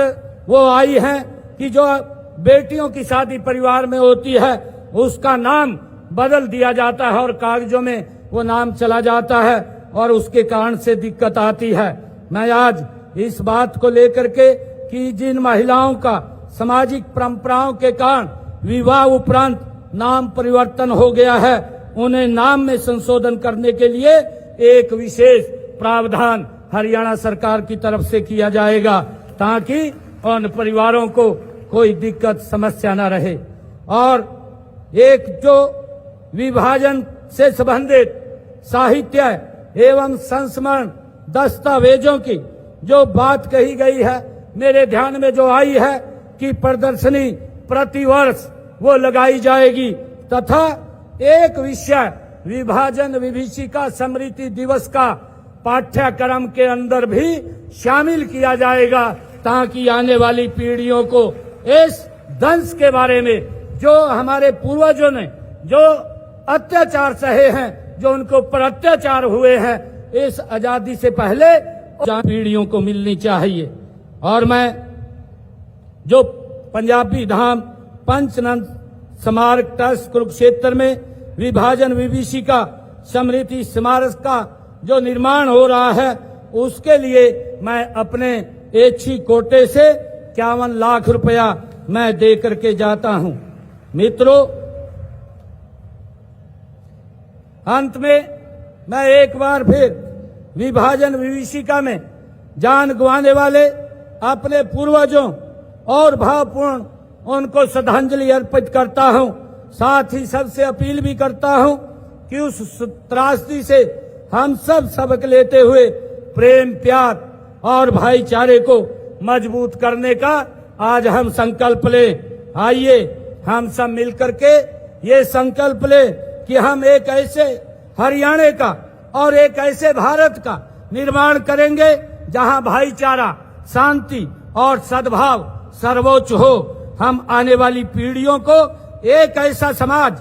वो आई हैं कि जो बेटियों की शादी परिवार में होती है उसका नाम बदल दिया जाता है और कागजों में वो नाम चला जाता है और उसके कारण से दिक्कत आती है। मैं आज इस बात को लेकर के कि जिन महिलाओं का सामाजिक परंपराओं के कारण विवाह उपरांत नाम परिवर्तन हो गया है, उन्हें नाम में संशोधन करने के लिए एक विशेष प्रावधान हरियाणा सरकार की तरफ से किया जाएगा, ताकि उन परिवारों को कोई दिक्कत समस्या न रहे। और एक जो विभाजन से संबंधित साहित्य एवं संस्मरण दस्तावेजों की जो बात कही गई है, मेरे ध्यान में जो आई है कि प्रदर्शनी प्रतिवर्ष वो लगाई जाएगी तथा एक विषय विभाजन विभीषिका स्मृति दिवस का पाठ्यक्रम के अंदर भी शामिल किया जाएगा, ताकि आने वाली पीढ़ियों को इस दंश के बारे में जो हमारे पूर्वजों ने जो अत्याचार सहे हैं, जो उनके ऊपर अत्याचार हुए हैं, इस आजादी से पहले पीढ़ियों को मिलनी चाहिए। और मैं जो पंजाबी धाम पंचनद स्मारक ट्रस्ट कुरुक्षेत्र में विभाजन विभीषिका स्मृति स्मारक का जो निर्माण हो रहा है, उसके लिए मैं अपने एच्छी कोटे से 51 लाख रुपया मैं दे करके जाता हूं। मित्रों, अंत में मैं एक बार फिर विभाजन विभीषिका में जान गंवाने वाले अपने पूर्वजों और भावपूर्ण उनको श्रद्धांजलि अर्पित करता हूं। साथ ही सबसे अपील भी करता हूं कि उस त्रासदी से हम सब सबक लेते हुए प्रेम, प्यार और भाईचारे को मजबूत करने का आज हम संकल्प लें। आइए हम सब मिलकर के ये संकल्प ले कि हम एक ऐसे हरियाणा का और एक ऐसे भारत का निर्माण करेंगे जहां भाईचारा, शांति और सद्भाव सर्वोच्च हो। हम आने वाली पीढ़ियों को एक ऐसा समाज,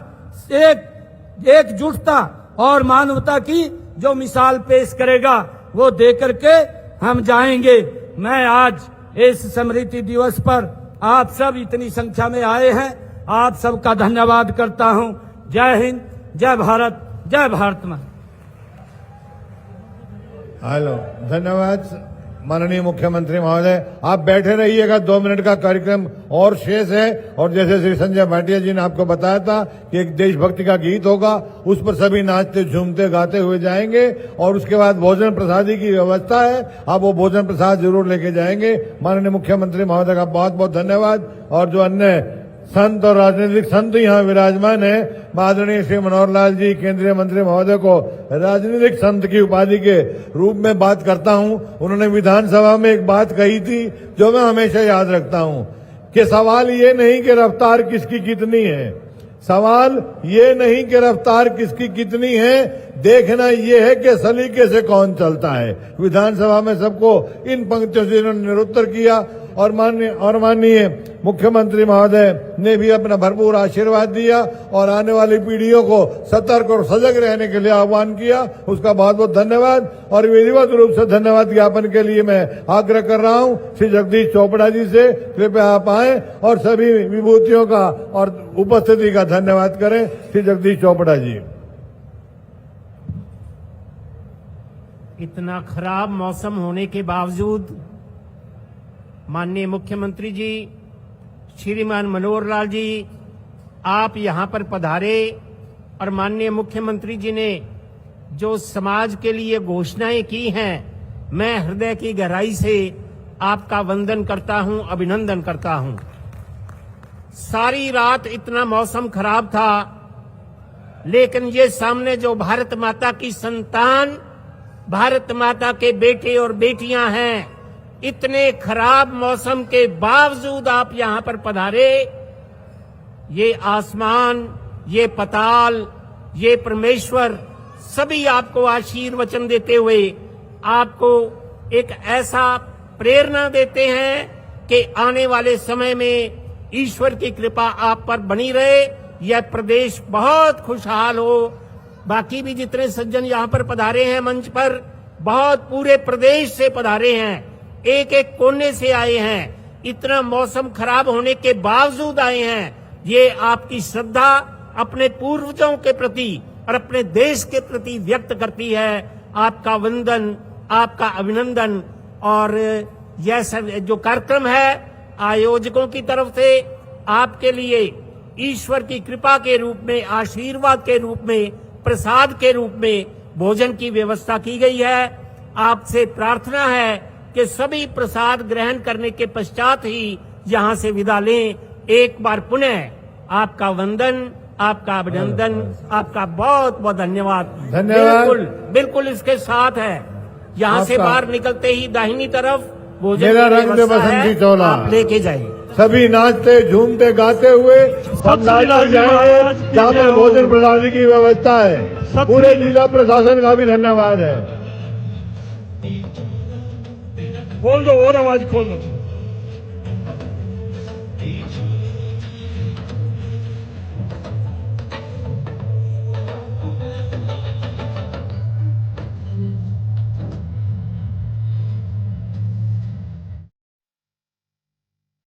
एकजुटता और मानवता की जो मिसाल पेश करेगा वो देकर के हम जाएंगे। मैं आज इस स्मृति दिवस पर आप सब इतनी संख्या में आए हैं, आप सबका धन्यवाद करता हूं। जय हिंद, जय भारत, जय भारत मां। हेलो, धन्यवाद माननीय मुख्यमंत्री महोदय। आप बैठे रहिएगा, 2 मिनट का कार्यक्रम और शेष है। और जैसे श्री संजय भाटिया जी ने आपको बताया था कि एक देशभक्ति का गीत होगा, उस पर सभी नाचते झूमते गाते हुए जाएंगे। और उसके बाद भोजन प्रसादी की व्यवस्था है, आप वो भोजन प्रसाद जरूर लेके जाएंगे। माननीय मुख्यमंत्री महोदय का बहुत बहुत धन्यवाद। और जो अन्य संत और राजनीतिक संत यहाँ विराजमान है, आदरणीय श्री मनोहर लाल जी केंद्रीय मंत्री महोदय को राजनीतिक संत की उपाधि के रूप में बात करता हूँ। उन्होंने विधानसभा में एक बात कही थी जो मैं हमेशा याद रखता हूँ कि सवाल ये नहीं कि रफ्तार किसकी कितनी है, सवाल ये नहीं कि रफ्तार किसकी कितनी है, देखना ये है कि सलीके से कौन चलता है। विधानसभा में सबको इन पंक्तियों से इन्होंने निरुत्तर किया। और माननीय मुख्यमंत्री महोदय ने भी अपना भरपूर आशीर्वाद दिया और आने वाली पीढ़ियों को सतर्क और सजग रहने के लिए आह्वान किया। उसका बहुत बहुत धन्यवाद। और विधिवत रूप से धन्यवाद ज्ञापन के लिए मैं आग्रह कर रहा हूं श्री जगदीश चोपड़ा जी से, कृपया आप आए और सभी विभूतियों का और उपस्थिति का धन्यवाद करें। श्री जगदीश चोपड़ा जी। इतना खराब मौसम होने के बावजूद माननीय मुख्यमंत्री जी श्रीमान मनोहर लाल जी, आप यहां पर पधारे और माननीय मुख्यमंत्री जी ने जो समाज के लिए घोषणाएं की हैं, मैं हृदय की गहराई से आपका वंदन करता हूं, अभिनंदन करता हूं। सारी रात इतना मौसम खराब था, लेकिन ये सामने जो भारत माता की संतान, भारत माता के बेटे और बेटियां हैं, इतने खराब मौसम के बावजूद आप यहां पर पधारे। ये आसमान, ये पताल, ये परमेश्वर सभी आपको आशीर्वचन देते हुए आपको एक ऐसा प्रेरणा देते हैं कि आने वाले समय में ईश्वर की कृपा आप पर बनी रहे, यह प्रदेश बहुत खुशहाल हो। बाकी भी जितने सज्जन यहां पर पधारे हैं मंच पर, बहुत पूरे प्रदेश से पधारे हैं, एक एक कोने से आए हैं, इतना मौसम खराब होने के बावजूद आए हैं। ये आपकी श्रद्धा अपने पूर्वजों के प्रति और अपने देश के प्रति व्यक्त करती है। आपका वंदन, आपका अभिनंदन। और यह जो कार्यक्रम है, आयोजकों की तरफ से आपके लिए ईश्वर की कृपा के रूप में, आशीर्वाद के रूप में, प्रसाद के रूप में भोजन की व्यवस्था की गई है। आपसे प्रार्थना है कि सभी प्रसाद ग्रहण करने के पश्चात ही यहां से विदा लें। एक बार पुनः आपका वंदन, आपका अभिनंदन, आपका बहुत बहुत धन्यवाद। बिल्कुल बिल्कुल इसके साथ है। यहां से बाहर निकलते ही दाहिनी तरफ भोजन मेरा की रंग दे व्यवस्था है, बसंती चोला, आप लेके जाइए। सभी नाचते झूमते गाते हुए सब नाचते जाएंगे। जहाँ पर भोजन प्रसादी की व्यवस्था है, पूरे जिला प्रशासन का भी धन्यवाद है। बोल दो और आवाज खोल दो।